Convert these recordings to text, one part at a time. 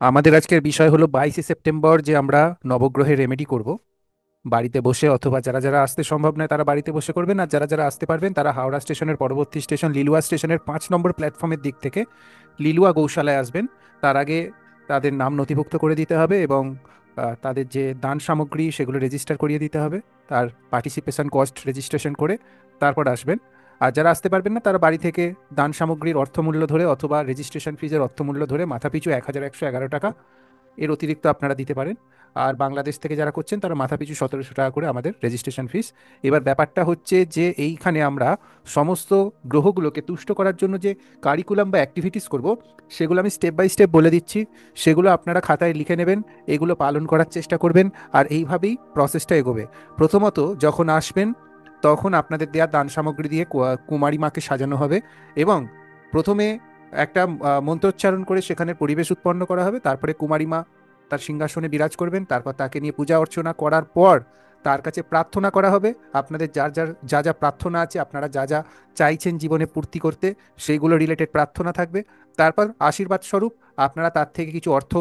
আমাদের আজকের বিষয় হলো 22শে সেপ্টেম্বর যে আমরা নবগ্রহের রেমেডি করব বাড়িতে বসে, অথবা যারা যারা আসতে সম্ভব নয় তারা বাড়িতে বসে করবেন, আর যারা যারা আসতে পারবেন তারা হাওড়া স্টেশনের পরবর্তী স্টেশন লিলুয়া স্টেশনের 5 নম্বর প্ল্যাটফর্মের দিক থেকে লিলুয়া গৌশালায় আসবেন। তার আগে তাদের নাম নথিভুক্ত করে দিতে হবে এবং তাদের যে দান সামগ্রী সেগুলো রেজিস্টার করিয়ে দিতে হবে। তার পার্টিসিপেশন কস্ট রেজিস্ট্রেশন করে তারপর আসবেন। আর যারা আসতে পারবেন না তারা বাড়ি থেকে দান সামগ্রীর অর্থমূল্য ধরে অথবা রেজিস্ট্রেশন ফিজের অর্থমূল্য ধরে মাথাপিছু 1111 টাকা এর অতিরিক্ত আপনারা দিতে পারেন। আর বাংলাদেশ থেকে যারা করছেন তারা মাথাপিছু 1700 টাকা করে আমাদের রেজিস্ট্রেশন ফিস। এবার ব্যাপারটা হচ্ছে যে এইখানে আমরা সমস্ত গ্রহগুলোকে তুষ্ট করার জন্য যে কারিকুলাম বা অ্যাক্টিভিটিস করব, সেগুলো আমি স্টেপ বাই স্টেপ বলে দিচ্ছি। সেগুলো আপনারা খাতায় লিখে নেবেন, এগুলো পালন করার চেষ্টা করবেন, আর এইভাবেই প্রসেসটা এগোবে। প্রথমত যখন আসবেন তখন আপনাদের দেওয়া দান সামগ্রী দিয়ে কুমারী মাকে সাজানো হবে এবং প্রথমে একটা মন্ত্রোচ্চারণ করে সেখানে পরিবেশ উৎপন্ন করা হবে। তারপরে কুমারী মা তার সিংহাসনে বিরাজ করবেন, তারপর তাকে নিয়ে পূজা অর্চনা করার পর তার কাছে প্রার্থনা করা হবে। আপনাদের যার যার যা যা প্রার্থনা আছে, আপনারা যা যা চাইছেন জীবনে পূর্তি করতে, সেইগুলো রিলেটেড প্রার্থনা থাকবে। তারপর আশীর্বাদ স্বরূপ আপনারা তার থেকে কিছু অর্থ,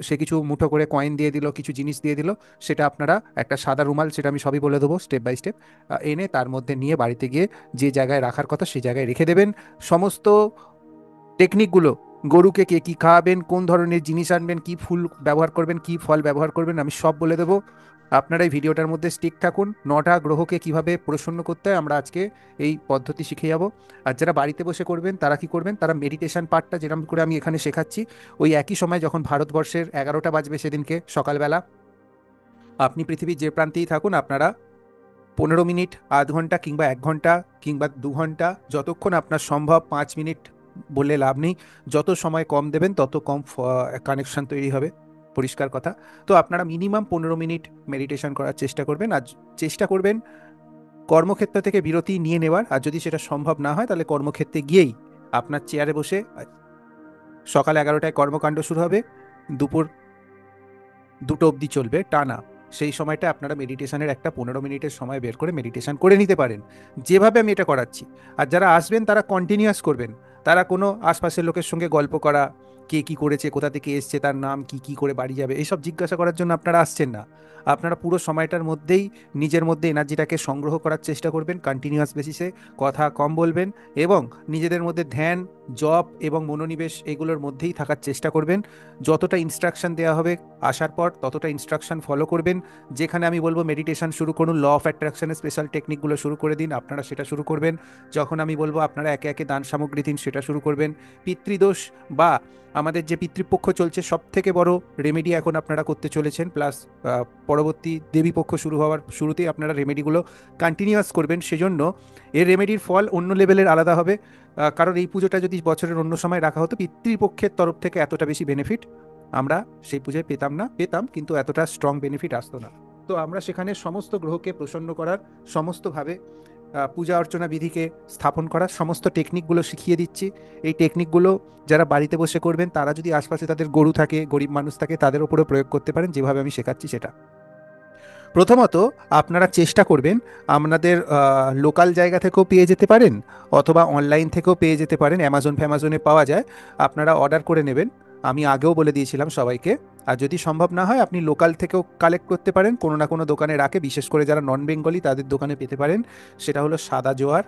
সে কিছু মুঠো করে কয়েন দিয়ে দিল, কিছু জিনিস দিয়ে দিল, সেটা আপনারা একটা সাদা রুমাল, সেটা আমি সবই বলে দেবো স্টেপ বাই স্টেপ, এনে তার মধ্যে নিয়ে বাড়িতে গিয়ে যে জায়গায় রাখার কথা সেই জায়গায় রেখে দেবেন। সমস্ত টেকনিকগুলো, গরুকে কে কী খাওয়াবেন, কোন ধরনের জিনিস আনবেন, কী ফুল ব্যবহার করবেন, কী ফল ব্যবহার করবেন, আমি সব বলে দেবো। আপনারা এই ভিডিওটার মধ্যে স্টিক থাকুন। 9টা গ্রহকে কিভাবে প্রসন্ন করতে হয় আমরা আজকে এই পদ্ধতি শিখে যাব। আর যারা বাড়িতে বসে করবেন তারা কি করবেন, তারা মেডিটেশন পার্টটা যেরকম করে আমি এখানে শেখাচ্ছি, ওই একই সময় যখন ভারতবর্ষের 11টা বাজবে সেদিনকে সকালবেলা, আপনি পৃথিবীর যে প্রান্তেই থাকুন, আপনারা 15 মিনিট, আধ ঘন্টা কিংবা 1 ঘন্টা কিংবা 2 ঘন্টা, যতক্ষণ আপনার সম্ভব, 5 মিনিট বললে লাভ নেই, যত সময় কম দেবেন তত কম কানেকশন তৈরি হবে, পরিষ্কার কথা। তো আপনারা মিনিমাম 15 মিনিট মেডিটেশন করার চেষ্টা করবেন, আর চেষ্টা করবেন কর্মক্ষেত্র থেকে বিরতি নিয়ে নেওয়ার। আর যদি সেটা সম্ভব না হয় তাহলে কর্মক্ষেত্রে গিয়েই আপনার চেয়ারে বসে, সকাল 11টায় কর্মকাণ্ড শুরু হবে, দুপুর 2টো অবধি চলবে টানা, সেই সময়টা আপনারা মেডিটেশনের একটা 15 মিনিটের সময় বের করে মেডিটেশন করে নিতে পারেন, যেভাবে আমি এটা করাচ্ছি। আর যারা আসবেন তারা কন্টিনিউয়াস করবেন। তারা কোনো আশপাশের লোকের সঙ্গে গল্প করা, কে কি করেছে, কোথা থেকে এসছে, তার নাম কি, কি করে বাড়ি যাবে, এইসব জিজ্ঞাসা করার জন্য আপনারা আসছেন না। আপনারা পুরো সময়টার মধ্যেই নিজের মধ্যে এনার্জিটাকে সংগ্রহ করার চেষ্টা করবেন, কন্টিনিউয়াস বেসিসে কথা কম বলবেন এবং নিজেদের মধ্যে ধ্যান, জপ এবং মনোনিবেশ এগুলোর মধ্যেই থাকার চেষ্টা করবেন। যতটা ইনস্ট্রাকশন দেওয়া হবে আসার পর ততটা ইনস্ট্রাকশন ফলো করবেন। যেখানে আমি বলবো মেডিটেশন শুরু করুন, ল অফ অ্যাট্রাকশনের স্পেশাল টেকনিকগুলো শুরু করে দিন, আপনারা সেটা শুরু করবেন। যখন আমি বলবো আপনারা একে একে দান সামগ্রী দিন, সেটা শুরু করবেন। পিতৃদোষ বা আমাদের যে পিতৃপক্ষ চলছে, সব থেকে বড় রেমেডি এখন আপনারা করতে চলেছেন, প্লাস পরবর্তী দেবীপক্ষ শুরু হওয়ার শুরুতেই আপনারা রেমেডিগুলো কন্টিনিউয়াস করবেন। সেজন্য এর রেমেডির ফল অন্য লেভেলের আলাদা হবে। কারণ এই পুজোটা যদি বছরের অন্য সময় রাখা হতো, পিতৃপক্ষের তরফ থেকে এতটা বেশি বেনিফিট আমরা সেই পুজোয় পেতাম না, পেতাম কিন্তু এতটা স্ট্রং বেনিফিট আসতো না। তো আমরা সেখানে সমস্ত গ্রহকে প্রসন্ন করার, সমস্তভাবে পূজা অর্চনা বিধিকে স্থাপন করার সমস্ত টেকনিকগুলো শিখিয়ে দিচ্ছি। এই টেকনিকগুলো যারা বাড়িতে বসে করবেন, তারা যদি আশপাশে তাদের গরু থাকে, গরিব মানুষ থাকে, তাদের উপরেও প্রয়োগ করতে পারেন, যেভাবে আমি শেখাচ্ছি সেটা। প্রথমত আপনারা চেষ্টা করবেন, আপনাদের লোকাল জায়গা থেকেও পেয়ে যেতে পারেন অথবা অনলাইন থেকেও পেয়ে যেতে পারেন, অ্যামাজন ফ্যামাজনে পাওয়া যায়, আপনারা অর্ডার করে নেবেন। আমি আগেও বলে দিয়েছিলাম সবাইকে। আর যদি সম্ভব না হয় আপনি লোকাল থেকেও কালেক্ট করতে পারেন, কোনো না কোনো দোকানে রাখে, বিশেষ করে যারা নন বেঙ্গলি তাদের দোকানে পেতে পারেন। সেটা হলো সাদা জোয়ার।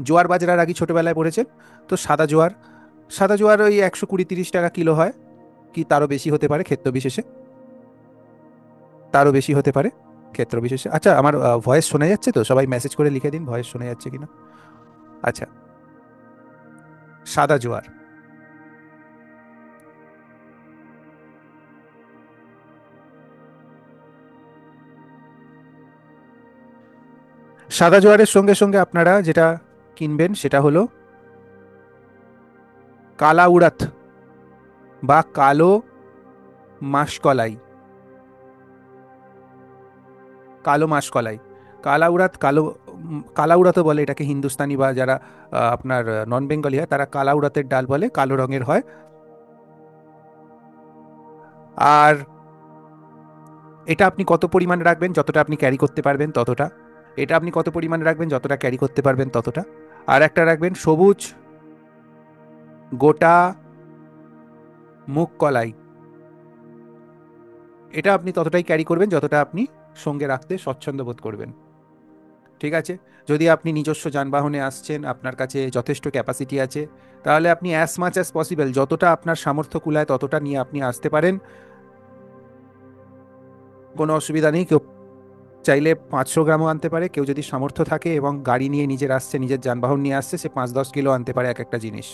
জোয়ার বাজরার আগে ছোটোবেলায় পড়েছেন তো। সাদা জোয়ার, সাদা জোয়ার ওই 120-130 টাকা কিলো হয়, কি তারও বেশি হতে পারে ক্ষেত্র বিশেষে, তারও বেশি হতে পারে ক্ষেত্র বিশেষে। আচ্ছা, আমার ভয়েস শোনা যাচ্ছে তো? সবাই মেসেজ করে লিখে দিন ভয়েস শোনা যাচ্ছে কিনা। আচ্ছা, সাদা জোয়ার। সাদা জোয়ারের সঙ্গে সঙ্গে আপনারা যেটা কিনবেন সেটা হলো কালা উড়াত বা কালো মাসকলাই। কালো মাসকলাই, কালা উড়াত, কালা উড়াতও বলে এটাকে হিন্দুস্তানি, বা যারা আপনার নন বেঙ্গলি হয় তারা কালা উড়াতের ডাল বলে, কালো রঙের হয়। আর এটা আপনি কত পরিমাণ রাখবেন, যতটা আপনি ক্যারি করতে পারবেন ততটা। এটা আপনি কত পরিমাণ রাখবেন, যতটা ক্যারি করতে পারবেন ততটা। আর একটা রাখবেন সবুজ, গোটা মুগ কলাই, এটা আপনি ততটাই ক্যারি করবেন যতটা আপনি সঙ্গে রাখতে স্বচ্ছন্দ বোধ করবেন। ঠিক আছে? যদি আপনি নিজস্ব যানবাহনে আসছেন, আপনার কাছে যথেষ্ট ক্যাপাসিটি আছে, তাহলে আপনি অ্যাজ মাচ অ্যাজ পসিবল যতটা আপনার সামর্থ্য কুলায় ততটা নিয়ে আপনি আসতে পারেন, কোনো অসুবিধা নেই। কেউ চাইলে 500 গ্রামও আনতে পারে, কেউ যদি সামর্থ্য থাকে এবং গাড়ি নিয়ে নিজের আসছে, নিজের যানবাহন নিয়ে আসছে, সে 5-10 কিলো আনতে পারে এক একটা জিনিস,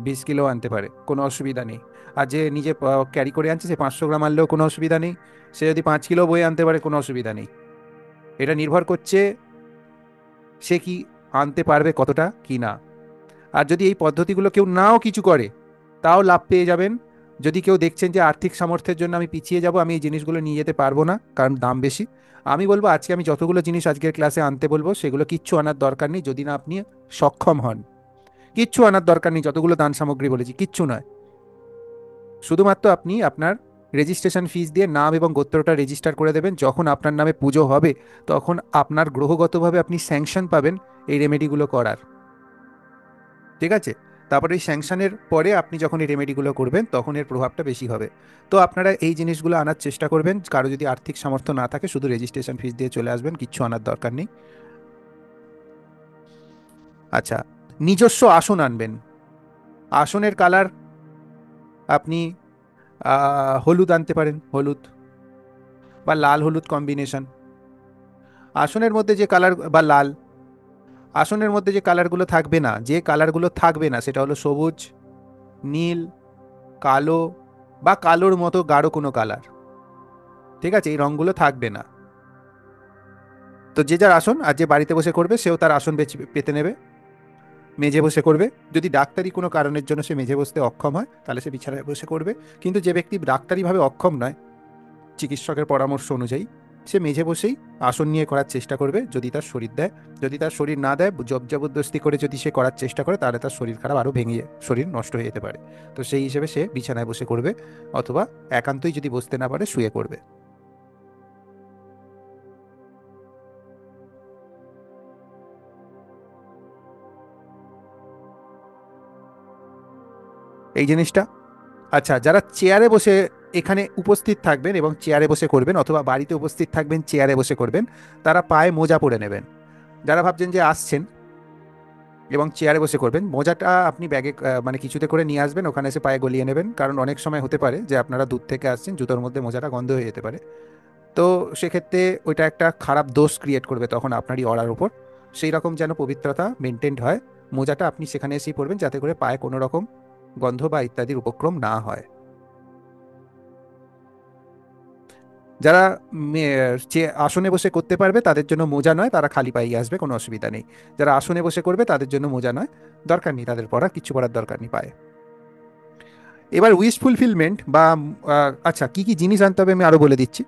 20 কিলো আনতে পারে, কোনো অসুবিধা নেই। আর যে নিজে ক্যারি করে আনছে সে 500 গ্রাম আনলেও কোনো অসুবিধা নেই, সে যদি 5 কিলো বয়ে আনতে পারে কোনো অসুবিধা নেই। এটা নির্ভর করছে সে কি আনতে পারবে, কতটা কি না। আর যদি এই পদ্ধতিগুলো কেউ নাও কিছু করে, তাও লাভ পেয়ে যাবেন। যদি কেউ দেখছেন যে আর্থিক সামর্থ্যের জন্য আমি পিছিয়ে যাব, আমি এই জিনিসগুলো নিয়ে যেতে পারবো না কারণ দাম বেশি, আমি বলবো আজকে আমি যতগুলো জিনিস আজকের ক্লাসে আনতে বলবো সেগুলো কিচ্ছু আনার দরকার নেই, যদি না আপনি সক্ষম হন। কিচ্ছু আনার দরকার নেই, যতগুলো দান সামগ্রী বলেছি কিচ্ছু নয়। শুধুমাত্র আপনি আপনার রেজিস্ট্রেশন ফিস দিয়ে নাম এবং গোত্রটা রেজিস্টার করে দেবেন। যখন আপনার নামে পুজো হবে তখন আপনার গ্রহগতভাবে আপনি স্যাংশন পাবেন এই রেমেডিগুলো করার। ঠিক আছে? তারপরে এই স্যাংশনের পরে আপনি যখন এই রেমেডিগুলো করবেন তখন এর প্রভাবটা বেশি হবে। তো আপনারা এই জিনিসগুলো আনার চেষ্টা করবেন। কারো যদি আর্থিক সামর্থ্য না থাকে শুধু রেজিস্ট্রেশন ফিস দিয়ে চলে আসবেন, কিচ্ছু আনার দরকার নেই। আচ্ছা, নিজস্ব আসন আনবেন। আসনের কালার আপনি হলুদ আনতে পারেন, হলুদ বা লাল হলুদ কম্বিনেশন। আসনের মধ্যে যে কালার বা লাল, আসনের মধ্যে যে কালারগুলো থাকবে না, যে কালারগুলো থাকবে না সেটা হলো সবুজ, নীল, কালো বা কালোর মতো গাঢ় কোনো কালার। ঠিক আছে? এই রঙগুলো থাকবে না। তো যে যার আসন, আর যে বাড়িতে বসে করবে সেও তার আসন বেছে পেতে নেবে, মেঝে বসে করবে। যদি ডাক্তারি কোনো কারণের জন্য সে মেঝে বসতে অক্ষম হয় তাহলে সে বিছানায় বসে করবে। কিন্তু যে ব্যক্তি ডাক্তারিভাবে অক্ষম নয়, চিকিৎসকের পরামর্শ অনুযায়ী, সে মেঝে বসেই আসন নিয়ে করার চেষ্টা করবে যদি তার শরীর দেয়। যদি তার শরীর না দেয়, জবরদস্তি করে যদি সে করার চেষ্টা করে তাহলে তার শরীর খারাপ, আরও ভেঙে শরীর নষ্ট হয়ে যেতে পারে। তো সেই হিসেবে সে বিছানায় বসে করবে, অথবা একান্তই যদি বসতে না পারে শুয়ে করবে। এই জিনিসটা। আচ্ছা, যারা চেয়ারে বসে এখানে উপস্থিত থাকবেন এবং চেয়ারে বসে করবেন, অথবা বাড়িতে উপস্থিত থাকবেন চেয়ারে বসে করবেন, তারা পায়ে মোজা পরে নেবেন। যারা ভাবছেন যে আসছেন এবং চেয়ারে বসে করবেন, মোজাটা আপনি ব্যাগে মানে কিছুতে করে নিয়ে আসবেন, ওখানে এসে পায়ে গলিয়ে নেবেন। কারণ অনেক সময় হতে পারে যে আপনারা দূর থেকে আসছেন, জুতোর মধ্যে মোজাটা গন্ধ হয়ে যেতে পারে। তো সেক্ষেত্রে ওইটা একটা খারাপ দোষ ক্রিয়েট করবে তখন আপনারই অড়ার উপর। সেই রকম যেন পবিত্রতা মেনটেন্ড হয়, মোজাটা আপনি সেখানে এসেই পরবেন যাতে করে পায়ে কোনো রকম গন্ধ বা ইত্যাদির উপক্রম না হয়। যারা আসনে বসে করতে পারবে তাদের জন্য মোজা নয়, তারা খালি পায়ে আসবে, কোনো অসুবিধা নেই। যারা আসনে বসে করবে তাদের জন্য মোজা নয়, দরকার নেই, তাদের পরার কিছু পরার দরকার নেই পায়ে। এবার উইশ ফুলফিলমেন্ট বা আচ্ছা, কি কি জিনিস আনতে হবে আমি আরো বলে দিচ্ছি।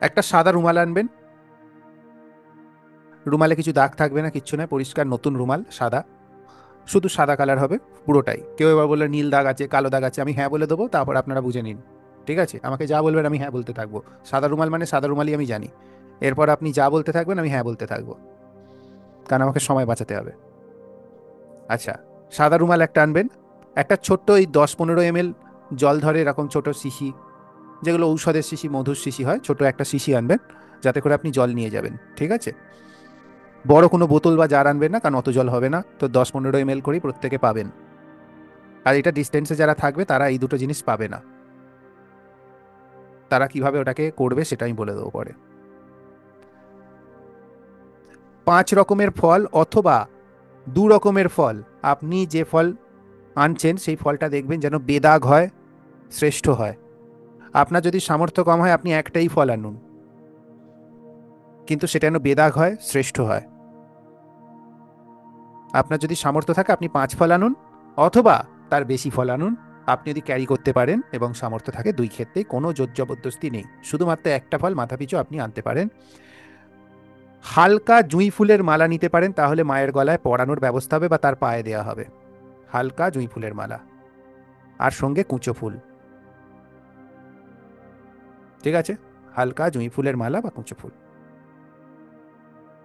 একটা সাদা রুমাল আনবেন। রুমালে কিছু দাগ থাকবে না, কিচ্ছু নয়, পরিষ্কার নতুন রুমাল, সাদা, শুধু সাদা কালার হবে পুরোটাই। কেউ এবার বললে নীল দাগ আছে, কালো দাগ আছে, আমি হ্যাঁ বলে দেবো, তারপর আপনারা বুঝে নিন। ঠিক আছে? আমাকে যা বলবেন আমি হ্যাঁ বলতে থাকবো। সাদা রুমাল মানে সাদা রুমালই আমি জানি। এরপর আপনি যা বলতে থাকবেন আমি হ্যাঁ বলতে থাকবো, কারণ আমাকে সময় বাঁচাতে হবে। আচ্ছা, সাদা রুমাল একটা আনবেন। একটা ছোট্ট ওই 10-15 ml জল ধরে এরকম ছোট শিশি, যেগুলো ঔষধের শিশি, মধুর শিশি হয়, ছোট একটা শিশি আনবেন যাতে করে আপনি জল নিয়ে যাবেন। ঠিক আছে? বড় কোনো বোতল বা জার আনবেন না, কারণ অত জল হবে না, তো 10-15 ml করেই প্রত্যেকে পাবেন। আর এটা ডিস্টেন্সে যারা থাকবে তারা এই দুটো জিনিস পাবে না। তারা কিভাবে ওটাকে করবে সেটা আমি বলে দেবো পরে। 5 রকমের ফল অথবা 2 রকমের ফল, আপনি যে ফল আনছেন সেই ফলটা দেখবেন যেন বেদাগ হয়, শ্রেষ্ঠ হয়। আপনার যদি সামর্থ্য কম হয় আপনি একটাই ফল আনুন, কিন্তু সেটা যেন বেদাগ হয়, শ্রেষ্ঠ হয়। আপনার যদি সামর্থ্য থাকে আপনি 5 ফল আনুন, অথবা তার বেশি ফল আনুন। আপনি যদি ক্যারি করতে পারেন এবং সামর্থ্য থাকে, দুই ক্ষেত্রেই কোনো জোর জবরদস্তি নেই, শুধুমাত্র একটা ফল মাথাপিছু আপনি আনতে পারেন। হালকা জুঁই ফুলের মালা নিতে পারেন, তাহলে মায়ের গলায় পরানোর ব্যবস্থা হবে বা তার পায়ে দেওয়া হবে। হালকা জুঁই ফুলের মালা, আর সঙ্গে কুঁচো ফুল। ঠিক আছে? হালকা জুঁই ফুলের মালা বা কুঁচো ফুল,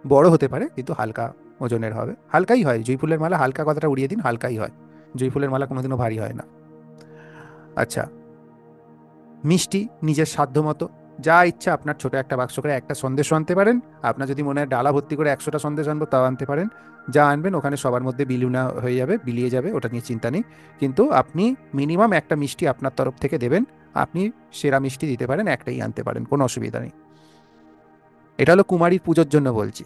বড় হতে পারে কিন্তু হালকা ওজনের হবে, হালকাই হয়। জুঁই ফুলের মালা, হালকা কথাটা উড়িয়ে দিন, হালকাই হয়। জুঁই ফুলের মালা কোনোদিনও ভারী হয় না। আচ্ছা, মিষ্টি নিজের সাধ্য মতো যা ইচ্ছা, আপনার ছোট একটা বাক্স করে একটা সন্দেশ আনতে পারেন। আপনার যদি মনে হয় ডালা ভর্তি করে 100টা সন্দেশ আনবো, তাও আনতে পারেন। যা আনবেন ওখানে সবার মধ্যে বিলিয়ে হয়ে যাবে, বিলিয়ে যাবে, ওটা নিয়ে চিন্তা নেই। কিন্তু আপনি মিনিমাম একটা মিষ্টি আপনার তরফ থেকে দেবেন। আপনি সেরা মিষ্টি দিতে পারেন, একটাই আনতে পারেন, কোনো অসুবিধা নেই। এটা হলো কুমারীর পুজোর জন্য বলছি।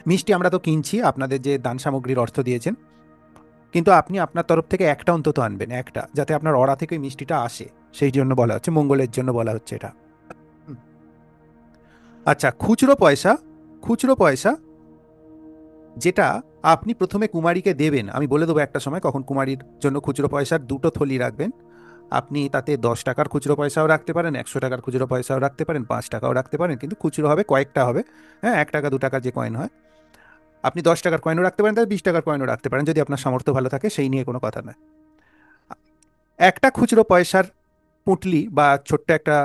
মিষ্টি আমরা তো কিনছি, আপনাদের যে দান সামগ্রীর অর্থ দিয়েছেন, কিন্তু আপনি আপনার তরফ থেকে একটা অন্তত আনবেন, একটা, যাতে আপনার অড়া থেকে ওই মিষ্টিটা আসে। সেই জন্য বলা হচ্ছে, মঙ্গলের জন্য বলা হচ্ছে এটা। হুম। আচ্ছা, খুচরো পয়সা, খুচরো পয়সা যেটা আপনি প্রথমে কুমারীকে দেবেন, আমি বলে দেবো একটা সময় কখন কুমারীর জন্য খুচরো পয়সার দুটো থলি রাখবেন। আপনি তাতে 10 টাকার খুচরো পয়সাও রাখতে পারেন, 100 টাকার খুচরো পয়সাও রাখতে পারেন, 5 টাকাও রাখতে পারেন, কিন্তু খুচরো হবে, কয়েকটা হবে। হ্যাঁ, 1 টাকা 2 টাকার যে কয়েন হয়। আপনি 10 টাকার কয়েনও রাখতে পারেন, তাহলে 20 টাকার কয়েনও রাখতে পারেন, যদি আপনার সামর্থ্য ভালো থাকে, সেই নিয়ে কোনো কথা নয়। একটা খুচরো পয়সার পুঁটলি বা ছোট্ট একটা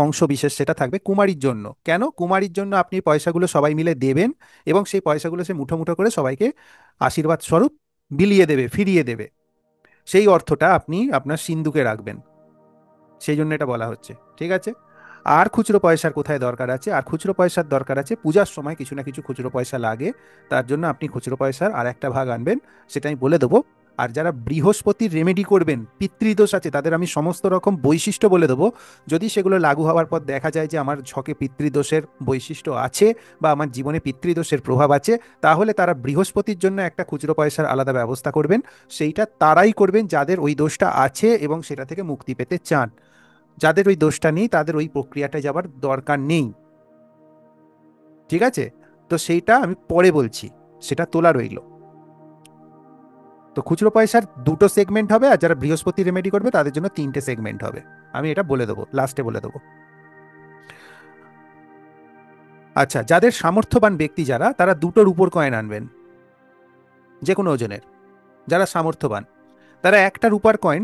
অংশ বিশেষ সেটা থাকবে কুমারীর জন্য। কেন কুমারীর জন্য? আপনি পয়সাগুলো সবাই মিলে দেবেন, এবং সেই পয়সাগুলো সে মুঠো মুঠো করে সবাইকে আশীর্বাদ স্বরূপ বিলিয়ে দেবে, ফিরিয়ে দেবে। সেই অর্থটা আপনি আপনার সিন্ধুকে রাখবেন, সেই জন্য এটা বলা হচ্ছে। ঠিক আছে? আর খুচরো পয়সার কোথায় দরকার আছে? আর খুচরো পয়সার দরকার আছে পূজার সময়, কিছু না কিছু খুচরো পয়সা লাগে, তার জন্য আপনি খুচরো পয়সার আর একটা ভাগ আনবেন, সেটা আমি বলে দেবো। আর যারা বৃহস্পতির রেমেডি করবেন, পিতৃদোষ আছে, তাদের আমি সমস্ত রকম বৈশিষ্ট্য বলে দেবো। যদি সেগুলো লাগু হওয়ার পর দেখা যায় যে আমার ছকে পিতৃদোষের বৈশিষ্ট্য আছে, বা আমার জীবনে পিতৃদোষের প্রভাব আছে, তাহলে তারা বৃহস্পতির জন্য একটা খুচরো পয়সার আলাদা ব্যবস্থা করবেন। সেইটা তারাই করবেন যাদের ওই দোষটা আছে এবং সেটা থেকে মুক্তি পেতে চান। যাদের ওই দোষটা নেই তাদের ওই প্রক্রিয়াটা যাবার দরকার নেই। ঠিক আছে? তো সেইটা আমি পরে বলছি, সেটা তোলা রইল। তো খুচরো পয়সার দুটো সেগমেন্ট হবে, আর যারা বৃহস্পতি রেমেডি করবে তাদের জন্য 3টে সেগমেন্ট হবে। আমি এটা বলে দেবো, লাস্টে বলে দেবো। আচ্ছা, যাদের সামর্থ্যবান ব্যক্তি যারা, তারা দুটো রূপোর কয়েন আনবেন, যে কোনো ওজনের। যারা সামর্থ্যবান, তারা একটা রূপার কয়েন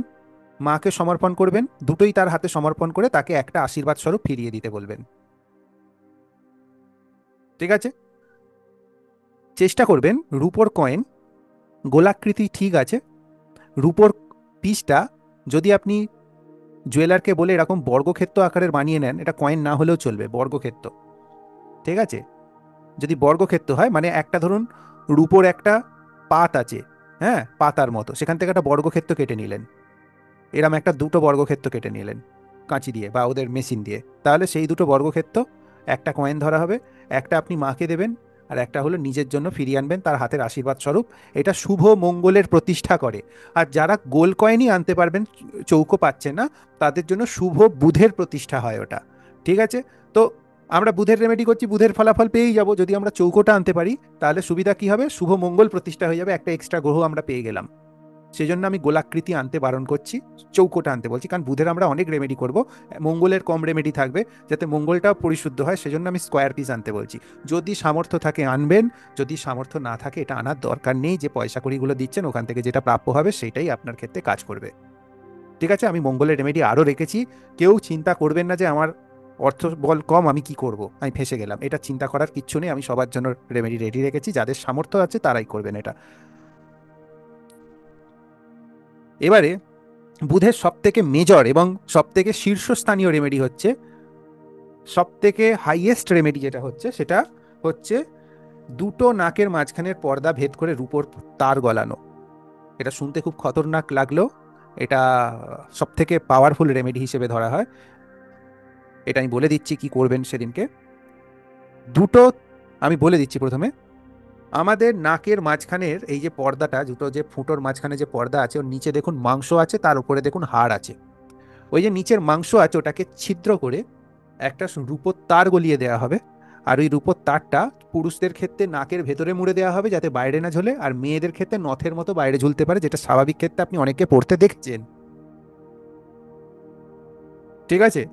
মাকে সমর্পণ করবেন, দুটোই তার হাতে সমর্পণ করে তাকে একটা আশীর্বাদ স্বরূপ ফিরিয়ে দিতে বলবেন। ঠিক আছে? চেষ্টা করবেন রূপোর কয়েন গোলাকৃতি ঠিক আছে, রূপোর পিসটা যদি আপনি জুয়েলারকে বলে এরকম বর্গক্ষেত্র আকারের বানিয়ে নেন, এটা কয়েন না হলেও চলবে, বর্গক্ষেত্র। ঠিক আছে? যদি বর্গক্ষেত্র হয়, মানে একটা ধরুন রূপোর একটা পাত আছে, হ্যাঁ, পাতার মতো, সেখান থেকে একটা বর্গক্ষেত্র কেটে নিলেন, এরম একটা দুটো বর্গক্ষেত্র কেটে নিলেন কাঁচি দিয়ে বা ওদের মেশিন দিয়ে, তাহলে সেই দুটো বর্গক্ষেত্র একটা কয়েন ধরা হবে। একটা আপনি মাকে দেবেন, আর একটা হলো নিজের জন্য ফিরিয়ে আনবেন তার হাতের আশীর্বাদ স্বরূপ। এটা শুভ মঙ্গলের প্রতিষ্ঠা করে। আর যারা গোল কয়েনই আনতে পারবেন, চৌকো পাচ্ছে না, তাদের জন্য শুভ বুধের প্রতিষ্ঠা হয় ওটা। ঠিক আছে? তো আমরা বুধের রেমেডি করছি, বুধের ফলাফল পেয়েই যাব। যদি আমরা চৌকোটা আনতে পারি, তাহলে সুবিধা কি হবে? শুভ মঙ্গল প্রতিষ্ঠা হয়ে যাবে, একটা এক্সট্রা গ্রহ আমরা পেয়ে গেলাম। সেই জন্য আমি গোলাকৃতি আনতে বারণ করছি, চৌকোটা আনতে বলছি, কারণ বুধের আমরা অনেক রেমেডি করব, মঙ্গলের কম রেমেডি থাকবে, যাতে মঙ্গলটাও পরিশুদ্ধ হয়, সেজন্য আমি স্কোয়ার পিস আনতে বলছি। যদি সামর্থ্য থাকে আনবেন, যদি সামর্থ্য না থাকে এটা আনার দরকার নেই। যে পয়সা কড়িগুলো দিচ্ছেন ওখান থেকে যেটা প্রাপ্য হবে সেটাই আপনার ক্ষেত্রে কাজ করবে। ঠিক আছে? আমি মঙ্গলের রেমেডি আরও রেখেছি। কেউ চিন্তা করবেন না যে আমার অর্থ বল কম, আমি কি করব, আমি ফেঁসে গেলাম, এটা চিন্তা করার কিচ্ছু নেই। আমি সবার জন্য রেমেডি রেডি রেখেছি, যাদের সামর্থ্য আছে তারাই করবেন এটা। এবারে বুধের সব থেকে মেজর এবং সব থেকে শীর্ষস্থানীয় রেমেডি হচ্ছে, সব থেকে হাইয়েস্ট রেমেডি যেটা হচ্ছে, সেটা হচ্ছে দুটো নাকের মাঝখানের পর্দা ভেদ করে রূপোর তার গলানো। এটা শুনতে খুব খতরনাক লাগলেও এটা সব থেকে পাওয়ারফুল রেমেডি হিসেবে ধরা হয়। এটা আমি বলে দিচ্ছি কি করবেন সেদিনকে। দুটো, আমি বলে দিচ্ছি প্রথমে, আমাদের নাকের মাঝখানের এই যে পর্দাটা, দুটো যে ফুটোর মাঝখানে যে পর্দা আছে, ওর নিচে দেখুন মাংস আছে, তার উপরে দেখুন হাড় আছে। ওই যে নিচের মাংস আছে ওটাকে ছিদ্র করে একটা রূপোর তার গলিয়ে দেওয়া হবে। আর ওই রূপোর তারটা পুরুষদের ক্ষেত্রে নাকের ভেতরে মুড়ে দেওয়া হবে, যাতে বাইরে না ঝোলে, আর মেয়েদের ক্ষেত্রে নথের মতো বাইরে ঝুলতে পারে, যেটা স্বাভাবিক ক্ষেত্রে আপনি অনেককে পড়তে দেখছেন। ঠিক আছে?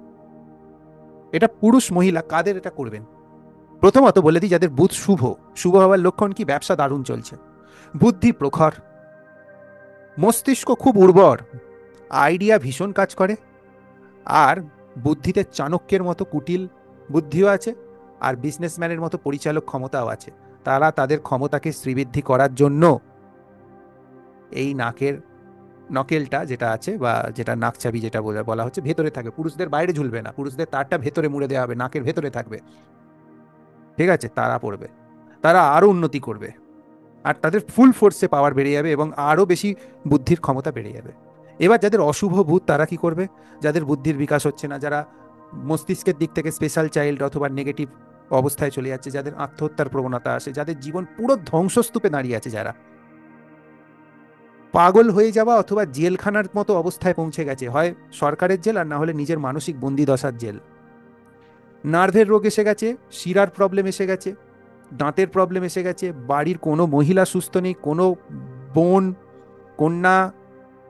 এটা পুরুষ মহিলা কাদের এটা করবেন? প্রথমত বলে দিই, যাদের বুধ শুভ, শুভ হওয়ার লক্ষণ কি? ব্যবসা দারুণ চলছে, বুদ্ধি প্রখর, মস্তিষ্ক খুব উর্বর, আইডিয়া ভীষণ কাজ করে, আর বুদ্ধিতে চাণক্যের মতো কুটিল বুদ্ধিও আছে, আর বিজনেসম্যানের মতো পরিচালক ক্ষমতাও আছে। তারা তাদের ক্ষমতাকে শ্রীবৃদ্ধি করার জন্য এই নাকের নকেলটা যেটা আছে, বা যেটা নাকচাবি যেটা বলা বলা হচ্ছে, ভেতরে থাকবে। পুরুষদের বাইরে ঝুলবে না, পুরুষদের তারটা ভেতরে মুড়ে দেওয়া হবে, নাকের ভেতরে থাকবে। ঠিক আছে, তারা পড়বে, তারা আরো উন্নতি করবে, আর তাদের ফুল ফোর্সে পাওয়ার বেড়ে যাবে এবং আরো বেশি বুদ্ধির ক্ষমতা বেড়ে যাবে। এবার যাদের অশুভ ভূত তারা কি করবে? যাদের বুদ্ধির বিকাশ হচ্ছে না, যারা মস্তিষ্কের দিক থেকে স্পেশাল চাইল্ড অথবা নেগেটিভ অবস্থায় চলে যাচ্ছে, যাদের আত্মহত্যার প্রবণতা আসে, যাদের জীবন পুরো ধ্বংসস্তূপে দাঁড়িয়ে আছে, যারা পাগল হয়ে যাওয়া অথবা জেলখানার মতো অবস্থায় পৌঁছে গেছে, হয় সরকারের জেল আর না হলে নিজের মানসিক বন্দি দশার জেল, নার্ভের রোগ এসে গেছে, শিরার প্রবলেম এসে গেছে, দাঁতের প্রবলেম এসে গেছে, বাড়ির কোনো মহিলা সুস্থ নেই, কোনো বোন, কন্যা,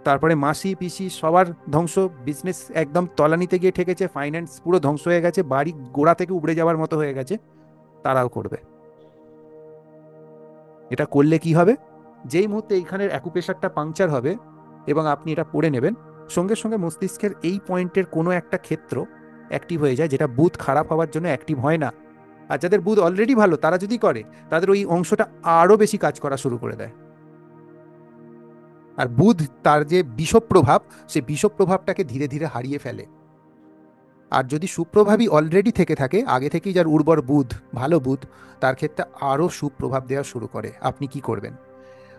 তারপরে মাসি পিসি সবার ধ্বংস, বিজনেস একদম তলানিতে গিয়ে ঠেকেছে, ফাইন্যান্স পুরো ধ্বংস হয়ে গেছে, বাড়ি গোড়া থেকে উবড়ে যাওয়ার মতো হয়ে গেছে, তারাও করবে। এটা করলে কি হবে? যেই মুহূর্তে এইখানের অ্যাকুপ্রেশারটা পাংচার হবে এবং আপনি এটা পড়ে নেবেন, সঙ্গে সঙ্গে মস্তিষ্কের এই পয়েন্টের কোনো একটা ক্ষেত্র অ্যাক্টিভ হয়ে যায়, যেটা বুধ খারাপ হওয়ার জন্য অ্যাক্টিভ হয় না। আর যাদের বুধ অলরেডি ভালো তারা যদি করে, তাদের ওই অংশটা আরো বেশি কাজ করা শুরু করে দেয়। আর বুধ তার যে বিষব প্রভাব, সে বিষব প্রভাবটাকে ধীরে ধীরে হারিয়ে ফেলে। আর যদি সুপ্রভাবই অলরেডি থেকে থাকে, আগে থেকেই যার উর্বর বুধ, ভালো বুধ, তার ক্ষেত্রে আরও সুপ্রভাব দেওয়া শুরু করে। আপনি কি করবেন?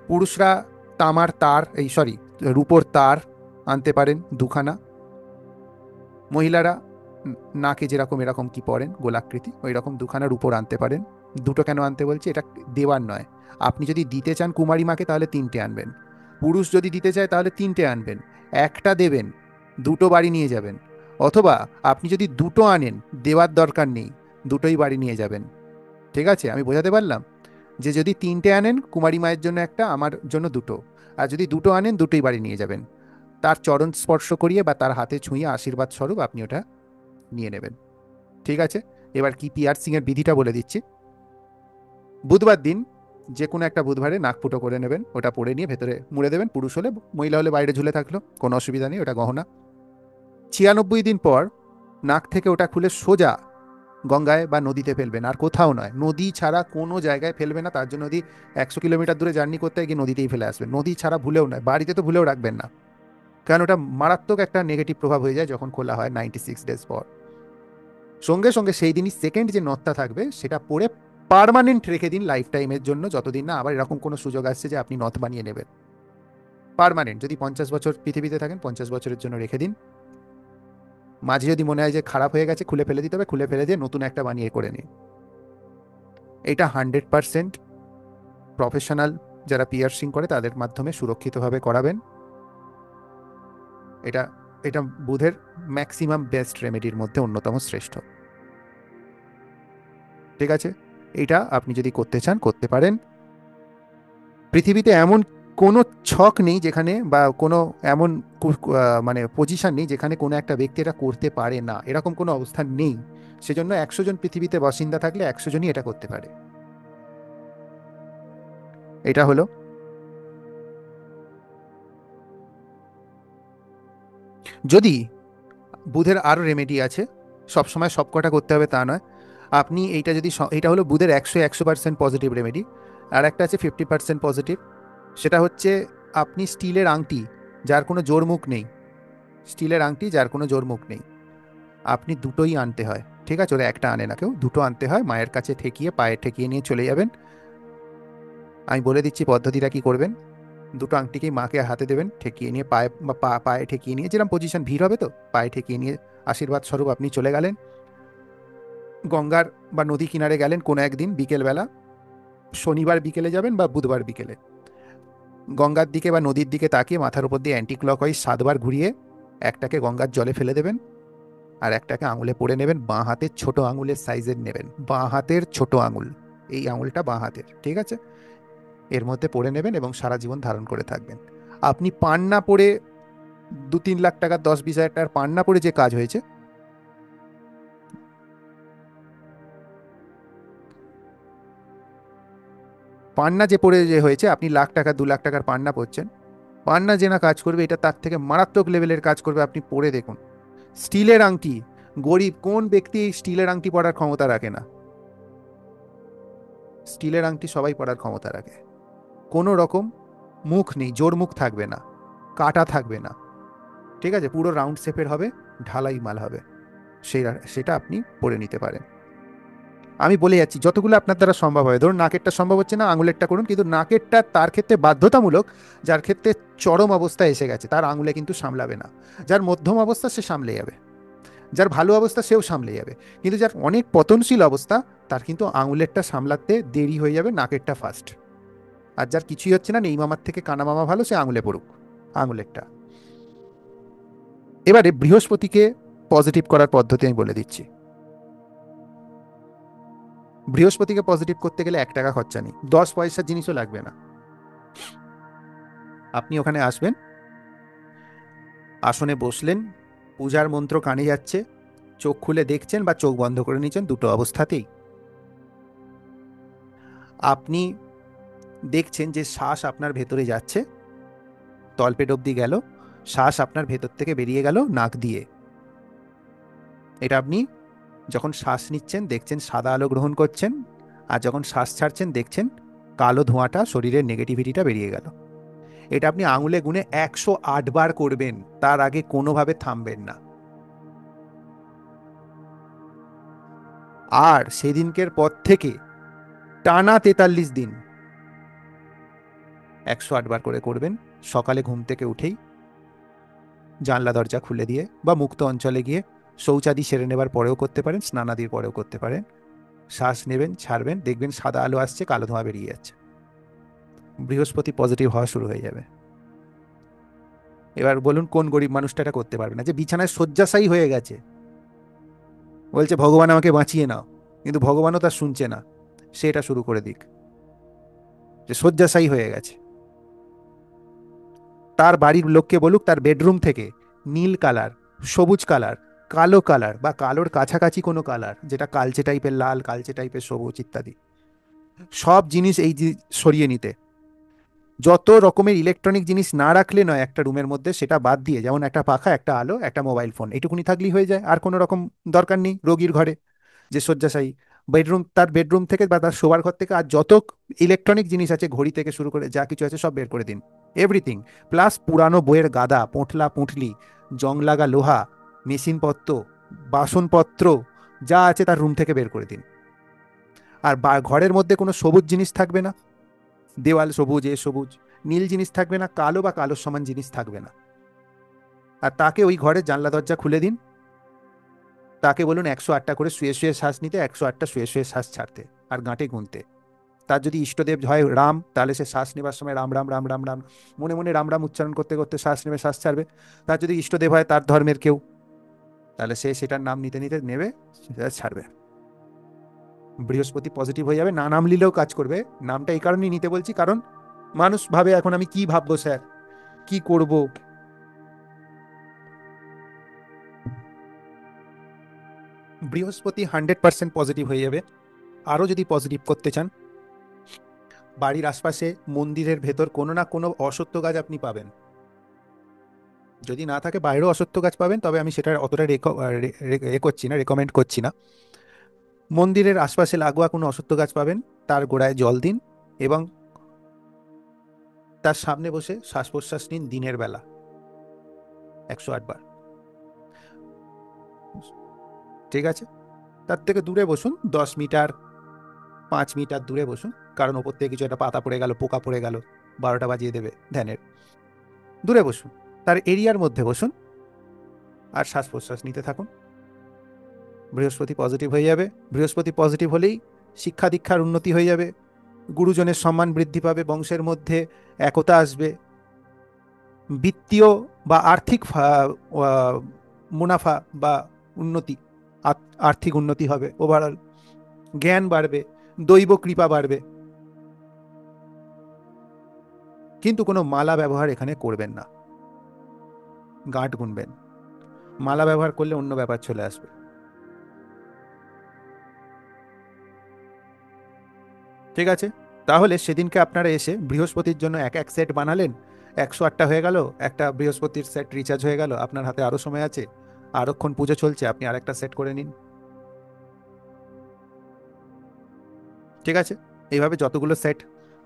পুরুষরা তামার তার, রূপোর তার আনতে পারেন দুখানা। মহিলারা নাকে যেরকম এরকম কি পরেন গোলাকৃতি, ওই রকম দুখানা রূপোর আনতে পারেন। দুটো কেন আনতে বলছি? এটা দেওয়ার নয়। আপনি যদি দিতে চান কুমারী মাকে, তাহলে 3টে আনবেন। পুরুষ যদি দিতে চায় তাহলে 3টে আনবেন। একটা দেবেন, দুটো বাড়ি নিয়ে যাবেন। অথবা আপনি যদি দুটো আনেন, দেওয়ার দরকার নেই, দুটোই বাড়ি নিয়ে যাবেন। ঠিক আছে, আমি বোঝাতে পারলাম? যে যদি 3টে আনেন, কুমারী মায়ের জন্য একটা, আমার জন্য দুটো। আর যদি দুটো আনেন, দুটোই বাড়ি নিয়ে যাবেন। তার চরণ স্পর্শ করিয়ে বা তার হাতে ছুঁয়ে আশীর্বাদ স্বরূপ আপনি ওটা নিয়ে নেবেন। ঠিক আছে, এবার কি পিয়ার্সিং এর বিধিটা বলে দিচ্ছি। বুধবার দিন যে কোনো একটা বুধবারে নাক ফুটো করে নেবেন, ওটা পরে নিয়ে ভেতরে মুড়ে দেবেন। পুরুষ হলে, মহিলা হলে বাইরে ঝুলে থাকলো, কোনো অসুবিধা নেই, ওটা গহনা। 96 দিন পর নাক থেকে ওটা খুলে সোজা গঙ্গায় বা নদীতে ফেলবেন, আর কোথাও নয়। নদী ছাড়া কোনো জায়গায় ফেলবে না। তার জন্য যদি 100 কিলোমিটার দূরে জার্নি করতে গিয়ে নদীতেই ফেলে আসবেন। নদী ছাড়া ভুলেও নয়, বাড়িতে তো ভুলেও রাখবেন না, কারণ ওটা মারাত্মক একটা নেগেটিভ প্রভাব হয়ে যায় যখন খোলা হয় 96 ডেজ পর। সঙ্গে সঙ্গে সেই দিনই সেকেন্ড যে নথটা থাকবে সেটা পরে পার্মানেন্ট রেখে দিন, লাইফ টাইমের জন্য, যতদিন না আবার এরকম কোনো সুযোগ আসছে যে আপনি নথ বানিয়ে নেবেন। পার্মানেন্ট, যদি 50 বছর পৃথিবীতে থাকেন, 50 বছরের জন্য রেখে দিন। মাঝে যদি মনে হয় যে খারাপ হয়ে গেছে, খুলে ফেলে দিতে হবে, খুলে ফেলে দিয়ে নতুন একটা বানিয়ে করে নিন। এটা 100% প্রফেশনাল যারা পিয়ার্সিং করে তাদের মাধ্যমে সুরক্ষিতভাবে করাবেন। এটা এটা বুধের ম্যাক্সিমাম বেস্ট রেমেডির মধ্যে অন্যতম শ্রেষ্ঠ। ঠিক আছে, এটা আপনি যদি করতে চান করতে পারেন। পৃথিবীতে এমন কোনো ছক নেই যেখানে, বা কোনো এমন মানে পজিশন নেই যেখানে কোনো একটা ব্যক্তি এটা করতে পারে না, এরকম কোনো অবস্থান নেই। সেজন্য 100 জন পৃথিবীতে বাসিন্দা থাকলে 100 জনই এটা করতে পারে। এটা হলো। যদি বুধের আরও রেমেডি আছে, সবসময় সবকটা করতে হবে তা নয়। আপনি এইটা যদি এটা হলো বুধের 100% পজিটিভ রেমেডি। আর একটা আছে 50% পজিটিভ, সেটা হচ্ছে আপনি স্টিলের আংটি যার কোনো জোর মুখ নেই, স্টিলের আংটি যার কোনো জোর মুখ নেই, আপনি দুটোই আনতে হয়। ঠিক আছে, ওরা একটা আনে না কেউ, দুটো আনতে হয়। মায়ের কাছে ঠেকিয়ে, পায়ে ঠেকিয়ে নিয়ে চলে যাবেন। আমি বলে দিচ্ছি পদ্ধতিটা কি করবেন। দুটো আংটিকেই মাকে হাতে দেবেন, ঠেকিয়ে নিয়ে পায়ে বা পায়ে ঠেকিয়ে নিয়ে, যেরকম পজিশন ভিড় হবে তো পায়ে ঠেকিয়ে নিয়ে আশীর্বাদ স্বরূপ আপনি চলে গেলেন। গঙ্গার বা নদী কিনারে গেলেন কোনো একদিন বিকেলবেলা, শনিবার বিকেলে যাবেন বা বুধবার বিকেলে। গঙ্গার দিকে বা নদীর দিকে তাকিয়ে মাথার উপর দিয়ে অ্যান্টি ক্লকওয়াইজ 7বার ঘুরিয়ে একটাকে গঙ্গার জলে ফেলে দেবেন, আর একটাকে আঙুলে পড়ে নেবেন। বাঁ হাতের ছোট আঙুলের সাইজের নেবেন, বাঁ হাতের ছোট আঙুল, এই আঙুলটা বাঁ হাতের। ঠিক আছে, এর মধ্যে পড়ে নেবেন এবং সারা জীবন ধারণ করে থাকবেন। আপনি পান না পড়ে 2-3 লাখ টাকার, 10-20 হাজার টাকার পান না পড়ে যে কাজ হয়েছে, পান্না যে পড়ে যে হয়েছে, আপনি লাখ টাকা 2 লাখ টাকার পান্না পড়ছেন, পান্না যে না কাজ করবে, এটা তার থেকে মারাত্মক লেভেলের কাজ করবে। আপনি পড়ে দেখুন। স্টিলের আংটি, গরিব কোন ব্যক্তি স্টিলের আংটি পরার ক্ষমতা রাখে না? স্টিলের আংটি সবাই পরার ক্ষমতা রাখে, কোনো রকম মুখ নেই, জোর মুখ থাকবে না, কাটা থাকবে না, ঠিক আছে, পুরো রাউন্ড শেপের হবে, ঢালাই মাল হবে, সেটা আপনি পরে নিতে পারেন। আমি বলে যাচ্ছি যতগুলো আপনার দ্বারা সম্ভব হয়, ধরুন নাকেরটা সম্ভব হচ্ছে না, আঙুলেরটা করুন, কিন্তু নাকেরটা তার ক্ষেত্রে বাধ্যতামূলক, যার ক্ষেত্রে চরম অবস্থায় এসে গেছে তার আঙুলে কিন্তু সামলাবে না, যার মধ্যম অবস্থা সে সামলে যাবে, যার ভালো অবস্থা সেও সামলে যাবে, কিন্তু যার অনেক পতনশীল অবস্থা তার কিন্তু আঙুলেরটা সামলাতে দেরি হয়ে যাবে, নাকেরটা ফার্স্ট। আর যার কিছুই হচ্ছে না, নেই মামার থেকে কানা মামা ভালো, সে আঙুলে পড়ুক, আঙুলেরটা। এবারে বৃহস্পতিকে পজিটিভ করার পদ্ধতি আমি বলে দিচ্ছি। বৃহস্পতিকে পজিটিভ করতে গেলে 1 টাকা খরচা নেই, 10 পয়সার জিনিসও লাগবে না। আপনি ওখানে আসবেন, আসনে বসলেন, পূজার মন্ত্র কানে যাচ্ছে, চোখ খুলে দেখছেন বা চোখ বন্ধ করে নিচ্ছেন, দুটো অবস্থাতেই আপনি দেখছেন যে শ্বাস আপনার ভেতরে যাচ্ছে, তলপেট অবধি গেল, শ্বাস আপনার ভেতর থেকে বেরিয়ে গেল নাক দিয়ে। এটা আপনি যখন শ্বাস নিচ্ছেন দেখছেন সাদা আলো গ্রহণ করছেন, আর যখন শ্বাস ছাড়ছেন দেখছেন কালো ধোঁয়াটা, শরীরের নেগেটিভিটিটা বেরিয়ে গেল। এটা আপনি আঙুলে গুনে 108 বার করবেন, তার আগে কোনোভাবে থামবেন না। আর সেদিনকের পর থেকে টানা 43 দিন 108 বার করে করবেন। সকালে ঘুম থেকে উঠেই জানলা দরজা খুলে দিয়ে বা মুক্ত অঞ্চলে গিয়ে শৌচাদি সেরে নেবার পরেও করতে পারেন, স্নানাদির পরেও করতে পারেন। শ্বাস নেবেন, ছাড়বেন, দেখবেন সাদা আলো আসছে, কালো ধোঁয়া বেরিয়ে যাচ্ছে, বৃহস্পতি পজিটিভ হওয়া শুরু হয়ে যাবে। এবার বলুন কোন গরিব মানুষটা এটা করতে পারবে না, যে বিছানায় শয্যাশায়ী হয়ে গেছে, বলছে ভগবান আমাকে বাঁচিয়ে নাও, কিন্তু ভগবানও তার শুনছে না, সে এটা শুরু করে দিক, যে শয্যাশায়ী হয়ে গেছে। তার বাড়ির লোককে বলুক তার বেডরুম থেকে নীল কালার, সবুজ কালার, কালো কালার বা কালোর কাছাকাছি কোনো কালার, যেটা কালচে টাইপের লাল, কালচে টাইপের সবুজ ইত্যাদি, সব জিনিস সরিয়ে নিতে। যত রকমের ইলেকট্রনিক জিনিস না রাখলে নয় একটা রুমের মধ্যে, সেটা বাদ দিয়ে, যেমন একটা পাখা, একটা আলো, একটা মোবাইল ফোন, এইটুকুনি থাকলেই হয়ে যায়, আর কোনো রকম দরকার নেই রোগীর ঘরে যে শয্যাশায়ী। বেডরুম, তার বেডরুম থেকে বা তার শোবার ঘর থেকে আর যত ইলেকট্রনিক জিনিস আছে, ঘড়ি থেকে শুরু করে যা কিছু আছে সব বের করে দিন, এভরিথিং। প্লাস পুরানো বইয়ের গাদা, পোঁটলা পুঁটলি, জং লাগা লোহা, মেশিনপত্র, বাসনপত্র যা আছে তার রুম থেকে বের করে দিন। আর ঘরের মধ্যে কোনো সবুজ জিনিস থাকবে না, দেওয়াল সবুজ, সবুজ, নীল জিনিস থাকবে না, কালো বা কালোর সমান জিনিস থাকবে না। আর তাকে ওই ঘরের জানলা দরজা খুলে দিন, তাকে বলুন 108টা করে শুয়ে শুয়ে শ্বাস নিতে, 108টা শুয়ে শুয়ে শ্বাস ছাড়তে, আর গাঁটে গুনতে। তার যদি ইষ্টদেব হয় রাম, তাহলে সে শ্বাস নেবার সময় রাম রাম রাম রাম রাম মনে মনে রাম রাম উচ্চারণ করতে করতে শ্বাস নেবে, শ্বাস ছাড়বে। তার যদি ইষ্টদেব হয় তার ধর্মের কেউ, তাহলে সে সেটার নাম নিতে নিতে নেবে, সেটা ছাড়বে। বৃহস্পতি পজিটিভ হয়ে যাবে, না নাম নিলেও কাজ করবে। নামটা এই কারণেই নিতে বলছি, কারণ মানুষ ভাবে এখন আমি কি ভাববো স্যার, কি করব। বৃহস্পতি 100% পজিটিভ হয়ে যাবে। আরও যদি পজিটিভ করতে চান, বাড়ির আশপাশে মন্দিরের ভেতর কোনো না কোনো অশ্বত্থ গাছ আপনি পাবেন, যদি না থাকে বাইরেও অশ্বত্থ গাছ পাবেন, তবে আমি সেটা অতটা করছি না, রেকমেন্ড করছি না। মন্দিরের আশপাশে লাগোয়া কোনো অশ্বত্থ গাছ পাবেন, তার গোড়ায় জল দিন এবং তার সামনে বসে শ্বাস প্রশ্বাস নিন দিনের বেলা 108 বার। ঠিক আছে, তার থেকে দূরে বসুন, 10 মিটার 5 মিটার দূরে বসুন, কারণ ওপর থেকে কিছু একটা পাতা পড়ে গেল, পোকা পড়ে গেল, 12টা বাজিয়ে দেবে ধ্যানের। দূরে বসুন, তার এরিয়ার মধ্যে বসুন, আর শ্বাস প্রশ্বাস নিতে থাকুন। বৃহস্পতি পজিটিভ হয়ে যাবে। বৃহস্পতি পজিটিভ হলেই শিক্ষা দীক্ষার উন্নতি হয়ে যাবে, গুরুজনের সম্মান বৃদ্ধি পাবে, বংশের মধ্যে একতা আসবে, বিত্তীয় বা আর্থিক মুনাফা বা উন্নতি, আর্থিক উন্নতি হবে, ওভারঅল জ্ঞান বাড়বে, দৈব কৃপা বাড়বে। কিন্তু কোনো মালা ব্যবহার এখানে করবেন না, গাঁট গুনবেন। মালা ব্যবহার করলে অন্য ব্যাপার চলে আসবে। ঠিক আছে, তাহলে সেদিনকে আপনারা এসে বৃহস্পতির জন্য এক এক সেট বানালেন, 108টা হয়ে গেল, একটা বৃহস্পতির সেট রিচার্জ হয়ে গেল, আপনার হাতে আরও সময় আছে, আরক্ষণ পুজো চলছে, আপনি আরেকটা সেট করে নিন। ঠিক আছে, এইভাবে যতগুলো সেট,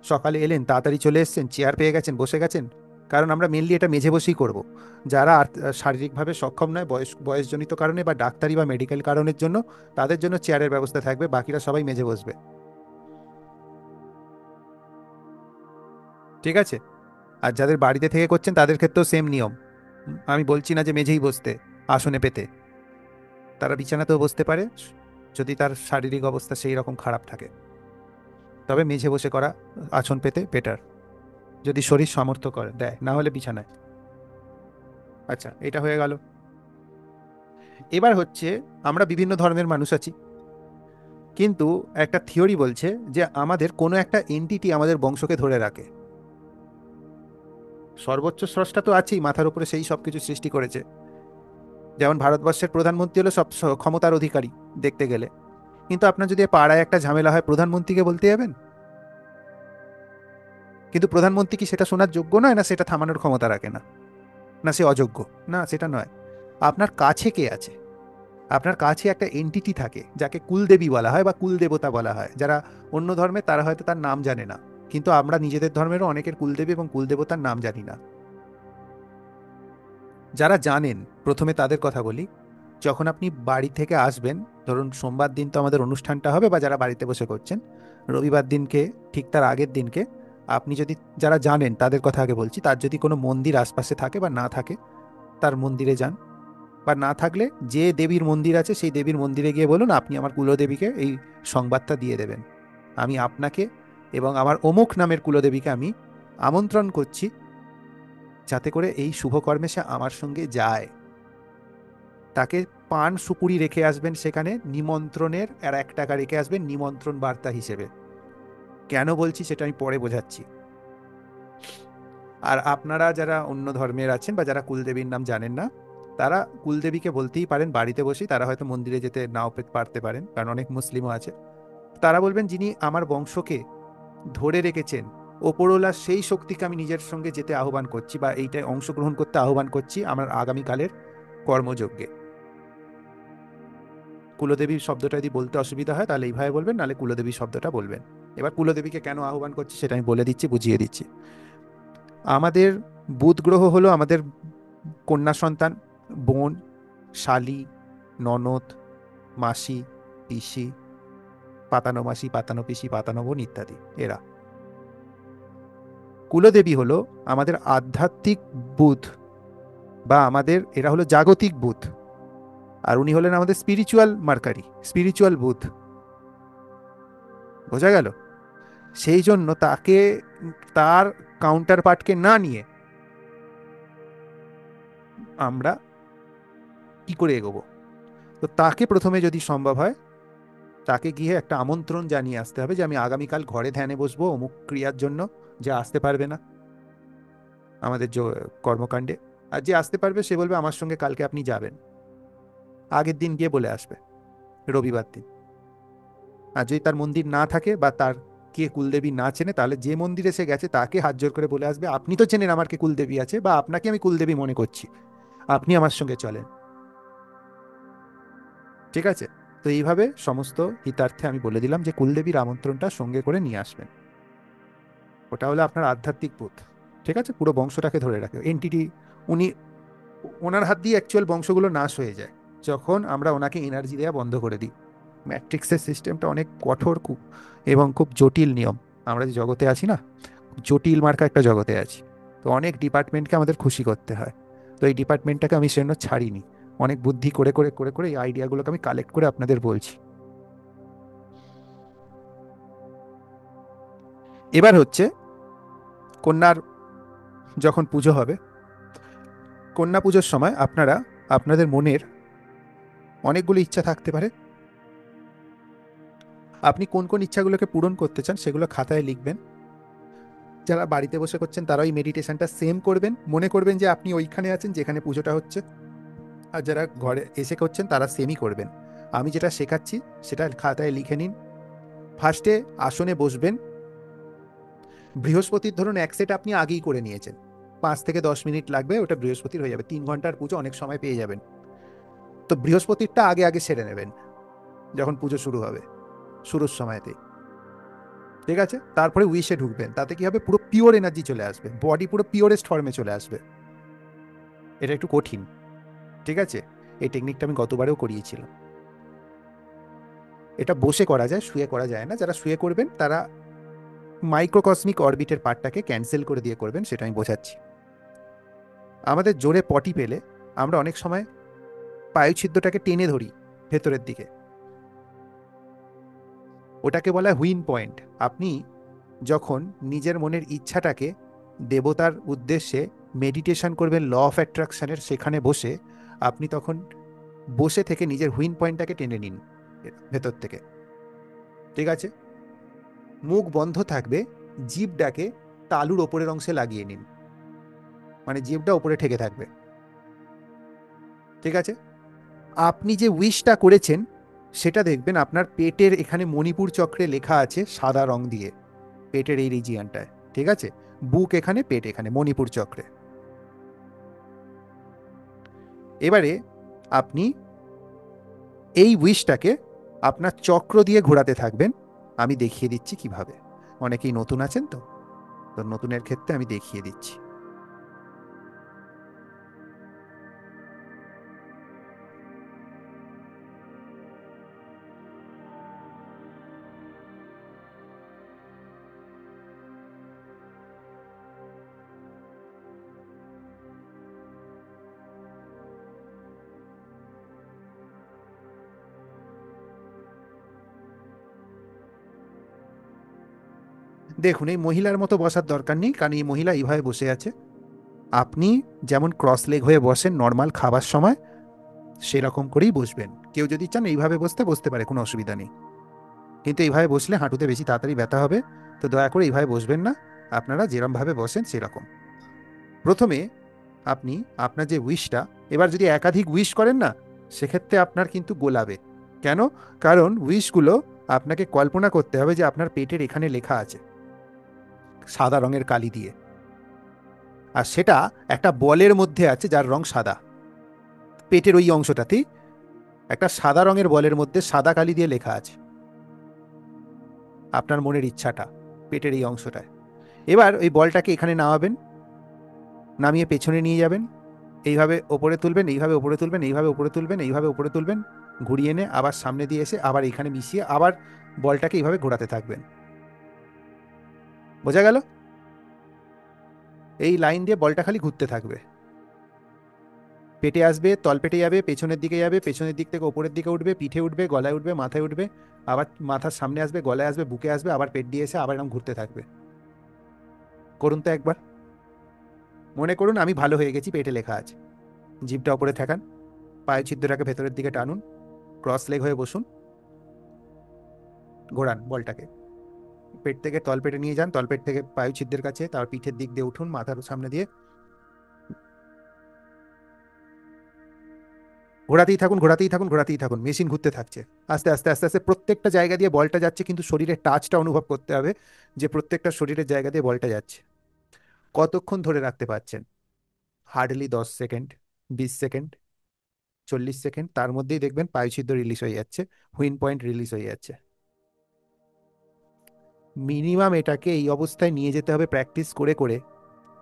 সকালে এলেন তাড়াতাড়ি চলে এসেছেন, চেয়ার পেয়ে গেছেন, বসে গেছেন। কারণ আমরা মেনলি এটা মেঝে বসেই করব। যারা শারীরিকভাবে সক্ষম নয়, বয়সজনিত কারণে বা ডাক্তারি বা মেডিকেল কারণের জন্য, তাদের জন্য চেয়ারের ব্যবস্থা থাকবে, বাকিরা সবাই মেঝে বসবে। ঠিক আছে? আর যাদের বাড়িতে থেকে করছেন তাদের ক্ষেত্রেও সেম নিয়ম। আমি বলছি না যে মেঝেই বসতে, আসনে পেতে, তারা বিছানাতেও বসতে পারে যদি তার শারীরিক অবস্থা সেই রকম খারাপ থাকে। তবে মেঝে বসে করা, আসন পেতে বেটার, যদি শরীর সামর্থ্য করে দেয়, না হলে বিছানায়। আচ্ছা, এটা হয়ে গেল। এবার হচ্ছে, আমরা বিভিন্ন ধর্মের মানুষ আছি, কিন্তু একটা থিওরি বলছে যে আমাদের কোনো একটা এন্টিটি আমাদের বংশকে ধরে রাখে। সর্বোচ্চ স্রষ্টা তো আছেই, মাথার উপরে সেই সব কিছু সৃষ্টি করেছে। যেমন ভারতবর্ষের প্রধানমন্ত্রী হলো সব ক্ষমতার অধিকারী দেখতে গেলে, কিন্তু আপনার যদি পাড়ায় একটা ঝামেলা হয়, প্রধানমন্ত্রীকে বলতে যাবেন? কিন্তু প্রধানমন্ত্রী কি সেটা শোনার যোগ্য নয়, না সেটা থামানোর ক্ষমতা রাখে না, না সে অযোগ্য? না, সেটা নয়। আপনার কাছে কে আছে? আপনার কাছে একটা এন্টিটি থাকে যাকে কুলদেবী বলা হয় বা কুলদেবতা বলা হয়। যারা অন্য ধর্মে, তারা হয়তো তার নাম জানে না, কিন্তু আমরা নিজেদের ধর্মেরও অনেকের কুলদেবী এবং কুলদেবতার নাম জানি না। যারা জানেন, প্রথমে তাদের কথা বলি। যখন আপনি বাড়ি থেকে আসবেন, ধরুন সোমবার দিন তো আমাদের অনুষ্ঠানটা হবে, বা যারা বাড়িতে বসে করছেন, রবিবার দিনকে, ঠিক তার আগের দিনকে, আপনি যদি, যারা জানেন তাদের কথা আগে বলছি, তার যদি কোনো মন্দির আশপাশে থাকে বা না থাকে, তার মন্দিরে যান। বা না থাকলে যে দেবীর মন্দির আছে সেই দেবীর মন্দিরে গিয়ে বলুন আপনি আমার কুলদেবীকে এই সংবাদটা দিয়ে দেবেন। আমি আপনাকে এবং আমার অমুক নামের কুলদেবীকে আমি আমন্ত্রণ করছি, যাতে করে এই শুভকর্মে সে আমার সঙ্গে যায়। তাকে পান সুপুরি রেখে আসবেন সেখানে, নিমন্ত্রণের আর 1 টাকা রেখে আসবেন নিমন্ত্রণ বার্তা হিসেবে। কেন বলছি সেটা আমি পরে বোঝাচ্ছি। আর আপনারা যারা অন্য ধর্মের আছেন বা যারা কুলদেবীর নাম জানেন না, তারা কুলদেবীকে বলতেই পারেন বাড়িতে বসেই। তারা হয়তো মন্দিরে যেতে নাও পারতে পারেন, কারণ অনেক মুসলিমও আছে। তারা বলবেন, যিনি আমার বংশকে ধরে রেখেছেন, ওপরওয়ালা সেই শক্তিকে আমি নিজের সঙ্গে যেতে আহ্বান করছি, বা এইটায় অংশগ্রহণ করতে আহ্বান করছি আমার আগামীকালের কর্মযজ্ঞে। কুলদেবী শব্দটা যদি বলতে অসুবিধা হয় তাহলে এইভাবে বলবেন, নাহলে কুলদেবী শব্দটা বলবেন। এবার কুলদেবীকে কেন আহ্বান করছি সেটা আমি বলে দিচ্ছি, বুঝিয়ে দিচ্ছি। আমাদের বুধ গ্রহ হলো আমাদের কন্যা সন্তান, বোন, শালি, ননদ, মাসি, পিসি, পাতানো মাসি, পাতানো পিসি, পাতানো বোন ইত্যাদি এরা। কুলদেবী হলো আমাদের আধ্যাত্মিক বুধ, বা আমাদের এরা হলো জাগতিক বুধ। আর উনি হলেন আমাদের স্পিরিচুয়াল মার্কারি, স্পিরিচুয়াল বুধ। বোঝা গেল? সেই জন্য তাকে, তার কাউন্টার পার্টকে না নিয়ে আমরা কি করে এগোবো? তো তাকে প্রথমে যদি সম্ভব হয়, তাকে গিয়ে একটা আমন্ত্রণ জানিয়ে আসতে হবে যে আমি আগামীকাল ঘরে ধ্যানে বসবো অমুক ক্রিয়ার জন্য। যে আসতে পারবে না আমাদের যে কর্মকাণ্ডে, আর যে আসতে পারবে সে বলবে আমার সঙ্গে কালকে আপনি যাবেন, আগের দিন গিয়ে বলে আসবে, রবিবার দিন। আর যদি তার মন্দির না থাকে বা তার কে কুলদেবী না চেনে, তাহলে যে মন্দিরে সে গেছে তাকে হাত জোর করে বলে আসবে, আপনি তো চেনেন আমার কে কুলদেবী আছে, বা আপনাকে আমি কুলদেবী মনে করছি, আপনি আমার সঙ্গে চলেন। ঠিক আছে? তো এইভাবে সমস্ত হিতার্থে আমি বলে দিলাম যে কুলদেবীর আমন্ত্রণটা সঙ্গে করে নিয়ে আসবেন। ওটা হলো আপনার আধ্যাত্মিক বোধ। ঠিক আছে? পুরো বংশটাকে ধরে রাখে এনটিটি। উনি, ওনার হাত দিয়ে অ্যাকচুয়াল বংশগুলো নাশ হয়ে যায় যখন আমরা ওনাকে এনার্জি দেওয়া বন্ধ করে দিই। ম্যাট্রিক্সের সিস্টেমটা অনেক কঠোর, খুব, এবং খুব জটিল নিয়ম। আমরা যে জগতে আছি না, জটিল মার্কা একটা জগতে আছি। তো অনেক ডিপার্টমেন্টকে আমাদের খুশি করতে হয়। তো এই ডিপার্টমেন্টটাকে আমি সেজন্য ছাড়িনি। অনেক বুদ্ধি করে করে করে করে এই আইডিয়াগুলোকে আমি কালেক্ট করে আপনাদের বলছি। এবার হচ্ছে, কন্যার যখন পুজো হবে, কন্যা পুজোর সময় আপনারা আপনাদের মনের অনেকগুলো ইচ্ছা থাকতে পারে। আপনি কোন কোন ইচ্ছাগুলোকে পূরণ করতে চান সেগুলো খাতায় লিখবেন। যারা বাড়িতে বসে করছেন তারা ওই মেডিটেশনটা সেম করবেন, মনে করবেন যে আপনি ওইখানে আছেন যেখানে পুজোটা হচ্ছে। আর যারা ঘরে এসে করছেন তারা সেমই করবেন। আমি যেটা শেখাচ্ছি সেটা খাতায় লিখে নিন। ফার্স্টে আসনে বসবেন। বৃহস্পতির ধরুন এক সেট আপনি আগেই করে নিয়েছেন, 5 থেকে 10 মিনিট লাগবে, ওটা বৃহস্পতির হয়ে যাবে। 3 ঘন্টার পুজো, অনেক সময় পেয়ে যাবেন। তো বৃহস্পতিরটা আগে আগে সেরে নেবেন যখন পুজো শুরু হবে, শুরুর সময়তে। ঠিক আছে, তারপরে উইশে ঢুকবেন, তাতে কি হবে, পুরো পিওর এনার্জি চলে আসবে, বডি পুরো পিওরেস্ট ফর্মে চলে আসবে। এটা একটু কঠিন, ঠিক আছে, এই টেকনিকটা আমি গতবারেও করিয়েছিলাম। এটা বসে করা যায়, শুয়ে করা যায় না। যারা শুয়ে করবেন তারা মাইক্রোকসমিক অরবিটের পার্টটাকে ক্যান্সেল করে দিয়ে করবেন, সেটা আমি বোঝাচ্ছি। আমাদের জোরে পটি পেলে আমরা অনেক সময় পায়ুছিদ্রটাকে টেনে ধরি ভেতরের দিকে, ওটাকে বলা হয় হুইন পয়েন্ট। আপনি যখন নিজের মনের ইচ্ছাটাকে দেবতার উদ্দেশ্যে মেডিটেশন করবেন ল অফ অ্যাট্রাকশনের, সেখানে বসে আপনি তখন বসে থেকে নিজের হুইন পয়েন্টটাকে টেনে নিন ভেতর থেকে, ঠিক আছে। মুখ বন্ধ থাকবে, জিভটাকে তালুর ওপরের অংশে লাগিয়ে নিন, মানে জিভটা ওপরে ঠেকে থাকবে, ঠিক আছে। আপনি যে উইশটা করেছেন সেটা দেখবেন আপনার পেটের এখানে মণিপুর চক্রে লেখা আছে সাদা রং দিয়ে, পেটের এই রিজিয়নটায়, ঠিক আছে। বুক এখানে, পেট এখানে, মণিপুর চক্রে। এবারে আপনি এই উইশটাকে আপনার চক্র দিয়ে ঘোরাতে থাকবেন। আমি দেখিয়ে দিচ্ছি কিভাবে। অনেকেই নতুন আছেন তো, তো নতুনের ক্ষেত্রে আমি দেখিয়ে দিচ্ছি। দেখুন, এই মহিলার মতো বসার দরকার নেই, কারণ এই মহিলা এইভাবে বসে আছে। আপনি যেমন ক্রস লেগ হয়ে বসেন নর্মাল খাবার সময়, সেরকম করেই বসবেন। কেউ যদি চান এইভাবে বসতে বসতে পারে, কোনো অসুবিধা নেই, কিন্তু এইভাবে বসলে হাঁটুতে বেশি তাড়াতাড়ি ব্যথা হবে, তো দয়া করে এইভাবে বসবেন না। আপনারা যেরমভাবে বসেন সেরকম। প্রথমে আপনি আপনার যে উইশটা, এবার যদি একাধিক উইশ করেন না, সেক্ষেত্রে আপনার কিন্তু গোলাবে। কেন? কারণ উইশগুলো আপনাকে কল্পনা করতে হবে যে আপনার পেটের এখানে লেখা আছে সাদা রঙের কালি দিয়ে, আর সেটা একটা বলের মধ্যে আছে যার রং সাদা। পেটের ওই অংশটাতেই একটা সাদা রঙের বলের মধ্যে সাদা কালি দিয়ে লেখা আছে আপনার মনের ইচ্ছাটা, পেটের এই অংশটায়। এবার ওই বলটাকে এখানে নামাবেন, নামিয়ে পেছনে নিয়ে যাবেন, এইভাবে ওপরে তুলবেন, এইভাবে ওপরে তুলবেন, এইভাবে ওপরে তুলবেন, এইভাবে ওপরে তুলবেন, ঘুরিয়ে এনে আবার সামনে দিয়ে এসে আবার এখানে মিশিয়ে আবার বলটাকে এইভাবে ঘোরাতে থাকবেন। বোঝা গেল? এই লাইন দিয়ে বলটা খালি ঘুরতে থাকবে। পেটে আসবে, তলপেটে যাবে, পেছনের দিকে যাবে, পেছনের দিক থেকে ওপরের দিকে উঠবে, পিঠে উঠবে, গলায় উঠবে, মাথায় উঠবে, আবার মাথার সামনে আসবে, গলায় আসবে, বুকে আসবে, আবার পেট দিয়ে এসে আবার এরকম ঘুরতে থাকবে। করুন তো একবার। মনে করুন আমি ভালো হয়ে গেছি, পেটে লেখা আছে। জিভটা ওপরে ঠেকান, পায়ের ছিদ্রটাকে ভেতরের দিকে টানুন, ক্রস লেগ হয়ে বসুন, ঘোরান বলটাকে, পেট থেকে তলপেটে নিয়ে যান, তলপেট থেকে পায়ু ছিদ্রের কাছে, তার পিঠের দিক দিয়ে উঠুন, মাথার সামনে দিয়ে ঘোরাতেই থাকুন, ঘোরাতেই থাকুন, ঘোরাতেই থাকুন, মেশিন ঘুরতে থাকছে। আস্তে আস্তে আস্তে আস্তে প্রত্যেকটা জায়গা দিয়ে বলটা যাচ্ছে, কিন্তু শরীরের টাচটা অনুভব করতে হবে যে প্রত্যেকটা শরীরের জায়গা দিয়ে বলটা যাচ্ছে। কতক্ষণ ধরে রাখতে পারছেন? হার্ডলি 10 সেকেন্ড, 20 সেকেন্ড, 40 সেকেন্ড, তার মধ্যেই দেখবেন পায়ুছিদ্র রিলিজ হয়ে যাচ্ছে, হুইন পয়েন্ট রিলিজ হয়ে যাচ্ছে। মিনিমাম এটাকে এই অবস্থায় নিয়ে যেতে হবে প্র্যাকটিস করে করে,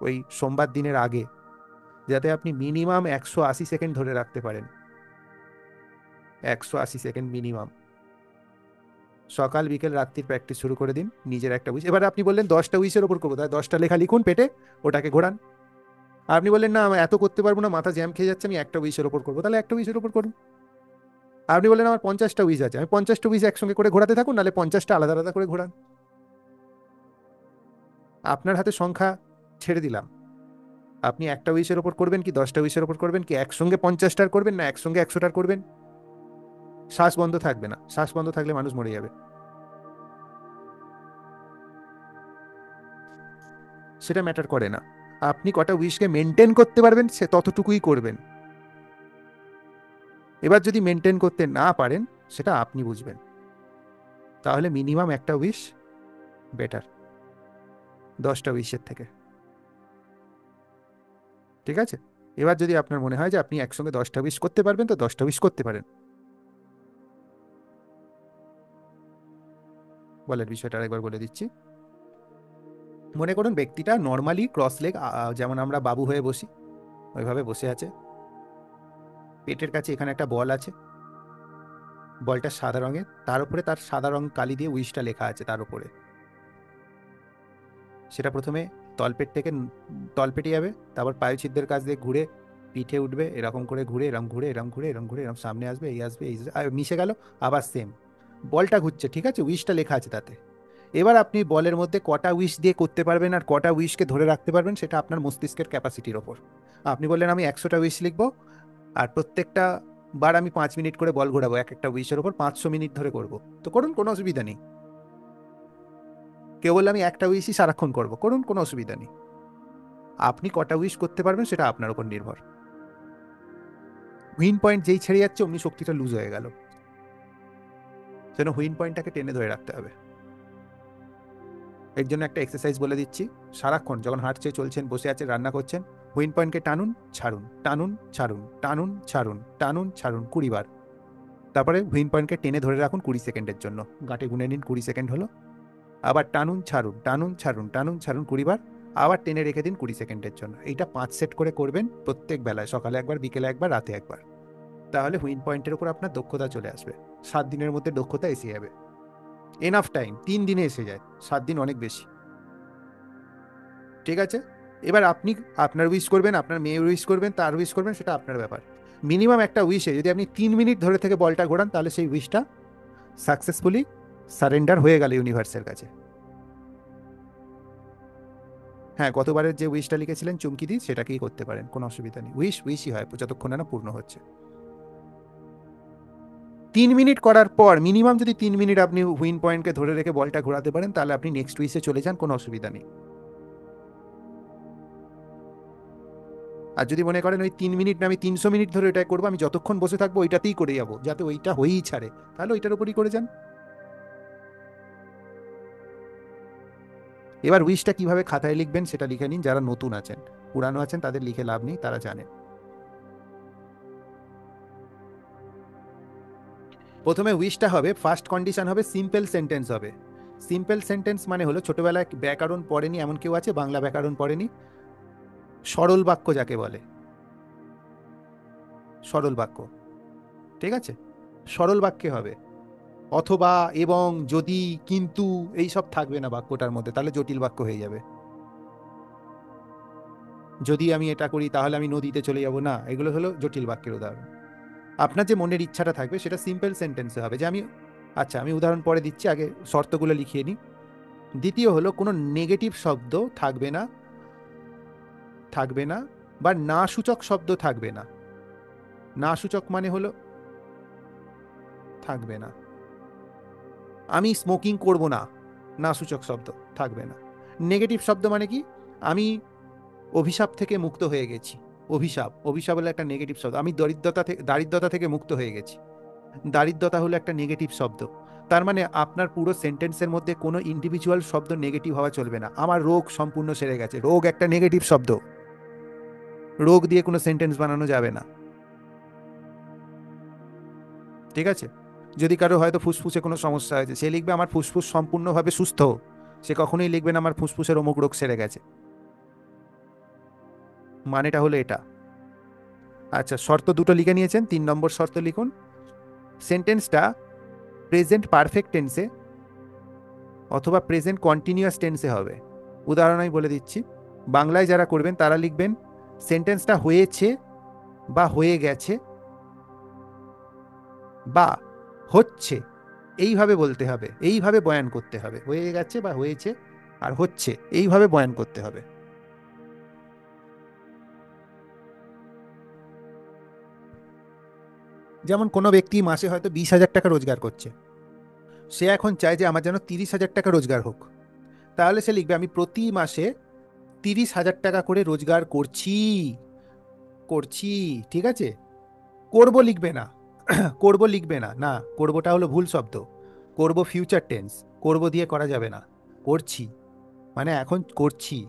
ওই সোমবার দিনের আগে, যাতে আপনি মিনিমাম 180 সেকেন্ড ধরে রাখতে পারেন। 180 সেকেন্ড মিনিমাম। সকাল বিকেল রাত্রির প্র্যাকটিস শুরু করে দিন, নিজের একটা উইশ। এবার আপনি বললেন 10টা উইশের ওপর করবো, তাই 10টা লেখা লিখুন পেটে, ওটাকে ঘোরান। আপনি বললেন না আমি এত করতে পারবো না, মাথা জ্যাম খেয়ে যাচ্ছে, আমি একটা উইশের ওপর করবো, তাহলে একটা উইশের ওপর করুন। আপনি বললেন আমার 50টা উইশ আছে, আমি 50টা উইশ একসঙ্গে করে ঘোরাতে থাকুন, নাহলে 50টা আলাদা আলাদা করে ঘোরান। আপনার হাতে সংখ্যা ছেড়ে দিলাম। আপনি একটা উইশের ওপর করবেন কি 10টা উইশের ওপর করবেন, কি একসঙ্গে 50টার করবেন, না একসঙ্গে 100টার করবেন। শ্বাস বন্ধ থাকবে না, শ্বাস বন্ধ থাকলে মানুষ মরে যাবে। সেটা ম্যাটার করে না, আপনি কটা উইশকে মেনটেন করতে পারবেন সে ততটুকুই করবেন। এবার যদি মেনটেন করতে না পারেন, সেটা আপনি বুঝবেন, তাহলে মিনিমাম একটা উইশ বেটার 10টা উইশের থেকে, ঠিক আছে। এবার যদি আপনার মনে হয় যে আপনি একসঙ্গে 10টা উইশ করতে পারবেন, তো 10টা উইশ করতে পারেন। বলের বিষয়টা আরেকবার বলে দিচ্ছি। মনে করুন ব্যক্তিটা নর্মালি ক্রস লেগ, যেমন আমরা বাবু হয়ে বসি ওইভাবে বসে আছে। পেটের কাছে এখানে একটা বল আছে, বলটা সাদা রঙের, তার উপরে তার সাদা রং কালি দিয়ে উইশটা লেখা আছে তার উপরে। সেটা প্রথমে তলপেট থেকে তলপেটে যাবে, তারপর পায়ুছিদ্রের কাছ দিয়ে ঘুরে পিঠে উঠবে, এরকম করে ঘুরে এরম ঘুরে এরম ঘুরে এরম ঘুরে এরম সামনে আসবে, এই আসবে এই মিশে গেল, আবার সেম বলটা ঘুরছে, ঠিক আছে, উইশটা লেখা আছে তাতে। এবার আপনি বলের মধ্যে কটা উইশ দিয়ে করতে পারবেন আর কটা উইশকে ধরে রাখতে পারবেন সেটা আপনার মস্তিষ্কের ক্যাপাসিটির ওপর। আপনি বললেন আমি 100টা উইশ লিখবো, আর প্রত্যেকটা বার আমি 5 মিনিট করে বল ঘোরাবো, এক একটা উইশের ওপর 500 মিনিট ধরে করব, তো করুন, কোনো অসুবিধা নেই। কেউ বললে আমি একটা উইশই সারাক্ষণ করবো, করুন, কোনো অসুবিধা নেই। আপনি কটা উইশ করতে পারবেন সেটা আপনার উপর নির্ভর। হুইন পয়েন্ট যেই ছেড়ে যাচ্ছে অমনি শক্তিটা লুজ হয়ে গেল, যেন হুইন পয়েন্টটাকে টেনে ধরে রাখতে হবে। এর জন্য একটা এক্সারসাইজ বলে দিচ্ছি। সারাক্ষণ যখন হাঁটছে, চলছেন, বসে আছে, রান্না করছেন, হুইন পয়েন্টকে টানুন ছাড়ুন, টানুন ছাড়ুন, টানুন ছাড়ুন, টানুন ছাড়ুন 20 বার। তারপরে হুইন পয়েন্টকে টেনে ধরে রাখুন 20 সেকেন্ডের জন্য, গাঁটে গুনে নিন 20 সেকেন্ড হলো। আবার টানুন ছাড়ুন, টানুন ছাড়ুন, টানুন ছাড়ুন 20 বার, আবার টেনে রেখে দিন 20 সেকেন্ডের জন্য। এইটা 5 সেট করে করবেন প্রত্যেক বেলায়, সকালে একবার, বিকেলে একবার, রাতে একবার। তাহলে হুইন পয়েন্টের উপর আপনার দক্ষতা চলে আসবে। 7 দিনের মধ্যে দক্ষতা এসে যাবে। এনাফ টাইম, 3 দিনে এসে যায়, 7 দিন অনেক বেশি। ঠিক আছে, এবার আপনি আপনার উইশ করবেন, আপনার মেয়ে উইশ করবেন, তার উইশ করবেন, সেটা আপনার ব্যাপার। মিনিমাম একটা উইশে যদি আপনি 3 মিনিট ধরে থেকে বলটা ঘোরান, তাহলে সেই উইশটা সাকসেসফুলি সারেন্ডার হয়ে গেল ইউনিভার্সের কাছে। হ্যাঁ, গতবারের যে উইশটা লিখেছিলেন চুমকি দি, সেটাকেই করতে পারেন, কোনো অসুবিধা নেই। উইশ উইশই হয় যতক্ষণ না পূর্ণ হচ্ছে। 3 মিনিট করার পর মিনিমাম যদি 3 মিনিট আপনি হুইন পয়েন্টকে ধরে রেখে বলটা ঘোরাতে পারেন, তাহলে আপনি নেক্সট উইশে চলে যান, কোনো অসুবিধা নেই। আর যদি মনে করেন ওই 3 মিনিট না, আমি 300 মিনিট ধরে এটা করবো, আমি যতক্ষণ বসে থাকবো ওইটাতেই করে যাবো, যাতে ওইটা হয়েই ছাড়ে, তাহলে ওইটার উপরই করে যান। এবার উইশটা কিভাবে খাতায় লিখবেন সেটা লিখে নিন। যারা নতুন আছেন, পুরানো আছেন তাদের লিখে লাভ নেই, তারা জানেন। প্রথমে উইশটা হবে, ফার্স্ট কন্ডিশন হবে সিম্পল সেন্টেন্স হবে। সিম্পল সেন্টেন্স মানে হলো, ছোটবেলায় ব্যাকরণ পড়েনি এমন কেউ আছে, বাংলা ব্যাকরণ পড়েনি? সরল বাক্য যাকে বলে, সরল বাক্য, ঠিক আছে, সরল বাক্যে হবে। অথবা, এবং, যদি, কিন্তু, এই সব থাকবে না বাক্যটার মধ্যে, তাহলে জটিল বাক্য হয়ে যাবে। যদি আমি এটা করি তাহলে আমি নদীতে চলে যাব না, এগুলো হলো জটিল বাক্যের উদাহরণ। আপনার যে মনের ইচ্ছাটা থাকবে সেটা সিম্পল সেন্টেন্সে হবে, যে আমি, আচ্ছা আমি উদাহরণ পরে দিচ্ছি, আগে শর্তগুলো লিখিয়ে নিই। দ্বিতীয় হলো, কোনো নেগেটিভ শব্দ থাকবে না, থাকবে না, বা না সূচক শব্দ থাকবে না। না সূচক মানে হলো থাকবে না। আমি স্মোকিং করব না, না সূচক শব্দ থাকবে না। নেগেটিভ শব্দ মানে কি? আমি অভিশাপ থেকে মুক্ত হয়ে গেছি। অভিশাপ, অভিশাপ হলো একটা নেগেটিভ শব্দ। আমি দারিদ্রতা থেকে মুক্ত হয়ে গেছি, দারিদ্রতা হলো একটা নেগেটিভ শব্দ। তার মানে আপনার পুরো সেন্টেন্সের মধ্যে কোনো ইন্ডিভিজুয়াল শব্দ নেগেটিভ হওয়া চলবে না। আমার রোগ সম্পূর্ণ সেরে গেছে, রোগ একটা নেগেটিভ শব্দ, রোগ দিয়ে কোনো সেন্টেন্স বানানো যাবে না। ঠিক আছে, যদি কারো হয়তো ফুসফুসে কোনো সমস্যা হয়েছে, সে লিখবে আমার ফুসফুস সম্পূর্ণভাবে সুস্থ, সে কখনোই লিখবে না আমার ফুসফুসের অমুক রোগ সেরে গেছে। মানেটা হলো এটা। আচ্ছা, শর্ত দুটো লিখে নিয়েছেন, 3 নম্বর শর্ত লিখুন। সেন্টেন্সটা প্রেজেন্ট পারফেক্ট টেন্সে অথবা প্রেজেন্ট কন্টিনিউয়াস টেন্সে হবে। উদাহরণ আমি বলে দিচ্ছি। বাংলায় যারা করবেন তারা লিখবেন, সেন্টেন্সটা হয়েছে বা হয়ে গেছে বা হচ্ছে, এইভাবে বলতে হবে, এইভাবে বয়ান করতে হবে। হয়ে গেছে বা হয়েছে আর হচ্ছে, এইভাবে বয়ান করতে হবে। যেমন কোনো ব্যক্তি মাসে হয়তো 20,000 টাকা রোজগার করছে, সে এখন চায় যে আমার যেন 30,000 টাকা রোজগার হোক। তাহলে সে লিখবে আমি প্রতি মাসে 30,000 টাকা করে রোজগার করছি, করছি, ঠিক আছে। করব লিখবে না, করব লিখবে না, না, করবটা হলো ভুল শব্দ। করব ফিউচার টেন্স, করব দিয়ে করা যাবে না। করছি মানে এখন করছি।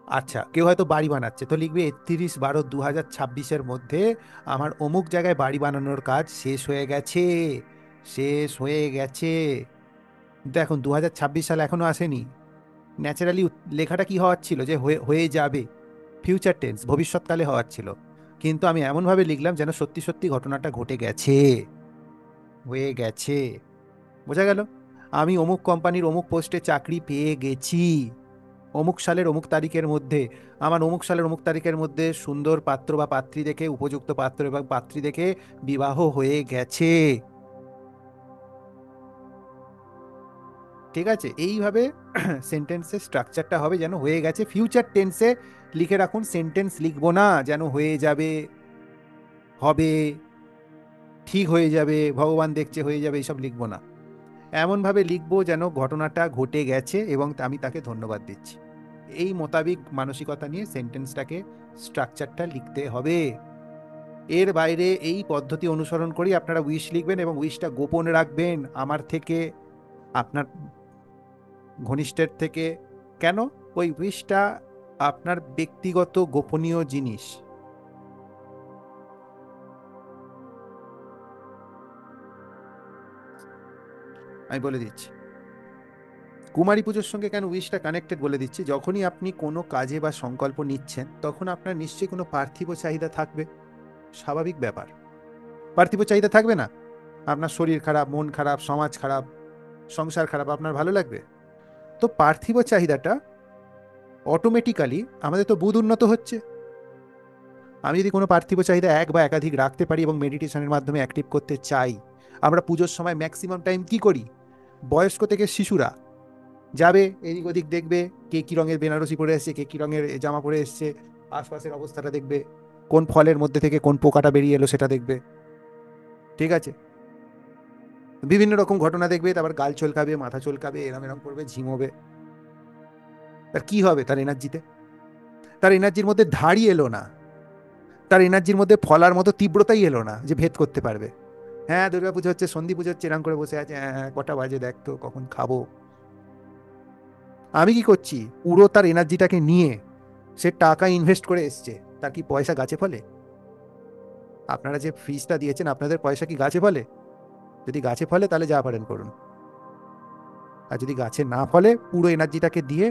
আচ্ছা, কেউ হয়তো বাড়ি বানাচ্ছে, তো লিখবে 31/12/2026 মধ্যে আমার অমুক জায়গায় বাড়ি বানানোর কাজ শেষ হয়ে গেছে, শেষ হয়ে গেছে। দেখুন 2026 সাল এখনো আসেনি। ন্যাচারালি লেখাটা কি হওয়ার ছিল, যে হয়ে হয়ে যাবে, ফিউচার টেন্স, ভবিষ্যৎকালে হওয়ার ছিল। কিন্তু আমি এমনভাবে লিখলাম যেন সত্যি সত্যি ঘটনাটা ঘটে গেছে, হয়ে গেছে। বোঝা গেল? আমি অমুক কোম্পানির অমুক পোস্টে চাকরি পেয়ে গেছি, অমুক সালের অমুক তারিখের মধ্যে। আমার অমুক সালের অমুক তারিখের মধ্যে সুন্দর পাত্র বা পাত্রী দেখে, উপযুক্ত পাত্র এবং পাত্রী দেখে বিবাহ হয়ে গেছে। ঠিক আছে, এইভাবে সেন্টেন্সের স্ট্রাকচারটা হবে যেন হয়ে গেছে। ফিউচার টেন্সে লিখে রাখুন, সেন্টেন্স লিখবো না যেন হয়ে যাবে, হবে, ঠিক হয়ে যাবে, ভগবান দেখছে হয়ে যাবে, এইসব লিখবো না। এমনভাবে লিখবো যেন ঘটনাটা ঘটে গেছে এবং আমি তাকে ধন্যবাদ দিচ্ছি। এই মোতাবিক মানসিকতা নিয়ে সেন্টেন্সটাকে, স্ট্রাকচারটা লিখতে হবে। এর বাইরে এই পদ্ধতি অনুসরণ করি আপনারা উইশ লিখবেন এবং উইশটা গোপন রাখবেন আমার থেকে, আপনার ঘনিষ্ঠের থেকে। কেন? ওই উইশটা আপনার ব্যক্তিগত গোপনীয় জিনিস। আমি বলে দিচ্ছি কুমারী পুজোর সঙ্গে কেন উইশটা কানেক্টেড, বলে দিচ্ছি। যখনই আপনি কোনো কাজে বা সংকল্প নিচ্ছেন, তখন আপনার নিশ্চয়ই কোনো পার্থিব চাহিদা থাকবে, স্বাভাবিক ব্যাপার। পার্থিব চাহিদা থাকবে না? আপনার শরীর খারাপ, মন খারাপ, সমাজ খারাপ, সংসার খারাপ, আপনার ভালো লাগবে? তো পার্থিব চাহিদাটা অটোমেটিক্যালি, আমাদের তো বুধ উন্নত হচ্ছে। আমি যদি কোনো পার্থিব চাহিদা এক বা একাধিক রাখতে পারি এবং মেডিটেশনের মাধ্যমে অ্যাক্টিভ করতে চাই, আমরা পুজোর সময় ম্যাক্সিমাম টাইম কি করি? বয়স্ক থেকে শিশুরা যাবে, এদিক ওদিক দেখবে, কে কী রঙের বেনারসি পরে এসছে, কে কী রঙের জামা পরে এসছে, আশপাশের অবস্থাটা দেখবে, কোন ফলের মধ্যে থেকে কোন পোকাটা বেরিয়ে এলো সেটা দেখবে। ঠিক আছে, বিভিন্ন রকম ঘটনা দেখবে, তারপর গাল চলকাবে, মাথা চলকাবে, এরম এরম করবে, ঝিমোবে। তার কি হবে? তার এনার্জিতে, তার এনার্জির মধ্যে ধাড়ি এলো না, তার এনার্জির মধ্যে ফলার মতো তীব্রতাই এলো না যে ভেদ করতে পারবে। হ্যাঁ, দুর্গাপুজো হচ্ছে, সন্ধি পুজো হচ্ছে, এরম করে বসে আছে, হ্যাঁ হ্যাঁ, কটা বাজে দেখ তো, কখন খাবো। আমি কি করছি? পুরো তার এনার্জিটাকে নিয়ে সে টাকা ইনভেস্ট করে এসছে, তার কি পয়সা গাছে ফলে? আপনারা যে ফিজটা দিয়েছেন, আপনাদের পয়সা কি গাছে ফলে? যদি গাছে ফলে তাহলে যা পারেন করুন, আর যদি গাছে না ফলে, পুরো এনার্জিটাকে দিয়ে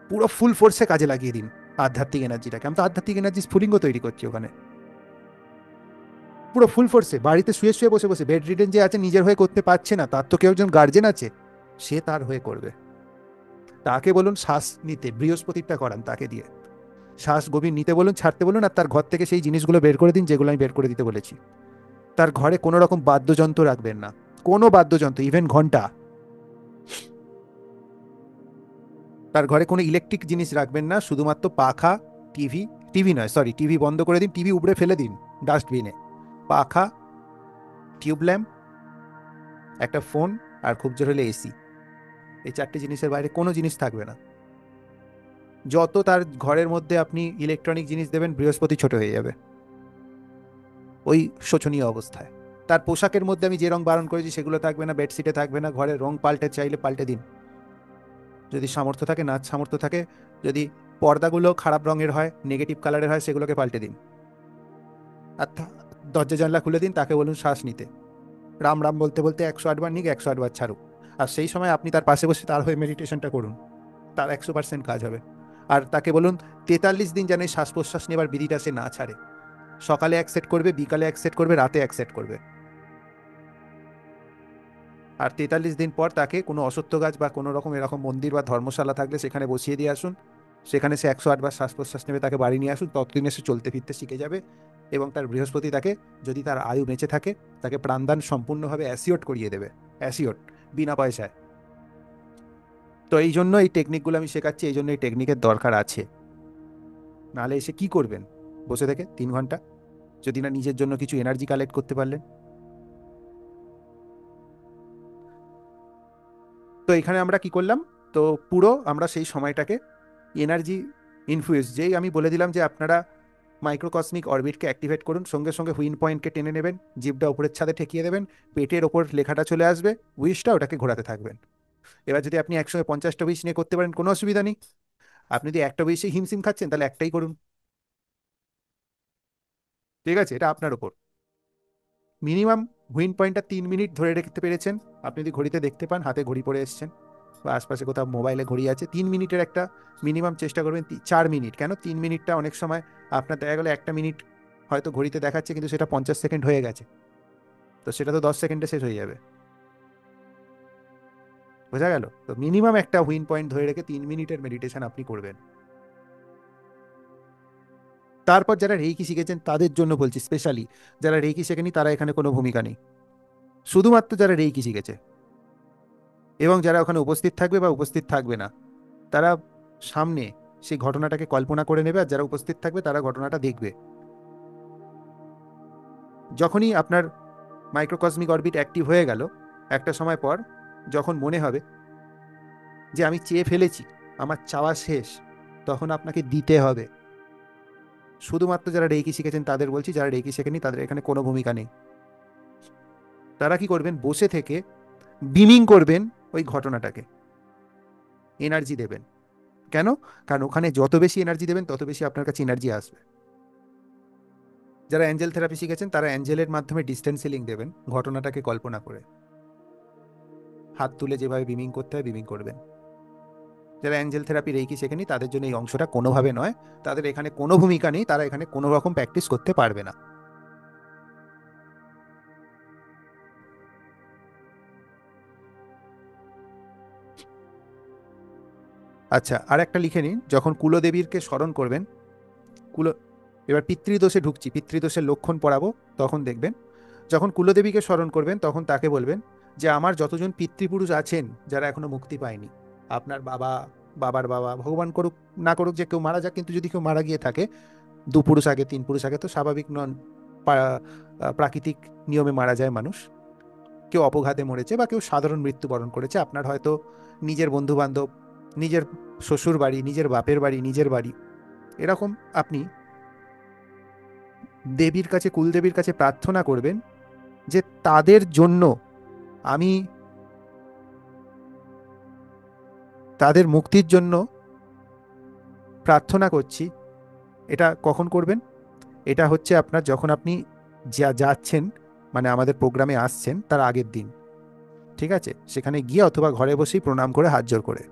পুরো ফুল ফোর্সে কাজে লাগিয়ে দিন আধ্যাত্মিক এনার্জিটাকে। আমি তো আধ্যাত্মিক এনার্জি স্ফুলিঙ্গ তৈরি করছি ওখানে, পুরো ফুল ফোর্সে। বাড়িতে শুয়ে শুয়ে বসে বসে বেড রিডেন যে আছে, নিজের হয়ে করতে পারছে না, তার তো কেউ একজন গার্জেন আছে, সে তার হয়ে করবে। তাকে বলুন শ্বাস নিতে, বৃহস্পতিটা করান তাকে দিয়ে, শ্বাস গভীর নিতে বলুন, ছাড়তে বলুন, আর তার ঘর থেকে সেই জিনিসগুলো বের করে দিন যেগুলো আমি বের করে দিতে বলেছি। তার ঘরে কোনো রকম বাদ্যযন্ত্র রাখবেন না, কোনো বাদ্যযন্ত্র, ইভেন ঘন্টা। তার ঘরে কোনো ইলেকট্রিক জিনিস রাখবেন না, শুধুমাত্র পাখা, টিভি, টিভি নয় সরি, টিভি বন্ধ করে দিন, টিভি উপড়ে ফেলে দিন ডাস্টবিনে। পাখা, টিউব ল্যাম্প, একটা ফোন, আর খুব জোর হলে এসি। এই চারটে জিনিসের বাইরে কোনো জিনিস থাকবে না। যত তার ঘরের মধ্যে আপনি ইলেকট্রনিক জিনিস দেবেন, বৃহস্পতি ছোট হয়ে যাবে ওই শোচনীয় অবস্থায়। তার পোশাকের মধ্যে আমি যে রং বারণ করেছি সেগুলো থাকবে না, বেডশিটে থাকবে না, ঘরের রং পাল্টে চাইলে পাল্টে দিন যদি সামর্থ্য থাকে, না সামর্থ্য থাকে, যদি পর্দাগুলো খারাপ রঙের হয়, নেগেটিভ কালারের হয়, সেগুলোকে পাল্টে দিন। আর দরজা জানলা খুলে দিন, তাকে বলুন শ্বাস নিতে, রাম রাম বলতে বলতে 108 বার নিক, 108 বার ছাড়ুক। আর সেই সময় আপনি তার পাশে বসে তার হয়ে মেডিটেশনটা করুন, তার 100% কাজ হবে। আর তাকে বলুন 43 দিন যেন এই শ্বাস প্রশ্বাস নেবার বিধিটা সে না ছাড়ে। সকালে এক সেট করবে, বিকালে এক সেট করবে, রাতে এক সেট করবে। আর 43 দিন পর তাকে কোনো অশ্বত্থ গাছ বা কোনো রকম এরকম মন্দির বা ধর্মশালা থাকলে সেখানে বসিয়ে দিয়ে আসুন, সেখানে সে 108 বার শ্বাস প্রশ্বাস নেবে, তাকে বাড়ি নিয়ে আসুন, ততদিনে সে চলতে ফিরতে শিখে যাবে। এবং তার বৃহস্পতি তাকে, যদি তার আয়ু বেঁচে থাকে, তাকে প্রাণদান সম্পূর্ণভাবে অ্যাসিওর করিয়ে দেবে, অ্যাসিওর, বিনা পয়সায়। তো এই জন্য এই টেকনিকগুলো আমি শেখাচ্ছি, এই জন্য এই টেকনিকের দরকার আছে। নাহলে এসে কি করবেন বসে থেকে 3 ঘন্টা, যদি না নিজের জন্য কিছু এনার্জি কালেক্ট করতে পারলেন। তো এখানে আমরা কি করলাম? তো পুরো আমরা সেই সময়টাকে এনার্জি ইনফিউজ, যেই আমি বলে দিলাম যে আপনারা মাইক্রোকসমিক অরবিটকে অ্যাক্টিভেট করুন, সঙ্গে সঙ্গে হুইন পয়েন্টকে টেনে নেবেন, জিভটা উপরের ছাদে ঠেকিয়ে দেবেন, পেটের ওপর লেখাটা চলে আসবে, উইশটা ওটাকে ঘোরাতে থাকবেন। এবার যদি আপনি একসঙ্গে 50টা উইশ নিয়ে করতে পারেন, কোনো অসুবিধা নেই। আপনি যদি একটা উইশে হিমশিম খাচ্ছেন, তাহলে একটাই করুন। ঠিক আছে, এটা আপনার ওপর। মিনিমাম হুইন পয়েন্টটা 3 মিনিট ধরে রাখতে পেরেছেন, আপনি যদি ঘড়িতে দেখতে পান হাতে ঘড়ি পরে এসছেন বা আশপাশে কোথাও মোবাইলে ঘড়ি আছে, 3 মিনিটের একটা মিনিমাম চেষ্টা করবেন। 4 মিনিট কেন, 3 মিনিটটা অনেক সময় আপনার দেখা গেলো 1 মিনিট হয়তো ঘড়িতে দেখাচ্ছে কিন্তু সেটা 50 সেকেন্ড হয়ে গেছে, তো সেটা তো 10 সেকেন্ডে শেষ হয়ে যাবে। বোঝা গেল? তো মিনিমাম একটা হুইন পয়েন্ট ধরে রেখে 3 মিনিটের মেডিটেশন আপনি করবেন। তারপর যারা রেইকি শিখেছেন তাদের জন্য বলছি, স্পেশালি যারা রেইকি শেখেনি তারা এখানে কোনো ভূমিকা নেই, শুধুমাত্র যারা রেইকি শিখেছে এবং যারা ওখানে উপস্থিত থাকবে বা উপস্থিত থাকবে না, তারা সামনে সেই ঘটনাটাকে কল্পনা করে নেবে, আর যারা উপস্থিত থাকবে তারা ঘটনাটা দেখবে। যখনই আপনার মাইক্রোকসমিক অরবিট অ্যাক্টিভ হয়ে গেল, একটা সময় পর যখন মনে হবে যে আমি চেয়ে ফেলেছি, আমার চাওয়া শেষ, তখন আপনাকে দিতে হবে। শুধুমাত্র যারা রেইকি শিখেছেন তাদের বলছি, যারা রেইকি শেখেনি তাদের এখানে কোনো ভূমিকা নেই। তারা কি করবেন, বসে থেকে বিমিং করবেন ওই ঘটনাটাকে, এনার্জি দেবেন। কেন? কারণ ওখানে যত বেশি এনার্জি দেবেন তত বেশি আপনার কাছে এনার্জি আসবে। যারা অ্যাঞ্জেল থেরাপি শিখেছেন তারা অ্যাঞ্জেলের মাধ্যমে ডিস্টেন্স হিলিং দেবেন, ঘটনাটাকে কল্পনা করে হাত তুলে যেভাবে বিমিং করতে হয় বিমিং করবেন। যারা অ্যাঞ্জেল থেরাপি রেইকি শেখেনি তাদের জন্য এই অংশটা কোনোভাবে নয়, তাদের এখানে কোনো ভূমিকা নেই, তারা এখানে কোনো রকম প্র্যাকটিস করতে পারবে না। আচ্ছা, আর একটা লিখে নিন, যখন কুলদেবীরকে স্মরণ করবেন, কুল এবার পিতৃদোষে ঢুকছি, পিতৃদোষের লক্ষণ পড়াবো, তখন দেখবেন। যখন কুলদেবীকে স্মরণ করবেন তখন তাকে বলবেন যে আমার যতজন পিতৃপুরুষ আছেন যারা এখনো মুক্তি পায়নি, আপনার বাবা, বাবার বাবা, ভগবান করুক না করুক যে কেউ মারা যাক, কিন্তু যদি কেউ মারা গিয়ে থাকে 2 পুরুষ আগে 3 পুরুষ আগে, তো স্বাভাবিক নন, প্রাকৃতিক নিয়মে মারা যায় মানুষ। কেউ অপঘাতে মরেছে বা কেউ সাধারণ মৃত্যুবরণ করেছে, আপনার হয়তো নিজের বন্ধু বান্ধব, নিজের শ্বশুর বাড়ি, নিজের বাপের বাড়ি, নিজের বাড়ি, এরকম আপনি দেবীর কাছে, কুলদেবীর কাছে প্রার্থনা করবেন যে তাদের জন্য আমি, তাদের মুক্তির জন্য প্রার্থনা করছি। এটা কখন করবেন? এটা হচ্ছে আপনার যখন আপনি যাচ্ছেন, মানে আমাদের প্রোগ্রামে আসছেন তার আগের দিন, ঠিক আছে? সেখানে গিয়ে অথবা ঘরে বসেই প্রণাম করে হাত জোড় করে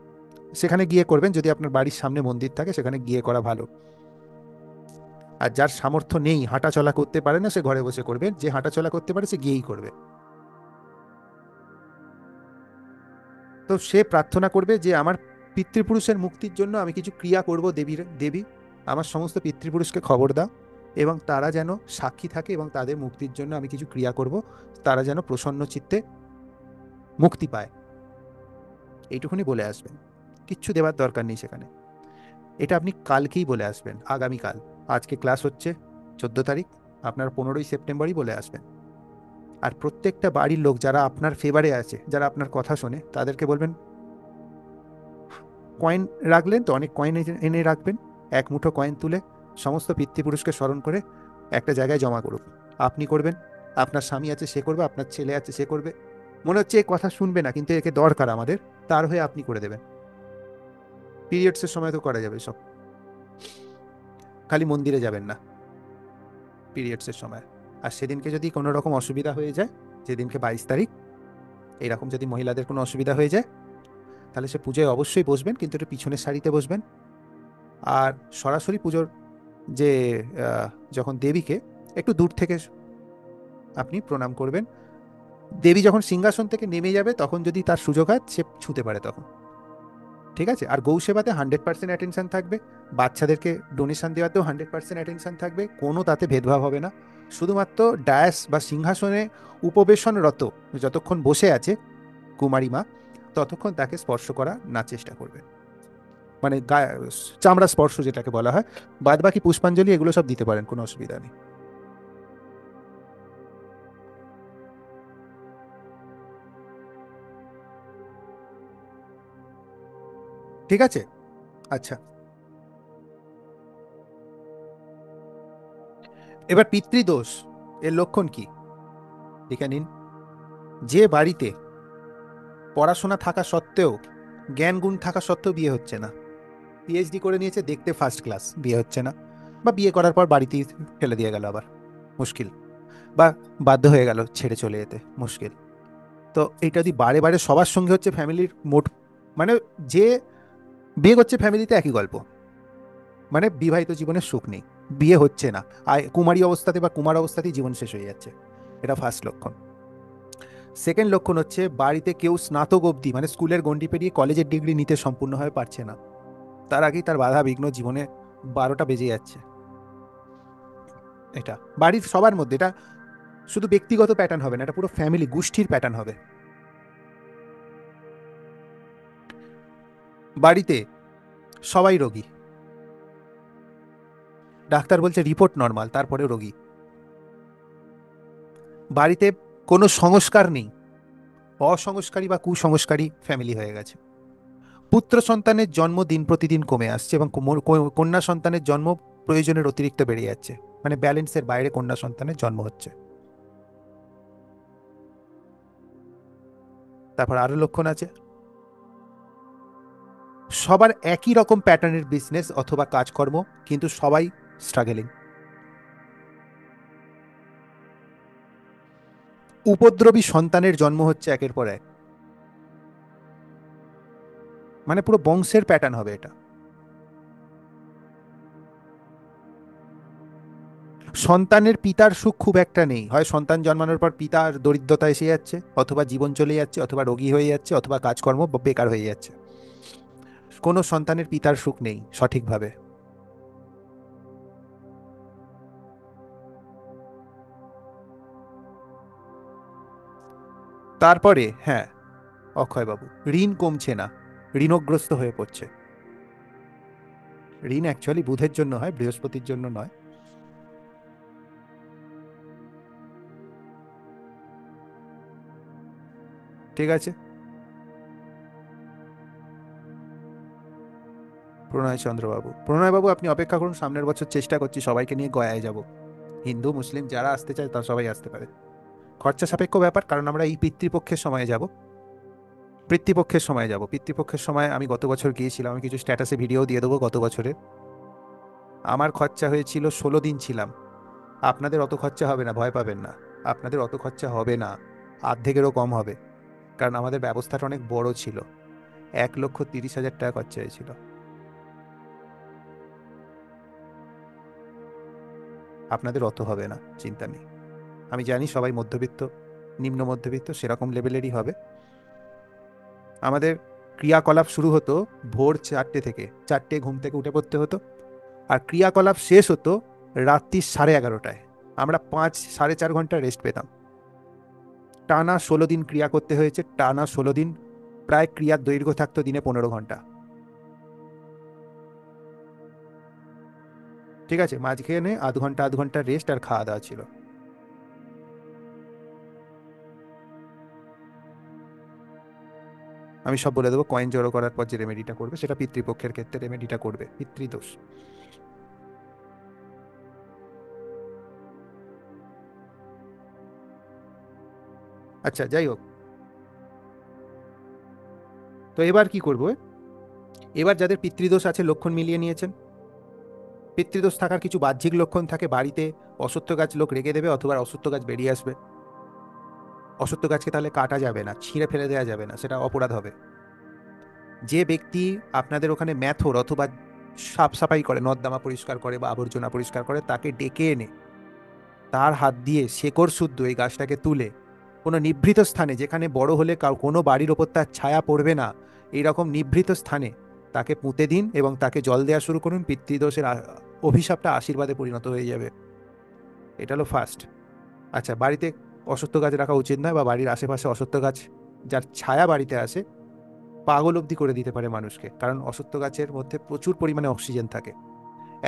সেখানে গিয়ে করবেন। যদি আপনার বাড়ির সামনে মন্দির থাকে সেখানে গিয়ে করা ভালো। আর যার সামর্থ্য নেই, হাঁটা চলা করতে পারে না, সে ঘরে বসে করবে। যে হাঁটা চলা করতে পারে সে গিয়েই করবে। তো সে প্রার্থনা করবে যে আমার পিতৃপুরুষের মুক্তির জন্য আমি কিছু ক্রিয়া করব। দেবী আমার সমস্ত পিতৃপুরুষকে খবর দাও এবং তারা যেন সাক্ষী থাকে এবং তাদের মুক্তির জন্য আমি কিছু ক্রিয়া করব, তারা যেন প্রসন্ন চিত্তে মুক্তি পায়। এইটুকুনি বলে আসবেন, কিচ্ছু দেওয়ার দরকার নেই সেখানে। এটা আপনি কালকেই বলে আসবেন, আগামীকাল। আজকে ক্লাস হচ্ছে 14 তারিখ, আপনার 15ই সেপ্টেম্বরই বলে আসবেন। আর প্রত্যেকটা বাড়ির লোক যারা আপনার ফেভারে আছে, যারা আপনার কথা শোনে, তাদেরকে বলবেন কয়েন রাখলেন তো, অনেক কয়েন এনে রাখবেন, এক মুঠো কয়েন তুলে সমস্ত পিতৃপুরুষকে স্মরণ করে একটা জায়গায় জমা করুন। আপনি করবেন, আপনার স্বামী আছে সে করবে, আপনার ছেলে আছে সে করবে। মনে হচ্ছে এ কথা শুনবে না কিন্তু একে দরকার আমাদের, তার হয়ে আপনি করে দেবেন। পিরিয়ডসের সময় তো করা যাবে সব, খালি মন্দিরে যাবেন না পিরিয়ডসের সময়। আর সেদিনকে যদি কোনো রকম অসুবিধা হয়ে যায়, যেদিনকে 22 তারিখ, এইরকম যদি মহিলাদের কোনো অসুবিধা হয়ে যায়, তাহলে সে পুজোয় অবশ্যই বসবেন, কিন্তু একটু পিছনের সারিতে বসবেন। আর সরাসরি পুজোর যে যখন দেবীকে একটু দূর থেকে আপনি প্রণাম করবেন। দেবী যখন সিংহাসন থেকে নেমে যাবে তখন যদি তার সুযোগ হয় সে ছুঁতে পারে তখন, ঠিক আছে? আর গৌ সেবাতে 100% অ্যাটেনশন থাকবে, বাচ্চাদেরকে ডোনেশন দেওয়াতেও 100% অ্যাটেনশন থাকবে, কোনো তাতে ভেদভাব হবে না। শুধুমাত্র ডায়াস বা সিংহাসনে উপবেশনরত যতক্ষণ বসে আছে কুমারী মা, ততক্ষণ তাকে স্পর্শ করা না চেষ্টা করবে, মানে চামড়া স্পর্শ যেটাকে বলা হয়। বাদ বাকি পুষ্পাঞ্জলি এগুলো সব দিতে পারেন, কোনো অসুবিধা নেই। ঠিক আছে? আচ্ছা, এবার পিতৃদোষ এর লক্ষণ কি দেখে নিন। যে বাড়িতে পড়াশোনা থাকা সত্ত্বেও, জ্ঞান গুণ থাকা সত্ত্বেও বিয়ে হচ্ছে না, পিএইচডি করে নিয়েছে, দেখতে ফার্স্ট ক্লাস, বিয়ে হচ্ছে না, বা বিয়ে করার পর বাড়িতেই ফেলে দিয়ে গেল, আবার মুশকিল। বা বাধ্য হয়ে গেল ছেড়ে চলে যেতে, মুশকিল। তো এইটা যদি বারে বারে সবার সঙ্গে হচ্ছে, ফ্যামিলির মোট মানে যে বিয়ে করছে ফ্যামিলিতে একই গল্প, মানে বিবাহিত জীবনে সুখ নেই, বিয়ে হচ্ছে না, কুমারী অবস্থাতে বা কুমার অবস্থাতেই জীবন শেষ হয়ে যাচ্ছে। এটা ফার্স্ট লক্ষণ। সেকেন্ড লক্ষণ হচ্ছে বাড়িতে কেউ স্নাতক অবধি মানে স্কুলের গণ্ডি পেরিয়ে কলেজের ডিগ্রি নিতে সম্পূর্ণভাবে পারছে না, তার আগেই তার বাধা বিঘ্ন জীবনে 12টা বেজে যাচ্ছে। এটা বাড়ির সবার মধ্যে, এটা শুধু ব্যক্তিগত প্যাটার্ন হবে না, এটা পুরো ফ্যামিলি গোষ্ঠীর প্যাটার্ন হবে। বাড়িতে সবাই রোগী, ডাক্তার বলছে রিপোর্ট নর্মাল, তারপরে রোগী। বাড়িতে কোনো সংস্কার নেই, অসংস্কারী বা কুসংস্কারী ফ্যামিলি হয়ে গেছে। পুত্র সন্তানের জন্ম দিন প্রতিদিন কমে আসছে এবং কন্যা সন্তানের জন্ম প্রয়োজনের অতিরিক্ত বেড়ে যাচ্ছে, মানে ব্যালেন্সের বাইরে কন্যা সন্তানের জন্ম হচ্ছে। তারপর আরো লক্ষণ আছে, সবার একই রকম প্যাটার্নের বিজনেস অথবা কাজকর্ম, কিন্তু সবাই স্ট্রাগলিং। উপদ্রবী সন্তানের জন্ম হচ্ছে একের পর এক, মানে পুরো বংশের প্যাটার্ন হবে এটা। সন্তানের পিতার সুখ খুব একটা নেই, হয় সন্তান জন্মানোর পর পিতার দরিদ্রতা এসে যাচ্ছে, অথবা জীবন চলে যাচ্ছে, অথবা রোগী হয়ে যাচ্ছে, অথবা কাজকর্ম বেকার হয়ে যাচ্ছে। কোনো সন্তানের পিতার সুখ নেই সঠিকভাবে। তারপরে হ্যাঁ, অক্ষয়বাবু, ঋণ কমছে না, ঋণগ্রস্ত হয়ে পড়ছে। ঋণ অ্যাকচুয়ালি বুধের জন্য হয়, বৃহস্পতির জন্য নয়। ঠিক আছে। প্রণয় চন্দ্রবাবু, প্রণয়বাবু আপনি অপেক্ষা করুন, সামনের বছর চেষ্টা করছি সবাইকে নিয়ে গয়ায় যাব। হিন্দু মুসলিম যারা আসতে চায় তারা সবাই আসতে পারে। খরচা সাপেক্ষ ব্যাপার, কারণ আমরা এই পিতৃপক্ষের সময়ে যাব। পিতৃপক্ষের সময় আমি গত বছর গিয়েছিলাম, আমি কিছু স্ট্যাটাসে ভিডিও দিয়ে দেবো গত বছরে। আমার খরচা হয়েছিল, 16 দিন ছিলাম। আপনাদের অত খরচা হবে না, ভয় পাবেন না। আপনাদের অত খরচা হবে না, অর্ধেকেরও কম হবে, কারণ আমাদের ব্যবস্থাটা অনেক বড় ছিল। 1,30,000 টাকা খরচা হয়েছিল। আপনাদের অত হবে না, চিন্তা নেই। আমি জানি সবাই মধ্যবিত্ত, নিম্ন মধ্যবিত্ত সেরকম লেভেলেরই হবে। আমাদের ক্রিয়াকলাপ শুরু হতো ভোর 4টে থেকে, 4টে ঘুম থেকে উঠে পড়তে হতো, আর ক্রিয়াকলাপ শেষ হতো রাত্রি 11:30টায়। আমরা 5 সাড়ে 4 ঘন্টা রেস্ট পেতাম। টানা 16 দিন ক্রিয়া করতে হয়েছে, টানা 16 দিন। প্রায় ক্রিয়ার দৈর্ঘ্য থাকতো দিনে 15 ঘন্টা। ঠিক আছে, মাঝখানে আধ ঘন্টা রেস্ট আর খাওয়া দাওয়া ছিল। আমি সব বলে দেবো, কয়েন জড়ো করার পর যে রেমেডিটা করবে সেটা পিতৃপক্ষের ক্ষেত্রে রেমেডিটা করবে, পিতৃদোষ। আচ্ছা, যাই হোক, তো এবার কি করবো? এবার যাদের পিতৃদোষ আছে, লক্ষণ মিলিয়ে নিয়েছেন। পিতৃদোষ থাকার কিছু বাহ্যিক লক্ষণ থাকে, বাড়িতে অশ্বত্থ গাছ লোক রেখে দেবে, অথবা অশ্বত্থ গাছ বেরিয়ে আসবে। অশ্বত্থ গাছকে তাহলে কাটা যাবে না, ছিঁড়ে ফেলে দেওয়া যাবে না, সেটা অপরাধ হবে। যে ব্যক্তি আপনাদের ওখানে ম্যাথর অথবা সাফ সাফাই করে, নর্দমা পরিষ্কার করে বা আবর্জনা পরিষ্কার করে, তাকে ডেকে এনে তার হাত দিয়ে শেকড় শুদ্ধ এই গাছটাকে তুলে কোনো নিভৃত স্থানে, যেখানে বড় হলে কোনো বাড়ির ওপর তার ছায়া পড়বে না, এইরকম নিভৃত স্থানে তাকে পুঁতে দিন এবং তাকে জল দেওয়া শুরু করুন। পিতৃদোষের অভিশাপটা আশীর্বাদে পরিণত হয়ে যাবে। এটা হলো ফার্স্ট। আচ্ছা, বাড়িতে অশ্বত্থ গাছ রাখা উচিত নয়, বা বাড়ির আশেপাশে অশ্বত্থ গাছ যার ছায়া বাড়িতে আসে পাগল অবধি করে দিতে পারে মানুষকে, কারণ অশ্বত্থ গাছের মধ্যে প্রচুর পরিমাণে অক্সিজেন থাকে।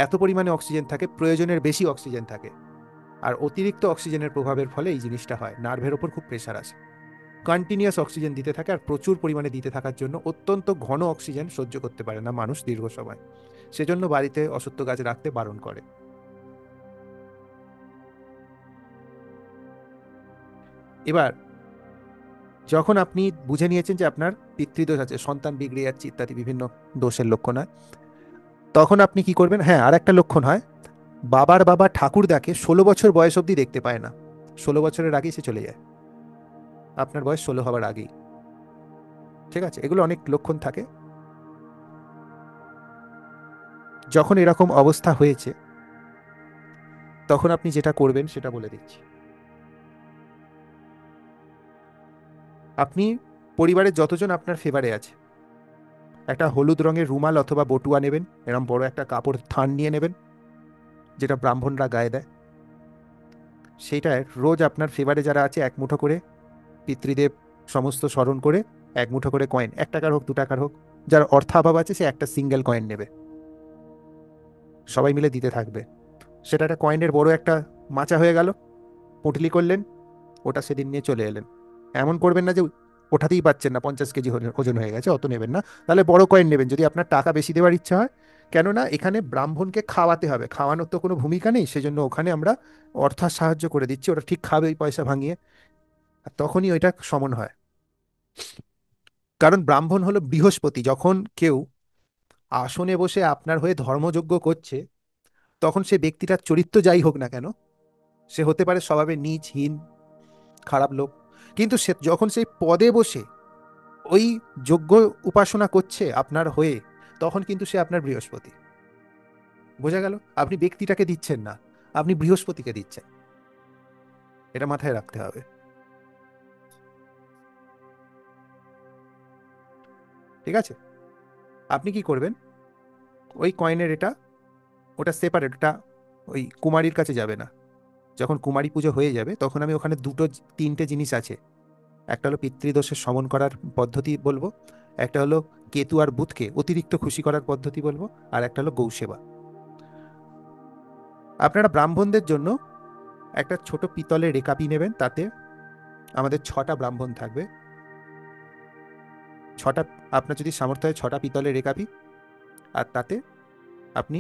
এত পরিমাণে অক্সিজেন থাকে, প্রয়োজনের বেশি অক্সিজেন থাকে। আর অতিরিক্ত অক্সিজেনের প্রভাবের ফলে এই জিনিসটা হয়, নার্ভের ওপর খুব প্রেশার আসে। কন্টিনিউয়াস অক্সিজেন দিতে থাকে, আর প্রচুর পরিমাণে দিতে থাকার জন্য অত্যন্ত ঘন অক্সিজেন সহ্য করতে পারে না মানুষ দীর্ঘ সময়। সেজন্য বাড়িতে অশ্বত্থ গাছ রাখতে বারণ করে। এবার যখন আপনি বুঝে নিয়েছেন যে আপনার পিতৃদোষ আছে, সন্তান বিগড়ে যাচ্ছে ইত্যাদি বিভিন্ন দোষের লক্ষণ হয়, তখন আপনি কি করবেন? হ্যাঁ, আর একটা লক্ষণ হয়, বাবার বাবা ঠাকুরদাকে 16 বছর বয়স অবধি দেখতে পায় না। 16 বছরের আগেই সে চলে যায়, আপনার বয়স 16 হবার আগেই। ঠিক আছে, এগুলো অনেক লক্ষণ থাকে। যখন এরকম অবস্থা হয়েছে তখন আপনি যেটা করবেন সেটা বলে দিচ্ছি। আপনি পরিবারের যতজন আপনার ফেভারে আছে, একটা হলুদ রঙের রুমাল অথবা বটুয়া নেবেন, এরকম বড় একটা কাপড় থান নিয়ে নেবেন, যেটা ব্রাহ্মণরা গায়ে দেয়। সেইটায় রোজ আপনার ফেভারে যারা আছে এক মুঠো করে পিতৃদেব সমস্ত স্মরণ করে এক মুঠো করে কয়েন, 1 টাকার হোক 2 টাকার হোক, যার অর্থাভাব আছে সে একটা সিঙ্গেল কয়েন নেবে, সবাই মিলে দিতে থাকবে। সেটা একটা কয়েনের বড় একটা মাচা হয়ে গেল, পুঁটলি করলেন, ওটা সেদিন নিয়ে চলে এলেন। এমন করবেন না যে ওঠাতেই পাচ্ছেন না, 50 কেজি ওজন হয়ে গেছে, অত নেবেন না। তাহলে বড় কয়েন নেবেন যদি আপনার টাকা বেশি দেওয়ার ইচ্ছা হয়। কেননা এখানে ব্রাহ্মণকে খাওয়াতে হবে, খাওয়ানোর তো কোনো ভূমিকা নেই, সেজন্য ওখানে আমরা অর্থাৎ সাহায্য করে দিচ্ছি, ওটা ঠিক খাবে ওই পয়সা ভাঙিয়ে, আর তখনই ওইটা সমন হয়। কারণ ব্রাহ্মণ হলো বৃহস্পতি, যখন কেউ আসনে বসে আপনার হয়ে ধর্মযজ্ঞ করছে, তখন সে ব্যক্তিটার চরিত্র যাই হোক না কেন, সে হতে পারে স্বভাবে নীচ হীন খারাপ লোক, কিন্তু সে যখন সেই পদে বসে ওই যজ্ঞ উপাসনা করছে আপনার হয়ে, তখন কিন্তু সে আপনার বৃহস্পতি। বোঝা গেল? আপনি ব্যক্তিটাকে দিচ্ছেন না, আপনি বৃহস্পতিকে দিচ্ছেন, এটা মাথায় রাখতে হবে। ঠিক আছে, আপনি কি করবেন, ওই কয়েনের ওটা সেপারেট, ওটা ওই কুমারীর কাছে যাবে না। যখন কুমারী পুজো হয়ে যাবে তখন আমি ওখানে 2-3টে জিনিস আছে, একটা হলো পিতৃদোষের শমন করার পদ্ধতি বলবো, একটা হলো কেতু আর বুধকে অতিরিক্ত খুশি করার পদ্ধতি বলবো, আর একটা হলো গৌসেবা। আপনারা ব্রাহ্মণদের জন্য একটা ছোট পিতলের রেকাপি নেবেন, তাতে আমাদের 6টা ব্রাহ্মণ থাকবে, 6টা, আপনার যদি সামর্থ্য হয় 6টা পিতলের রেকাপি, আর তাতে আপনি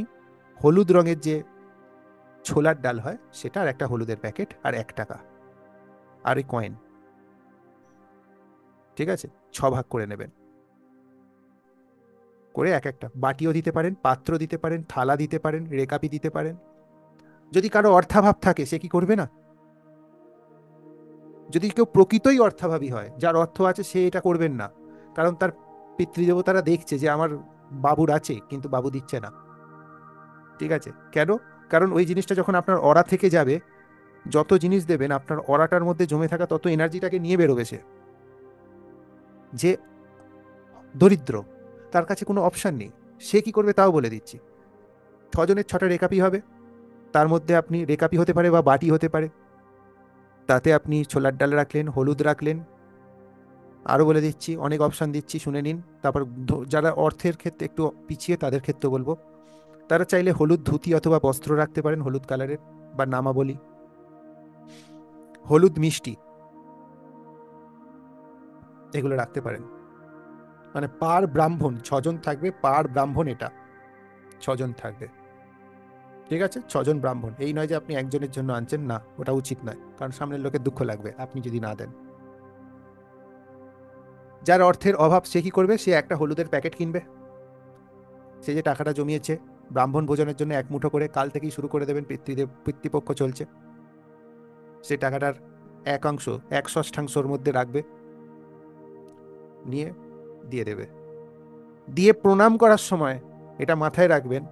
হলুদ রঙের যে ছোলার ডাল হয় সেটা, আর একটা হলুদের প্যাকেট, আর 1 টাকা, আর ওই কয়েন। ঠিক আছে, 6 ভাগ করে নেবেন, করে এক একটা বাটিও দিতে পারেন, পাত্র দিতে পারেন, থালা দিতে পারেন, রেকাপি দিতে পারেন। যদি কারো অর্থাভাব থাকে সে কি করবে না, যদি কেউ প্রকৃতই অর্থাভাবী হয়, যার অর্থ আছে, সে এটা করবেন না, কারণ তার পিতৃদেবতারা দেখছে যে আমার বাবুর আছে কিন্তু বাবু দিচ্ছে না। ঠিক আছে, কেন? কারণ ওই জিনিসটা যখন আপনার অরা থেকে যাবে, যত জিনিস দেবেন আপনার অরাটার মধ্যে জমে থাকা তত এনার্জিটাকে নিয়ে বেরোবে সে, যে দরিদ্র, তার কাছে কোনো অপশান নেই, সে কি করবে তাও বলে দিচ্ছি। 6জনের 6টা রেকাপি হবে, তার মধ্যে আপনি রেকাপি হতে পারে বা বাটি হতে পারে, তাতে আপনি ছোলার ডাল রাখলেন, হলুদ রাখলেন, আরও বলে দিচ্ছি, অনেক অপশান দিচ্ছি, শুনে নিন। তারপর যারা অর্থের ক্ষেত্রে একটু পিছিয়ে তাদের ক্ষেত্রে বলবো, তারা চাইলে হলুদ ধুতি অথবা বস্ত্র রাখতে পারেন হলুদ কালারের, বা নামাবলী, হলুদ মিষ্টি, এগুলো রাখতে পারেন। মানে পার ব্রাহ্মণ 6জন থাকবে, পার ব্রাহ্মণ এটা 6জন থাকবে। ঠিক আছে, 6জন ব্রাহ্মণ, এই নয় যে আপনি একজনের জন্য আনছেন, না, ওটা উচিত নয়, কারণ সামনের লোকের দুঃখ লাগবে আপনি যদি না দেন। যার অর্থের অভাব সে কি করবে, সে একটা হলুদের প্যাকেট কিনবে, সে যে টাকাটা জমিয়েছে ব্রাহ্মণ ভোজনের জন্য এক মুঠো করে কাল থেকেই শুরু করে দেবেন, পিতৃপক্ষ চলছে, সে টাকাটার একাংশ, 1/6 মধ্যে রাখবে, নিয়ে দিয়ে দেবে। দিয়ে প্রণাম করার সময় এটা মাথায় রাখবেন,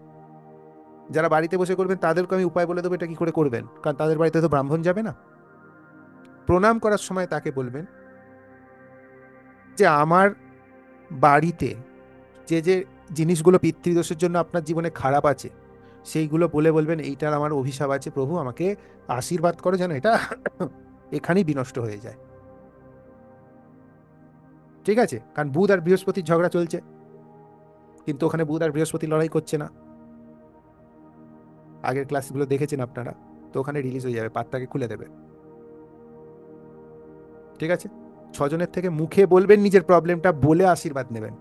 যারা বাড়িতে বসে করবেন তাদেরকে আমি উপায় বলে দেবো এটা কি করে করবেন, কারণ তাদের বাড়িতে তো ব্রাহ্মণ যাবে না। প্রণাম করার সময় তাকে বলবেন যে আমার বাড়িতে যে যে জিনিসগুলো পিতৃদোষের জন্য আপনার জীবনে খারাপ আছে, সেইগুলো বলে বলবেন এইটার আমার অভিশাপ আছে, প্রভু আমাকে আশীর্বাদ করো যেন এটা এখানেই বিনষ্ট হয়ে যায়। ঠিক আছে, কারণ বুধ আর বৃহস্পতির ঝগড়া চলছে, কিন্তু ওখানে বুধ আর বৃহস্পতি লড়াই করছে না, আগের ক্লাসগুলো দেখেছেন আপনারা, তো ওখানে রিলিজ হয়ে যাবে, পাতটাকে খুলে দেবে। ঠিক আছে, 6জনের থেকে মুখে বলবেন, নিজের প্রবলেমটা বলে আশীর্বাদ নেবেন,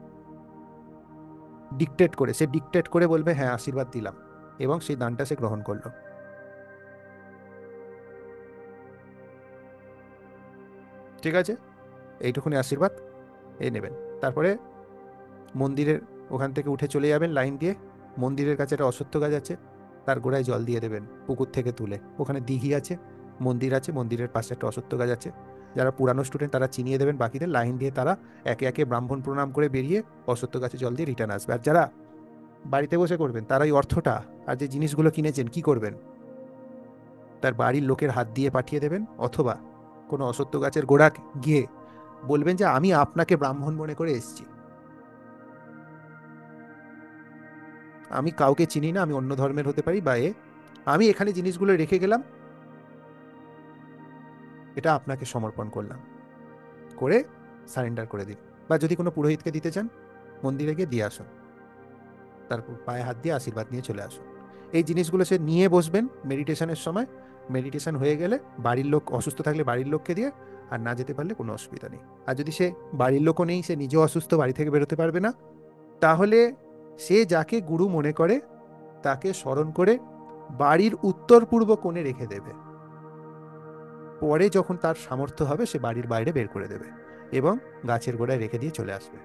ডিকটেট করে, সে ডিকটেট করে বলবে হ্যাঁ আশীর্বাদ দিলাম, এবং সেই দানটা সে গ্রহণ করলো। ঠিক আছে, এইটুকুনি আশীর্বাদ নেবেন। তারপরে মন্দিরের ওখান থেকে উঠে চলে যাবেন লাইন দিয়ে, মন্দিরের কাছে একটা অশ্বত্থ গাছ আছে, তার গোড়ায় জল দিয়ে দেবেন পুকুর থেকে তুলে, ওখানে দিঘি আছে, মন্দির আছে, মন্দিরের পাশে একটা অশ্বত্থ গাছ আছে। যারা পুরানো স্টুডেন্ট তারা চিনিয়ে দেবেন বাকিদের, লাইন দিয়ে তারা একে একে ব্রাহ্মণ প্রণাম করে বেরিয়ে অশ্বত্থ গাছে জল দিয়ে রিটার্ন আসবে। আর যারা বাড়িতে বসে করবেন তারা ওই অর্থটা আর যে জিনিসগুলো কিনেছেন কি করবেন, তার বাড়ির লোকের হাত দিয়ে পাঠিয়ে দেবেন, অথবা কোনো অশ্বত্থ গাছের গোড়া গিয়ে বলবেন যে আমি আপনাকে ব্রাহ্মণ মনে করে এসেছি, আমি কাউকে চিনি না, আমি অন্য ধর্মের হতে পারি বা আমি এখানে জিনিসগুলো রেখে গেলাম, এটা আপনাকে সমর্পণ করলাম, করে সারেন্ডার করে দিন। বা যদি কোনো পুরোহিতকে দিতে চান, মন্দিরে গিয়ে দিয়ে আসুন, তারপর পায়ে হাত দিয়ে আশীর্বাদ নিয়ে চলে আসুন। এই জিনিসগুলো সে নিয়ে বসবেন মেডিটেশনের সময়। মেডিটেশন হয়ে গেলে বাড়ির লোক অসুস্থ থাকলে বাড়ির লোককে দিয়ে, আর না যেতে পারলে কোনো অসুবিধা নেই। আর যদি সে বাড়ির লোকও নেই, সে নিজেও অসুস্থ, বাড়ি থেকে বেরোতে পারবে না, তাহলে সে যাকে গুরু মনে করে তাকে স্মরণ করে বাড়ির উত্তর পূর্ব কোণে রেখে দেবে। পরে যখন তার সামর্থ্য হবে সে বাড়ির বাইরে বের করে দেবে এবং গাছের গোড়ায় রেখে দিয়ে চলে আসবে।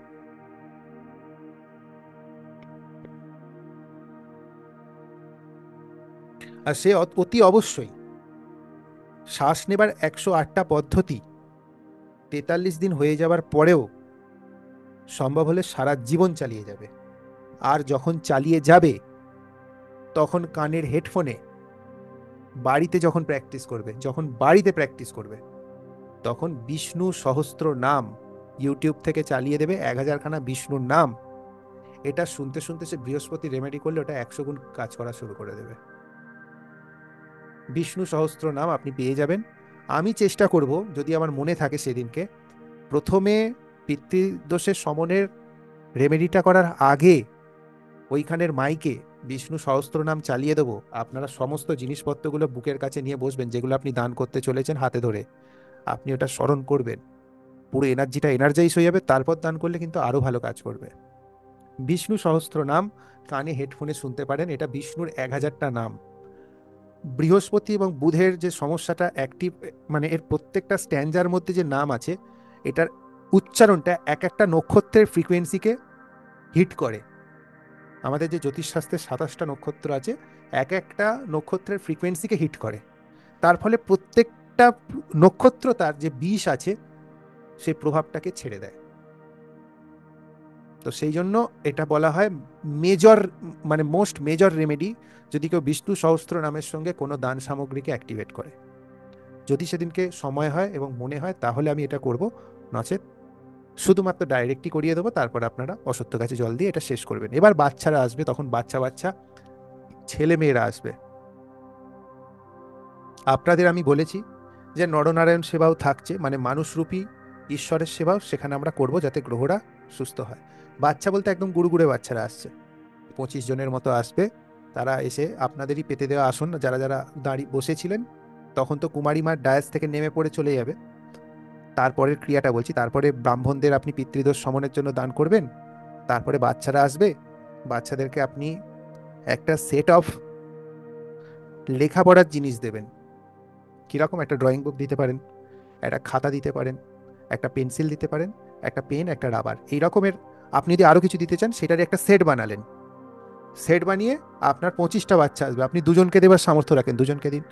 আর সে অতি অবশ্যই শ্বাস নেবার 108টা পদ্ধতি 43 দিন হয়ে যাবার পরেও সম্ভব হলে সারা জীবন চালিয়ে যাবে। আর যখন চালিয়ে যাবে তখন কানের হেডফোনে বাড়িতে যখন প্র্যাকটিস করবে, যখন বাড়িতে প্র্যাকটিস করবে, তখন বিষ্ণু সহস্র নাম ইউটিউব থেকে চালিয়ে দেবে, 1000খানা বিষ্ণুর নাম। এটা শুনতে শুনতে সে বৃহস্পতি রেমেডি করলে ওটা 100 গুণ কাজ করা শুরু করে দেবে। বিষ্ণু সহস্র নাম আপনি পেয়ে যাবেন। আমি চেষ্টা করব, যদি আমার মনে থাকে সেদিনকে, প্রথমে পিতৃদোষের শমনের রেমেডিটা করার আগে ওইখানের মাইকে বিষ্ণু সহস্র নাম চালিয়ে দেবো। আপনারা সমস্ত জিনিসপত্রগুলো বুকের কাছে নিয়ে বসবেন, যেগুলো আপনি দান করতে চলেছেন, হাতে ধরে আপনি ওটা স্মরণ করবেন, পুরো এনার্জিটা এনার্জাইজ হয়ে যাবে, তারপর দান করলে কিন্তু আরো ভালো কাজ করবে। বিষ্ণু সহস্র নাম কানে হেডফোনে শুনতে পারেন, এটা বিষ্ণুর 1000টা নাম। বৃহস্পতি এবং বুধের যে সমস্যাটা অ্যাক্টিভ, মানে এর প্রত্যেকটা স্ট্যান্ডার মধ্যে যে নাম আছে, এটার উচ্চারণটা এক একটা নক্ষত্রের ফ্রিকোয়েন্সিকে হিট করে। আমাদের যে জ্যোতিষশাস্ত্রের 27টা নক্ষত্র আছে, এক একটা নক্ষত্রের ফ্রিকোয়েন্সিকে হিট করে। তার ফলে প্রত্যেকটা নক্ষত্র তার যে বিষ আছে সেই প্রভাবটাকে ছেড়ে দেয়। তো সেই জন্য এটা বলা হয় মেজর, মানে মোস্ট মেজর রেমেডি, যদি কেউ বিষ্ণু সহস্র নামের সঙ্গে কোনো দান সামগ্রীকে অ্যাক্টিভেট করে। যদি সেদিনকে সময় হয় এবং মনে হয় তাহলে আমি এটা করব, নচেত শুধুমাত্র ডাইরেক্টই করিয়ে দেবো, তারপর আপনারা অশ্বত্থ গাছে জল দিয়ে এটা শেষ করবেন। এবার বাচ্চারা আসবে, তখন বাচ্চা বাচ্চা ছেলে মেয়েরা আসবে। আপনাদের আমি বলেছি যে নরনারায়ণ সেবাও থাকছে, মানে মানুষরূপী ঈশ্বরের সেবাও সেখানে আমরা করব, যাতে গ্রহরা সুস্থ হয়। বাচ্চা বলতে একদম গুড়গুড়ে বাচ্চারা আসছে, 25 জনের মতো আসবে। তারা এসে আপনাদেরই পেতে দেওয়া আসন, যারা যারা দাঁড়িয়ে বসেছিলেন তখন তো কুমারী মার ডায়াস থেকে নেমে পড়ে চলে যাবে। তারপরের ক্রিয়াটা বলছি, তারপরে ব্রাহ্মণদের আপনি পিতৃদোষ শমনের জন্য দান করবেন। তারপরে বাচ্চারা আসবে, বাচ্চাদেরকে আপনি একটা সেট অফ লেখাপড়ার জিনিস দেবেন। কীরকম? একটা ড্রয়িং বুক দিতে পারেন, একটা খাতা দিতে পারেন, একটা পেন্সিল দিতে পারেন, একটা পেন, একটা রাবার, এই রকমের। আপনি যদি আরও কিছু দিতে চান সেটারই একটা সেট বানালেন। সেট বানিয়ে আপনার 25টা বাচ্চা আসবে, আপনি দুজনকে দেবার সামর্থ্য রাখেন, দুজনকে দিন।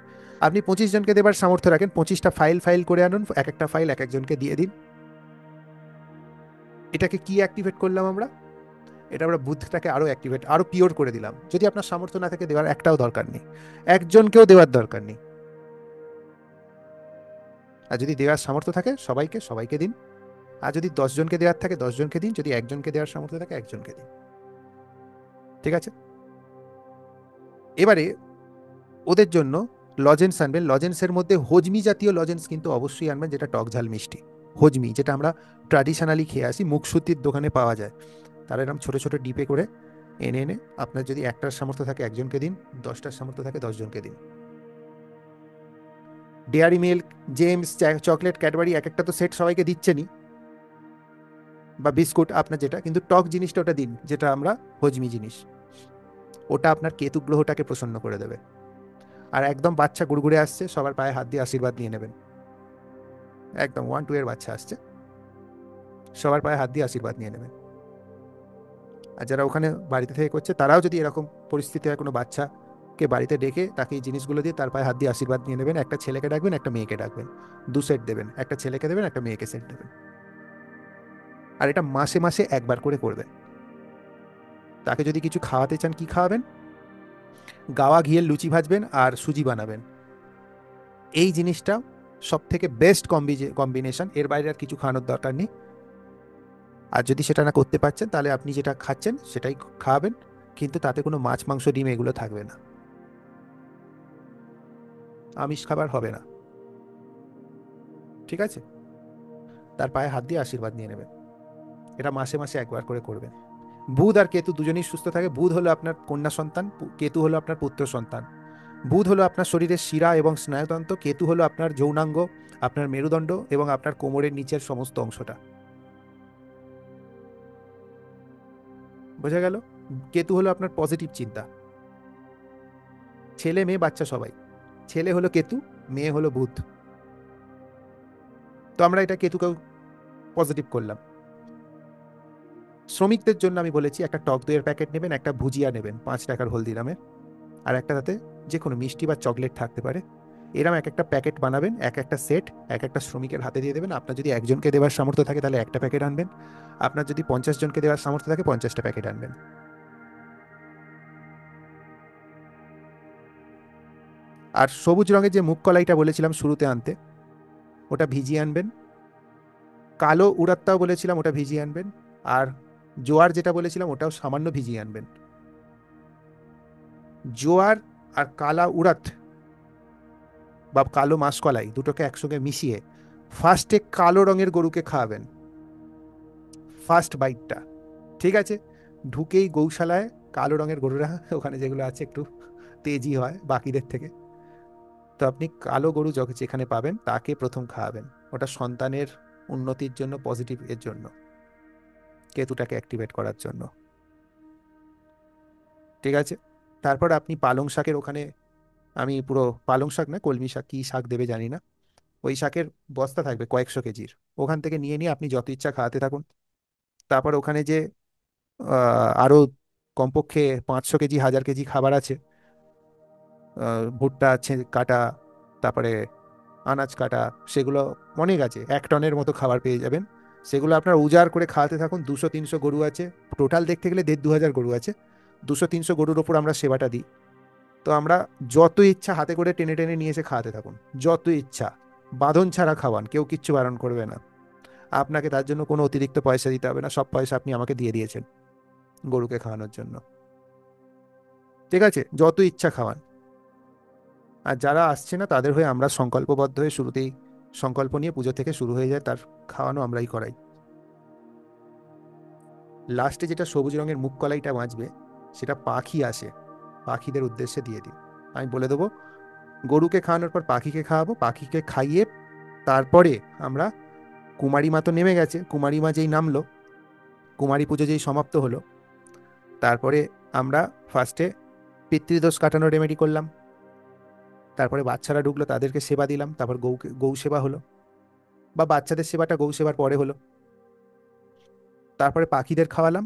আপনি 25 জনকে দেবার সামর্থ্য রাখেন, 25টা ফাইল ফাইল করে আনুন, এক একটা ফাইল এক একজনকে দিয়ে দিন। এটাকে কি অ্যাক্টিভেট করলাম আমরা? এটা আমরা বুদ্ধটাকে আরো অ্যাক্টিভেট, আরো পিওর করে দিলাম। যদি আপনার সামর্থ্য না থাকে দেওয়ার একটাও দরকার নেই, একজনকেও দেওয়ার দরকার নেই। আর যদি দেওয়ার সামর্থ্য থাকে সবাইকে সবাইকে দিন। আর যদি 10 জনকে দেওয়ার থাকে 10 জনকে দিন, যদি একজনকে দেওয়ার সামর্থ্য থাকে একজনকে দিন। ঠিক আছে? এবারে ওদের জন্য লজেন্স আনবেন। লজেন্সের মধ্যে হজমি জাতীয় লজেন্স কিন্তু অবশ্যই আনবেন, যেটা টক ঝাল মিষ্টি। হজমি, যেটা আমরা ট্র্যাডিশনালি খেয়ে আসি, মুখশুদ্ধির দোকানে পাওয়া যায়। তারা এরকম ছোটো ছোটো ডিপে করে এনে এনে আপনার যদি একটার সামর্থ্য থাকে একজনকে দিন, 10টার সামর্থ্য থাকে 10 জনকে দিন। Dairy milk, James, chocolate, Cadbury, এক একটা তো সেট সবাইকে দিচ্ছেনই, বা বিস্কুট আপনার যেটা, কিন্তু টক জিনিসটা ওটা দিন, যেটা আমরা হজমি জিনিস। ওটা আপনার কেতু গ্রহটাকে প্রসন্ন করে দেবে। আর একদম বাচ্চা গুড়গুড়ে আসছে, সবার পায়ে হাত দিয়ে আশীর্বাদ নিয়ে নেবেন। একদম 1-2 এর বাচ্চা আসছে, সবার পায়ে হাত দিয়ে আশীর্বাদ নিয়ে নেবেন। আর যারা ওখানে বাড়িতে থেকে করছে তারাও যদি এরকম পরিস্থিতি হয়, কোনো বাচ্চা কে বাড়িতে ডেকে তাকে এই জিনিসগুলো দিয়ে তার পায়ে হাত দিয়ে আশীর্বাদ নিয়ে নেবেন। একটা ছেলেকে ডাকবেন, একটা মেয়েকে ডাকবেন, 2 সেট দেবেন, একটা ছেলেকে দেবেন, একটা মেয়েকে সেট দেবেন। আর এটা মাসে মাসে একবার করে করবেন। তাকে যদি কিছু খাওয়াতে চান, কি খাওয়াবেন? গাওয়া ঘিয়ের লুচি ভাজবেন আর সুজি বানাবেন। এই জিনিসটা সব থেকে বেস্ট কম্বিনেশন, এর বাইরে আর কিছু খাওয়ানোর দরকার নেই। আর যদি সেটা না করতে পারছেন, তাহলে আপনি যেটা খাচ্ছেন সেটাই খাওয়াবেন, কিন্তু তাতে কোনো মাছ মাংস ডিম এগুলো থাকবে না, আমিষ খাবার হবে না। ঠিক আছে? তার পায়ে হাত দিয়ে আশীর্বাদ নিয়ে নেবেন। এটা মাসে মাসে একবার করে করবেন। বুধ আর কেতু দুজনেই সুস্থ থাকে। বুধ হলো আপনার কন্যা সন্তান, কেতু হলো আপনার পুত্র সন্তান। বুধ হলো আপনার শরীরের শিরা এবং স্নায়ুতন্ত্র, কেতু হলো আপনার যৌনাঙ্গ, আপনার মেরুদণ্ড এবং আপনার কোমরের নিচের সমস্ত অংশটা। বোঝা গেল? কেতু হলো আপনার পজিটিভ চিন্তা। ছেলে মেয়ে বাচ্চা সবাই, ছেলে হলো কেতু, মেয়ে হলো বুধ। তো আমরা এটা কেতুকেও পজিটিভ করলাম। শ্রমিকদের জন্য আমি বলেছি একটা টক দইয়ের প্যাকেট নেবেন, একটা ভুজিয়া নেবেন 5 টাকার হলদিরামের, আর একটা তাতে যে কোনো মিষ্টি বা চকলেট থাকতে পারে। এরম এক একটা প্যাকেট বানাবেন, এক একটা সেট এক একটা শ্রমিকের হাতে দিয়ে দেবেন। আপনার যদি একজনকে দেওয়ার সামর্থ্য থাকে তাহলে একটা প্যাকেট আনবেন, আপনার যদি 50 জনকে দেওয়ার সামর্থ্য থাকে 50টা প্যাকেট আনবেন। আর সবুজ রঙের যে মুগ কলাইটা বলেছিলাম শুরুতে আনতে, ওটা ভিজিয়ে আনবেন। কালো উড়াত্তাও বলেছিলাম, ওটা ভিজিয়ে আনবেন। আর জোয়ার যেটা বলেছিলাম ওটাও সামান্য ভিজিয়ে আনবেন। জোয়ার আর কালা উড়াত বা কালো মাসকলাই দুটোকে একসঙ্গে মিশিয়ে ফার্স্টে কালো রঙের গরুকে খাওয়াবেন, ফার্স্ট বাইটটা। ঠিক আছে? ঢুকেই গৌশালায় কালো রঙের গরুরা ওখানে যেগুলো আছে একটু তেজি হয় বাকিদের থেকে, তো আপনি কালো গরু যেখানে পাবেন তাকে প্রথম খাওয়াবেন। ওটা সন্তানের উন্নতির জন্য, পজিটিভ এর জন্য, কেতুটাকে অ্যাক্টিভেট করার জন্য। ঠিক আছে? তারপর আপনি পালং শাকের ওখানে, আমি পুরো পালং শাক না কলমি শাক, কি শাক দেবে জানি না, ওই শাকের বস্তা থাকবে কয়েকশো কেজির, ওখান থেকে নিয়ে নিয়ে আপনি যত ইচ্ছা খাওয়াতে থাকুন। তারপর ওখানে যে আরো কমপক্ষে 500 কেজি 1000 কেজি খাবার আছে, ভুট্টা আছে কাটা, তারপরে আনাজ কাটা, সেগুলো অনেক আছে, 1 টনের মতো খাবার পেয়ে যাবেন। সেগুলো আপনার উজাড় করে খাওয়াতে থাকুন। 200-300 গরু আছে, টোটাল দেখতে গেলে 1500-2000 গরু আছে। 200-300 গরুর ওপর আমরা সেবাটা দিই। তো আমরা যত ইচ্ছা হাতে করে টেনে টেনে নিয়ে এসে খাওয়াতে থাকুন, যত ইচ্ছা, বাঁধন ছাড়া খাওয়ান, কেউ কিচ্ছু বারণ করবে না। আপনাকে তার জন্য কোনো অতিরিক্ত পয়সা দিতে হবে না, সব পয়সা আপনি আমাকে দিয়ে দিয়েছেন গরুকে খাওয়ানোর জন্য। ঠিক আছে? যত ইচ্ছা খাওয়ান। আর যারা আসছে না তাদের হয়ে আমরা সংকল্পবদ্ধ হয়ে শুরুতেই সংকল্প নিয়ে পুজো থেকে শুরু হয়ে যায়, তার খাওয়ানো আমরাই করাই। লাস্টে যেটা সবুজ রঙের মুগ কলাইটা বাঁচবে, সেটা পাখি আসে, পাখিদের উদ্দেশ্যে দিয়ে দিই। আমি বলে দেবো, গরুকে খাওয়ানোর পর পাখিকে খাওয়াবো, পাখিকে খাইয়ে তারপরে আমরা, কুমারী মা তো নেমে গেছে, কুমারী মা যেই নামলো, কুমারী পুজো যেই সমাপ্ত হলো, তারপরে আমরা ফার্স্টে পিতৃদোষ কাটানোর রেমেডি করলাম। তারপরে বাচ্চারা ঢুকলো, তাদেরকে সেবা দিলাম, তারপর গৌ সেবা হলো, বা বাচ্চাদের সেবাটা গৌ সেবার পরে হলো। তারপরে পাখিদের খাওয়ালাম।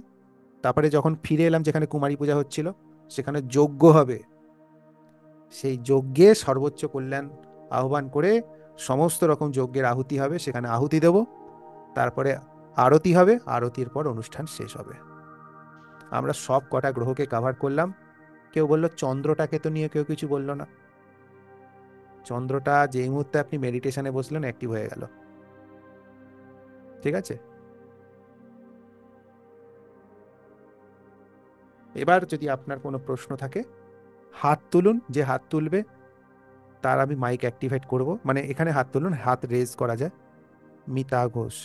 তারপরে যখন ফিরে এলাম যেখানে কুমারী পূজা হচ্ছিল, সেখানে যজ্ঞ হবে। সেই যজ্ঞে সর্বোচ্চ কল্যাণ আহ্বান করে সমস্ত রকম যজ্ঞের আহুতি হবে, সেখানে আহুতি দেব। তারপরে আরতি হবে, আরতির পর অনুষ্ঠান শেষ হবে। আমরা সব কটা গ্রহকে কভার করলাম। কেউ বললো চন্দ্রটাকে তো নিয়ে কেউ কিছু বললো না। চন্দ্রটা যেই মুহূর্তে আপনি মেডিটেশনে বসলেন অ্যাক্টিভ হয়ে গেল। ঠিক আছে? এবার যদি আপনার কোনো প্রশ্ন থাকে হাত তুলুন, যে হাত তুলবে তার আমি মাইক অ্যাক্টিভেট করব। মানে এখানে হাত তুলুন, হাত রেজ করা যায়। মিতা ঘোষ,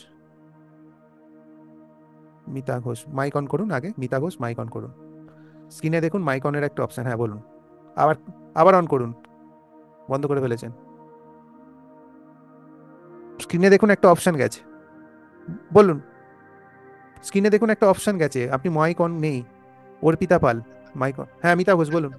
মিতা ঘোষ মাইক অন করুন আগে, মিতা ঘোষ মাইক অন করুন। স্ক্রিনে দেখুন মাইক অনের একটা অপশন, হ্যাঁ বলুন। আবার, আবার অন করুন, বন্ধ করে ফেলেছেন। স্ক্রিনে দেখুন একটা অপশন গেছে, বলুন। স্ক্রিনে দেখুন একটা অপশন গেছে, আপনি মাইক অন নেই। অর্পিতা পাল মাইক অন, হ্যাঁ মিতা ঘোষ বলুন।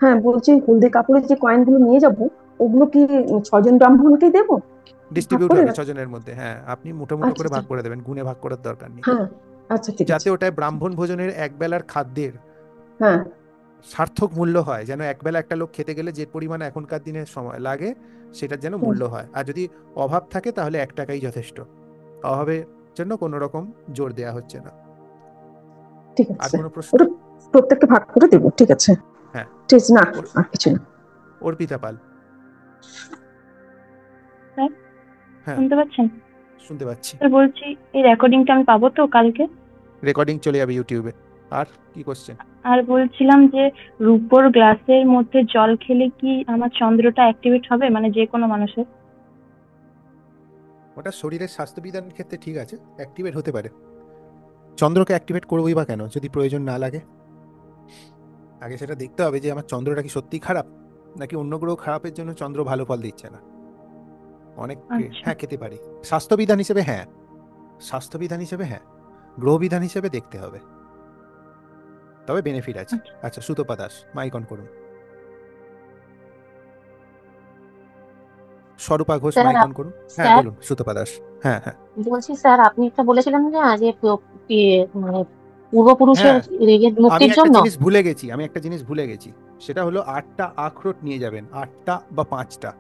হ্যাঁ, বলছি হলদে কাপড়ের যে কয়েনগুলো নিয়ে যাব, ওগুলো কি 6 জন ব্রাহ্মণকে দেবো ভাগ ডিস্ট্রিবিউট করে? হবে 6 জনের মধ্যে, হ্যাঁ আপনি মুঠো মুঠো আচ্ছা করে আচ্ছা। ভাগ করে দেবেন, গুণে ভাগ করার দরকার নেই। হ্যাঁ, আচ্ছা ঠিক আছে। যাতে ওটায় ব্রাহ্মণ ভোজনের একবেলার খাদ্যের হ্যাঁ সার্থক মূল্য হয়, যেন একবেলা একটা লোক খেতে গেলে যে পরিমাণে এখনকার দিনে সময় লাগে সেটার যেন হুম, মূল্য হয়। আর যদি অভাব থাকে তাহলে 1 টাকাই যথেষ্ট। অভাবের জন্য কোনো রকম জোর দেওয়া হচ্ছে না। ঠিক আর আছে। কোনো প্রশ্ন? ওটা প্রত্যেককে ভাগ করে দেবো, ঠিক আছে। হ্যাঁ। ঠিক আছে, না ওর আর কিছু না। অর্পিতা পাল। স্যার, হ্যাঁ, শুনতে পাচ্ছেন? শুনতে পাচ্ছি। স্যার বলছি, এই রেকর্ডিংটা আমি পাবো তো কালকে? রেকর্ডিং চলে যাবে ইউটিউবে। আর কি কোশ্চেন? আর বলছিলাম যে রুপোর গ্লাসের মধ্যে জল খেলে কি আমার চন্দ্রটা অ্যাক্টিভেট হবে, মানে যে কোনো মানুষের? ওটা শরীরের স্বাস্থ্যবিধানের ক্ষেত্রে ঠিক আছে, অ্যাক্টিভেট হতে পারে। চন্দ্রকে অ্যাক্টিভেট করবোই বা কেন, যদি প্রয়োজন না লাগে? আগে সেটা দেখতে হবে যে আমার চন্দ্রটা কি সত্যি খারাপ, নাকি অন্য গ্রহ খারাপের জন্য চন্দ্র ভালো ফল দিচ্ছে না। অনেক, আচ্ছা। হ্যাঁ খেতে পারি। স্বাস্থ্যবিধান হিসেবে হ্যাঁ, স্বাস্থ্যবিধান হিসেবে হ্যাঁ, গ্রহবিধান হিসেবে দেখতে হবে, তবে বেনিফিট আছে। আচ্ছা। আচ্ছা, সুতপা দাস মাইক অন করুন। স্বরূপা ঘোষ স্যার মাইক অন করুন। হ্যাঁ স্যার বলুন সুতপা দাস। হ্যাঁ হ্যাঁ বলছি স্যার, আপনি একটা বলেছিলেন না যে মানে পূর্বপুরুষের হ্যাঁ। আমি মুক্তির একটা জন্য। জিনিস ভুলে গেছি, সেটা হলো 8টা আখরোট নিয়ে যাবেন, 8টা বা 5টা।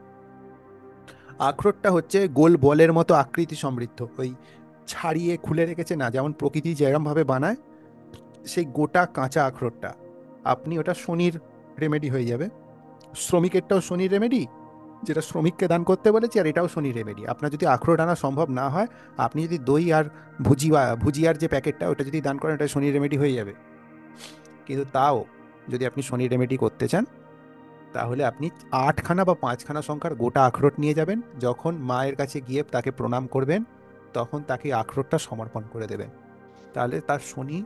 আখরোটটা হচ্ছে গোল বলের মতো আকৃতি সমৃদ্ধ, ওই ছাড়িয়ে খুলে রেখেছে না, যেমন প্রকৃতি যেরম ভাবে বানায়, সেই গোটা কাঁচা আখরোটটা। আপনি ওটা শনির রেমেডি হয়ে যাবে। শ্রমিকেরটাও শনির রেমেডি, যেটা শ্রমিককে দান করতে বলেছি, আর এটাও শনির রেমেডি। আপনার যদি আখরোট আনা সম্ভব না হয়, আপনি যদি দই আর ভুজিয়ার যে প্যাকেটটা ওটা যদি দান করেন, ওটা শনির রেমেডি হয়ে যাবে। কিন্তু তাও যদি আপনি শনির রেমেডি করতে চান, তাহলে আপনি 8খানা বা 5খানা সংখ্যার গোটা আখরোট নিয়ে যাবেন। যখন মায়ের কাছে গিয়ে তাকে প্রণাম করবেন, তখন তাকে আখরোটটা সমর্পণ করে দেবেন। তাহলে তার শনি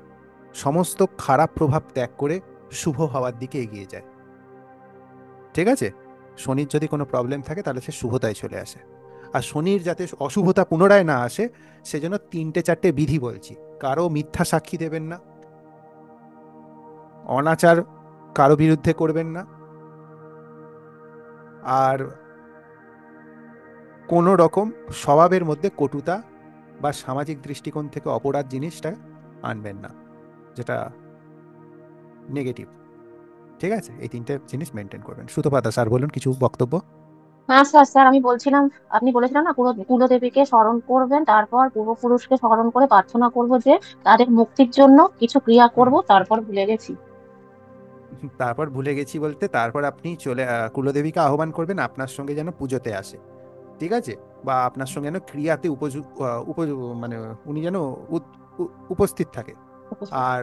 সমস্ত খারাপ প্রভাব ত্যাগ করে শুভ হওয়ার দিকে এগিয়ে যায়। ঠিক আছে? শনির যদি কোনো প্রবলেম থাকে তাহলে সে শুভতায় চলে আসে। আর শনির যাতে অশুভতা পুনরায় না আসে, সেজন্য 3টে 4টে বিধি বলছি। কারো মিথ্যা সাক্ষী দেবেন না, অনাচার কারো বিরুদ্ধে করবেন না, আর কোনো রকম স্বভাবের মধ্যে কটুতা বা সামাজিক দৃষ্টিকোণ থেকে অপরাধ জিনিসটা আনবেন না, যেটা নেগেটিভ। ঠিক আছে? এই 3টে জিনিস মেনটেন করবেন। সুতোপাতা স্যার বলুন কিছু বক্তব্য। হ্যাঁ স্যার, স্যার আমি বলছিলাম, আপনি বলেছিলেন না কুলদেবীকে স্মরণ করবেন, তারপর পূর্বপুরুষকে স্মরণ করে প্রার্থনা করব যে তাদের মুক্তির জন্য কিছু ক্রিয়া হুম। করব, তারপর ভুলে গেছি। তারপর ভুলে গেছি বলতে, তারপর আপনি কুলদেবীকে আহ্বান করবেন আপনার সঙ্গে যেন পুজোতে আসে। ঠিক আছে? বা আপনার সঙ্গে যেন ক্রিয়াতে মানে উনি যেন উপস্থিত থাকে। আর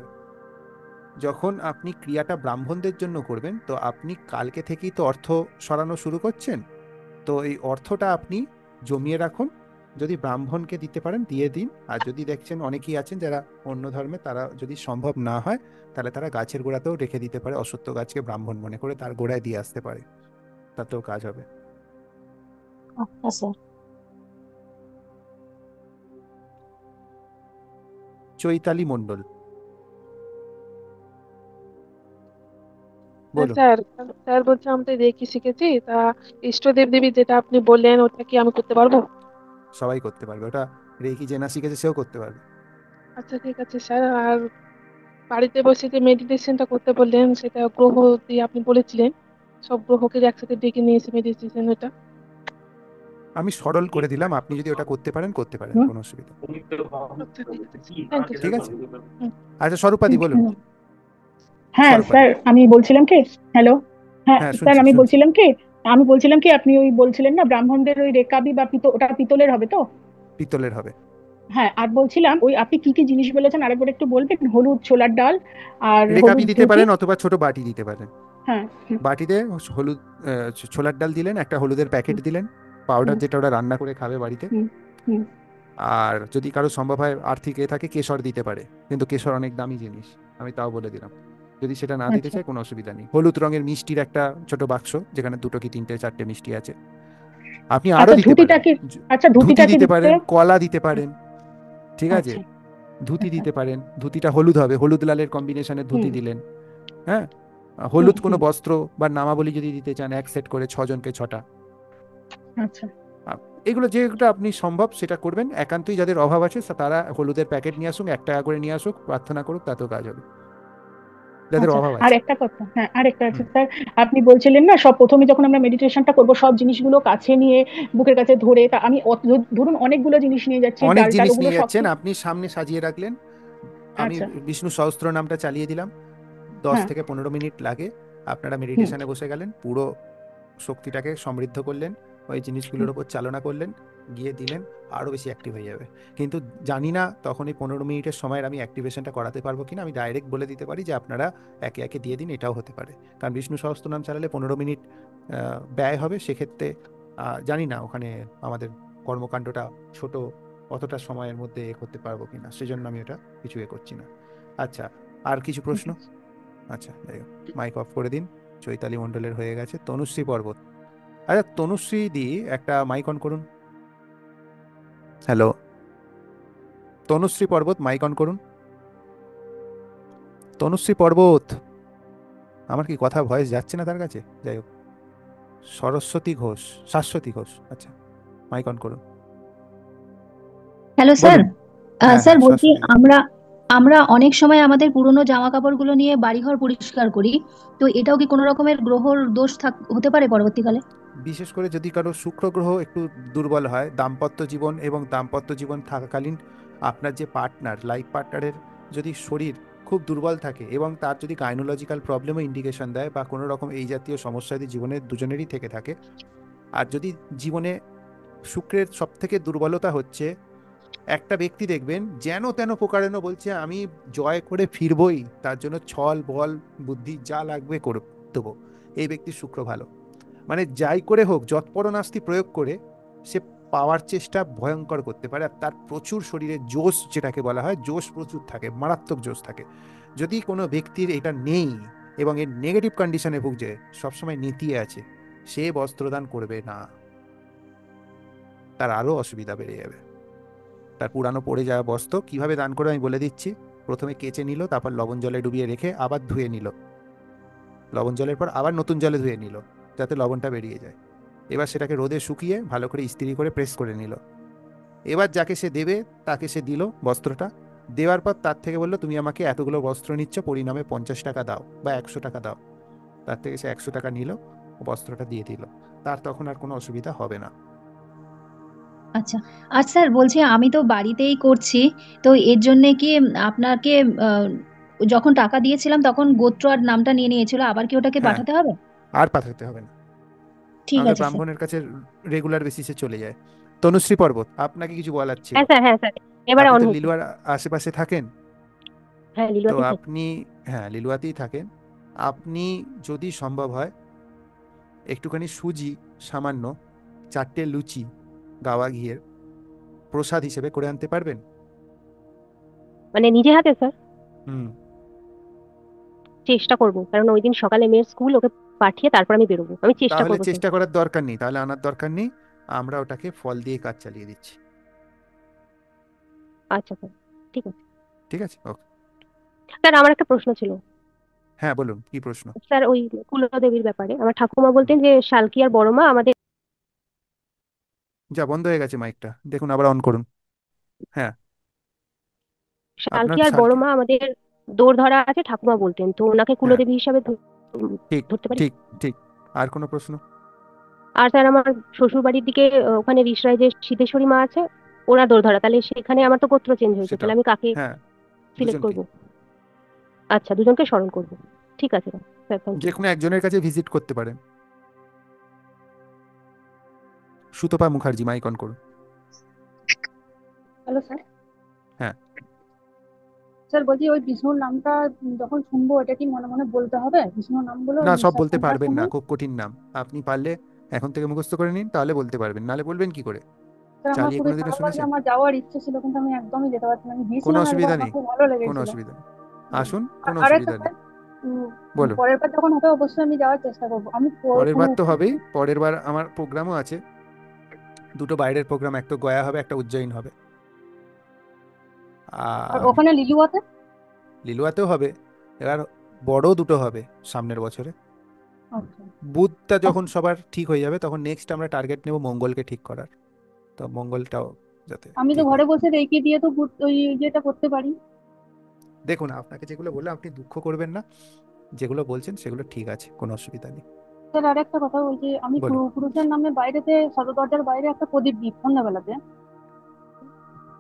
যখন আপনি ক্রিয়াটা ব্রাহ্মণদের জন্য করবেন, তো আপনি কালকে থেকেই তো অর্থ সরানো শুরু করছেন। তো এই অর্থটা আপনি জমিয়ে রাখুন। যদি ব্রাহ্মণকে দিতে পারেন দিয়ে দিন। আর যদি দেখছেন অনেকেই আছেন যারা অন্য ধর্মে, তারা যদি সম্ভব না হয়, তাহলে তারা গাছের গোড়াতেও রেখে দিতে পারে। অশ্বত্থ গাছকে ব্রাহ্মণ মনে করে তার গোড়ায় দিয়ে আসতে পারে, তাতেও কাজ হবে। আচ্ছা স্যার। চৈতালি মণ্ডল হ্যাঁ বলুন। স্যার। স্যার বলছে আমি তো রেকি শিখেছি, তা ইষ্ট দেব দেবী যেটা আপনি বললেন ওটা কি আমি করতে পারবো? সবাই করতে পারবে ওটা। রেকি যে না শিখেছে সেও করতে পারবে। আচ্ছা ঠিক আছে স্যার। আর বাড়িতে বসে যে মেডিটেশনটা করতে বললেন, সেটা গ্রহ দিয়ে আপনি বলেছিলেন, সব গ্রহকে একসাথে ডেকে নিয়ে এসে মেডিটেশন, ওটা? আমি সরল করে দিলাম, আপনি যদি ওটা করতে পারেন করতে পারেন, হুম, কোনো অসুবিধা নেই। আচ্ছা ঠিক আছে, থ্যাংক ইউ ঠিক স্যার। আছে। আচ্ছা স্বরূপাদি বলুন। হ্যাঁ স্বরূপাদি। স্যার, আমি বলছিলাম কি, হ্যালো, হ্যাঁ হ্যাঁ স্যার শুনছি আমি শুনছি। বলছিলাম কি আপনি ওই বলছিলেন না ব্রাহ্মণদের ওই রেকাবি বা ওটা পিতলের হবে তো? পিতলের হবে। হ্যাঁ, আর বলছিলাম ওই আপনি কি কি জিনিস বলেছেন আরেকবার একটু বলবেন? হলুদ ছোলার ডাল আর রেকাবি হলুদ দিতে ধুতি। পারেন অথবা ছোট বাটি দিতে পারেন। হ্যাঁ। হুম। বাটিতে হলুদ, ছোলার ডাল দিলেন, একটা হলুদের প্যাকেট হুম। দিলেন, পাউডার হুম। যেটা ওরা রান্না করে খাবে বাড়িতে। হুম। হুম। আর যদি কারো সম্ভব হয় আর্থিক এ থাকে, কেশর দিতে পারে, কিন্তু কেশর অনেক দামি জিনিস, আমি তাও বলে দিলাম। যদি সেটা না দিতে আচ্ছা। চায় কোনো অসুবিধা নেই। হলুদ রঙের মিষ্টির একটা ছোট বাক্স, যেখানে 2 কি 3 4টে মিষ্টি আছে। আপনি আরো আচ্ছা দিতে ধুতিটা পারেন। কি? জ- আচ্ছা ধুতি ধুতিটা কি দিতে দিতে? পারেন, কলা দিতে পারেন। ঠিক আছে? আচ্ছা। ধুতি আচ্ছা। দিতে পারেন, ধুতিটা হলুদ হবে, হলুদ লালের কম্বিনেশনে ধুতি হুম। দিলেন। হ্যাঁ। হুম। হলুদ কোনো হুম। বস্ত্র বা নামাবলী যদি দিতে চান, এক সেট করে 6জনকে 6টা। আচ্ছা। এগুলো যেটা আপনি সম্ভব সেটা করবেন। একান্তই যাদের অভাব আছে তারা হলুদের প্যাকেট নিয়ে আসুক, 1 টাকা করে নিয়ে আসুক, প্রার্থনা করুক, তাতেও কাজ হবে। যাদের আচ্ছা, অভাব আর আছে। একটা কথা, হ্যাঁ আর একটা আছে হুম। স্যার। আপনি বলছিলেন না সব প্রথমে যখন আমরা মেডিটেশনটা করব সব জিনিসগুলো কাছে নিয়ে বুকের কাছে ধরে, তা আমি ধরুন অনেকগুলো জিনিস নিয়ে যাচ্ছি, অনেক ডাল টাল জিনিস ওগুলো নিয়ে সব যাচ্ছেন, আপনি সামনে সাজিয়ে রাখলেন, আমি আচ্ছা। বিষ্ণু সহস্র নামটা চালিয়ে দিলাম, 10 হ্যাঁ। থেকে 15 মিনিট লাগে, আপনারা হুম। মেডিটেশনে বসে গেলেন, পুরো শক্তিটাকে সমৃদ্ধ করলেন, ওই হুম। জিনিসগুলোর উপর চালনা করলেন, গিয়ে দিলেন, আরও বেশি অ্যাক্টিভ হয়ে যাবে। কিন্তু জানি না তখন এই 15 মিনিটের সময়ের আমি অ্যাক্টিভেশনটা করাতে পারবো কিনা। আমি ডাইরেক্ট বলে দিতে পারি যে আপনারা একে একে দিয়ে দিন, এটাও হতে পারে। কারণ বিষ্ণু সহস্রনাম চালালে 15 মিনিট ব্যয় হবে, সেক্ষেত্রে জানি না ওখানে আমাদের কর্মকাণ্ডটা ছোট, অতটা সময়ের মধ্যে এ করতে পারবো কিনা, সেজন্য আমি ওটা কিছু এ করছি না। আচ্ছা, আর কিছু ঠিক প্রশ্ন? আছে। আচ্ছা, যাই হোক, মাইক অফ করে দিন। চৈতালি মণ্ডলের হয়ে গেছে। তনুশ্রী পর্বত, আচ্ছা তনুশ্রী দি একটা মাইক অন করুন। হ্যালো, তনুশ্রী পর্বত মাইক অন করুন। তনুশ্রী পর্বত, আমার কি কথা ভয়েস যাচ্ছে না তার কাছে? যাই হোক, সরস্বতী ঘোষ, শাশ্বতী ঘোষ, আচ্ছা মাইক অন করুন, হ্যালো স্যার। বলুন। হ্যাঁ স্যার হ্যাঁ, বলছি, শাশ্বতী ঘোষ। আমরা আমরা অনেক সময় আমাদের পুরনো জামা কাপড়গুলো নিয়ে বাড়িঘর পরিষ্কার করি, তো এটাও কি কোনো রকমের গ্রহর দোষ হতে পারে পরবর্তীকালে? বিশেষ করে যদি কারো শুক্র গ্রহ একটু দুর্বল হয়, দাম্পত্য জীবন এবং দাম্পত্য জীবন থাকাকালীন আপনার যে পার্টনার, লাইফ পার্টনারের যদি শরীর খুব দুর্বল থাকে এবং তার যদি গাইনোলজিক্যাল প্রবলেমও ইন্ডিকেশন দেয় বা কোনো রকম এই জাতীয় সমস্যা যদি জীবনে দুজনেরই থেকে থাকে, আর যদি জীবনে শুক্রের সব থেকে দুর্বলতা হচ্ছে, একটা ব্যক্তি দেখবেন যেন তেন প্রকারেণ বলছে আমি জয় করে ফিরবই, তার জন্য ছল বল বুদ্ধি যা লাগবে করে দেবো, এই ব্যক্তির শুক্র ভালো। মানে যাই করে হোক যৎপরনাস্তি প্রয়োগ করে সে পাওয়ার চেষ্টা ভয়ঙ্কর করতে পারে, আর তার প্রচুর শরীরে জোশ, যেটাকে বলা হয় জোশ প্রচুর থাকে, মারাত্মক জোশ থাকে। যদি কোনো ব্যক্তির এটা নেই এবং এর নেগেটিভ কন্ডিশনে ভুগছে, সবসময় নেতিয়ে আছে, সে বস্ত্রদান করবে না, তার আরও অসুবিধা বেড়ে যাবে। তার পুরানো পড়ে যাওয়া বস্ত্র কিভাবে দান করে আমি বলে দিচ্ছি। প্রথমে কেচে নিল, তারপর লবণ জলে ডুবিয়ে রেখে আবার ধুয়ে নিল, লবণ জলের পর আবার নতুন জলে ধুয়ে নিল, যাতে লবণটা বেরিয়ে যায়। এবার সেটাকে রোদে শুকিয়ে ভালো করে ইস্ত্রি করে প্রেস করে নিল। এবার যাকে সে দেবে তাকে সে দিল বস্ত্রটা, দেওয়ার পর তার থেকে বললো তুমি আমাকে এতগুলো বস্ত্র নিচ্ছ, পরিণামে 50 টাকা দাও বা 100 টাকা দাও। তার থেকে সে 100 টাকা নিল, বস্ত্রটা দিয়ে দিল, তার তখন আর কোনো অসুবিধা হবে না। আচ্ছা। আর স্যার বলছি, আমি তো বাড়িতেই করছি, তো এর জন্য কি আপনাকে আহ, যখন টাকা দিয়েছিলাম তখন গোত্র আর নামটা নিয়ে নিয়েছিল, আবার কি ওটাকে হ্যাঁ, পাঠাতে হবে? আর পাঠাতে হবে না, ঠিক আমাদের আছে স্যার। ব্রাহ্মণের কাছে রেগুলার বেসিসে চলে যায়। তনুশ্রী পর্বত, আপনাকে কিছু বলার ছিল। হ্যাঁ স্যার, হ্যাঁ স্যার, এবারে আপনি অন তো হচ্ছে। লিলুয়ার আশেপাশে থাকেন, হ্যাঁ, তো লিলুয়াতেই থাকি। আপনি, হ্যাঁ লিলুয়াতেই থাকেন, আপনি যদি সম্ভব হয় একটুখানি সুজি, সামান্য 4টে লুচি গাওয়া ঘিয়ের প্রসাদ হিসেবে করে আনতে পারবেন? মানে নিজে হাতে স্যার? হুম। চেষ্টা করবো, কারণ ওই দিন সকালে মেয়ের স্কুল, ওকে পাঠিয়ে তারপর আমি বেরোবো, আমি চেষ্টা তাহলে করবো স্যার। চেষ্টা করার দরকার নেই, তাহলে আনার দরকার নেই, আমরা ওটাকে ফল দিয়ে কাজ চালিয়ে দিচ্ছি। আচ্ছা স্যার, ঠিক আছে। ঠিক আছে, ওকে। স্যার আমার একটা প্রশ্ন ছিল। হ্যাঁ বলুন, কি প্রশ্ন? স্যার ওই কুলদেবীর ব্যাপারে আমার ঠাকুমা হুম। বলতেন যে শালকি আর বড় মা আমাদের, যা বন্ধ হয়ে গেছে মাইকটা, দেখুন আবার অন করুন। হ্যাঁ, আপনার শালকি আর বড় শালকে, মা আমাদের দৌড় ধরা আছে, ঠাকুমা বলতেন, তো ওনাকে হ্যাঁ কুলদেবী হিসাবে ঠিক ধরতে পারি? ঠিক ঠিক। আর কোনো প্রশ্ন? আর স্যার আমার শ্বশুর বাড়ির দিকে ওখানে রিসরায় যে সিদ্ধেশ্বরী মা আছে, ওরা দৌড় ধরা, তাহলে সেখানে আমার তো গোত্র চেঞ্জ হয়েছে, সেটাও, তাহলে আমি কাকে হ্যাঁ সিলেক্ট দুজনকেই, করব? আচ্ছা, দুজনকে স্মরণ করব। ঠিক আছে স্যার, থ্যাংক যে ইউ। কোনো একজনের কাছে ভিজিট করতে পারেন। সুতপা মুখার্জি, মাইক অন করুন। Hello sir. হ্যাঁ, স্যার বলছি, ওই বিষ্ণুর নামটা যখন শুনবো এটা কি মনে মনে বলতে হবে বিষ্ণুর নামগুলো, না সব নিঃশ্বাস বলতে প্রশ্বাস পারবেন না, সময়? খুব কঠিন নাম, আপনি পারলে এখন থেকে মুখস্থ করে নিন, তাহলে বলতে পারবেন, নালে বলবেন কি করে? স্যার আমার চালিয়ে খুবই কোনোদিনও খারাপ লাগছে, শুনেছেন? আমার যাওয়ার ইচ্ছে ছিল কিন্তু আমি একদমই যেতে পারছি না। আমি কোনো গিয়েছিলাম একবার, অসুবিধা আমার নেই, খুব ভালো কোনো লেগেছিল। অসুবিধা নেই, হুম। আসুন, আর কোনো আরেকটা অসুবিধা নেই। স্যার, উম, বলুন। পরের বার যখন হবে অবশ্যই আমি যাওয়ার চেষ্টা করবো। আমি পরের বার তো হবেই, পুরো পরের বার আমার প্রোগ্রামও আছে, দুটো বাইরের প্রোগ্রাম, একটা গয়া হবে, একটা উজ্জয়িন হবে। আর আর ওখানে লিলুয়াতে। লিলুয়াতেও হবে, এবার বড় দুটো হবে সামনের বছরে। আচ্ছা। বুধটা যখন সবার ঠিক হয়ে যাবে তখন নেক্সট আমরা টার্গেট নেব মঙ্গলকে ঠিক করার, তো মঙ্গলটাও যাতে আমি তো ঠিক ঘরে হয়। বসে রেখে দিয়ে তো ওই যেটা করতে পারি। দেখুন, আপনাকে যেগুলো বললাম আপনি দুঃখ করবেন না, যেগুলো বলছেন সেগুলো ঠিক আছে, কোনো অসুবিধা নেই। স্যার আরেকটা কথা বলছি, আমি বলুন। পুরুষের নামে বাইরেতে সদর দরজার বাইরে একটা প্রদীপ দিই সন্ধ্যাবেলাতে,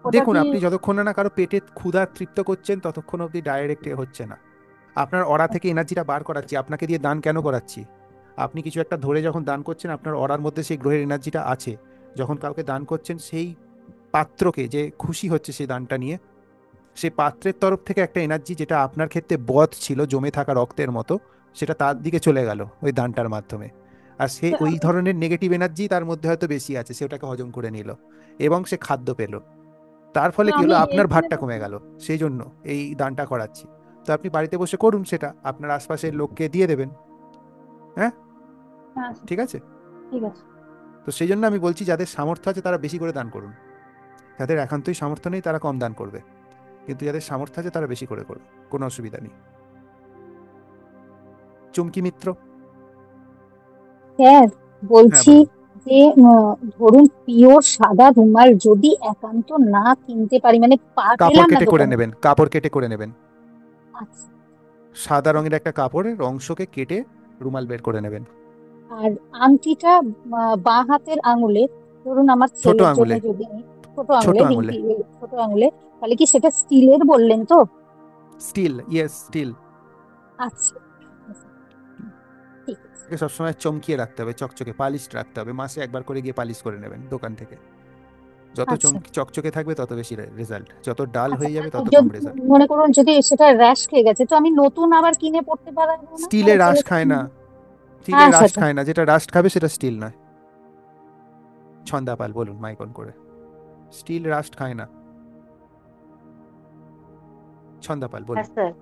ওটা দেখুন, কি? আপনি যতক্ষণ না কারো পেটে ক্ষুধা তৃপ্ত করছেন ততক্ষণ অবধি ডাইরেক্ট হচ্ছে না। আপনার অরা থেকে এনার্জিটা বার করাচ্ছি, আপনাকে দিয়ে দান কেন করাচ্ছি? আপনি কিছু একটা ধরে যখন দান করছেন, আপনার অরার মধ্যে সেই গ্রহের এনার্জিটা আছে। যখন কাউকে দান করছেন, সেই পাত্রকে যে খুশি হচ্ছে সেই দানটা নিয়ে, সেই পাত্রের তরফ থেকে একটা এনার্জি, যেটা আপনার ক্ষেত্রে বধ ছিল, জমে থাকা রক্তের মতো, সেটা তার দিকে চলে গেল ওই দানটার মাধ্যমে। আর সে স্যার, ওই ধরনের নেগেটিভ এনার্জি তার মধ্যে হয়তো বেশি আছে, সে ওটাকে হজম করে নিল এবং সে খাদ্য পেল। তার ফলে কি আমি হলো, আপনার এইখানে ভারটা কমে গেল। সেই জন্য এই দানটা করাচ্ছি। তো আপনি বাড়িতে বসে করুন, সেটা আপনার আশপাশের লোককে দিয়ে দেবেন। হ্যাঁ, হ্যাঁ স্যার, ঠিক আছে। ঠিক আছে। তো সেই জন্য আমি বলছি, যাদের সামর্থ্য আছে তারা বেশি করে দান করুন, যাদের একান্তই সামর্থ্য নেই তারা কম দান করবে, কিন্তু যাদের সামর্থ্য আছে তারা বেশি করে করবে, কোনো অসুবিধা নেই। চুমকি মিত্র। স্যার হ্যাঁ, বলছি বলুন। যে ধরুন পিওর সাদা রুমাল যদি একান্ত না কিনতে পারি, মানে কাপড় পেলাম না কেটে করে দোকানে। নেবেন, কাপড় কেটে করে নেবেন। আচ্ছা। সাদা রঙের একটা কাপড়ের অংশকে কেটে রুমাল বের করে নেবেন। আর আংটিটা বাঁ হাতের আঙুলে, ধরুন আমার ছোট ছেলের জন্য আঙুলে, যদি নিই, ছোট ছোট আঙুলে আঙুলে। ছোট আঙুলে, তাহলে কি সেটা স্টিলের বললেন তো? Steel, yes, steel. আচ্ছা, ঠিক আছে। সবসময় চমকিয়ে রাখতে হবে, চকচকে পালিশ রাখতে হবে, মাসে একবার করে গিয়ে পালিশ করে নেবেন দোকান থেকে। যত আচ্ছা, চকচকে থাকবে তত বেশি রেজাল্ট, যত ডাল আচ্ছা। হয়ে যাবে আর তত কম যদি রেজাল্ট। মনে করুন যদি সেটা র্যাশ খেয়ে গেছে, তো আমি নতুন আবার কিনে পড়তে পারবো না, স্টিলে মানে রাশ ছেলেকে খায় না, কিনে? স্টিলে আচ্ছা, রাশ আচ্ছা। খায় না, যেটা রাস্ট খাবে সেটা স্টিল নয়। ছন্দা পাল বলুন মাইক অন করে। স্টিল রাস্ট খায় না। ছন্দা পাল বলুন। হ্যাঁ স্যার,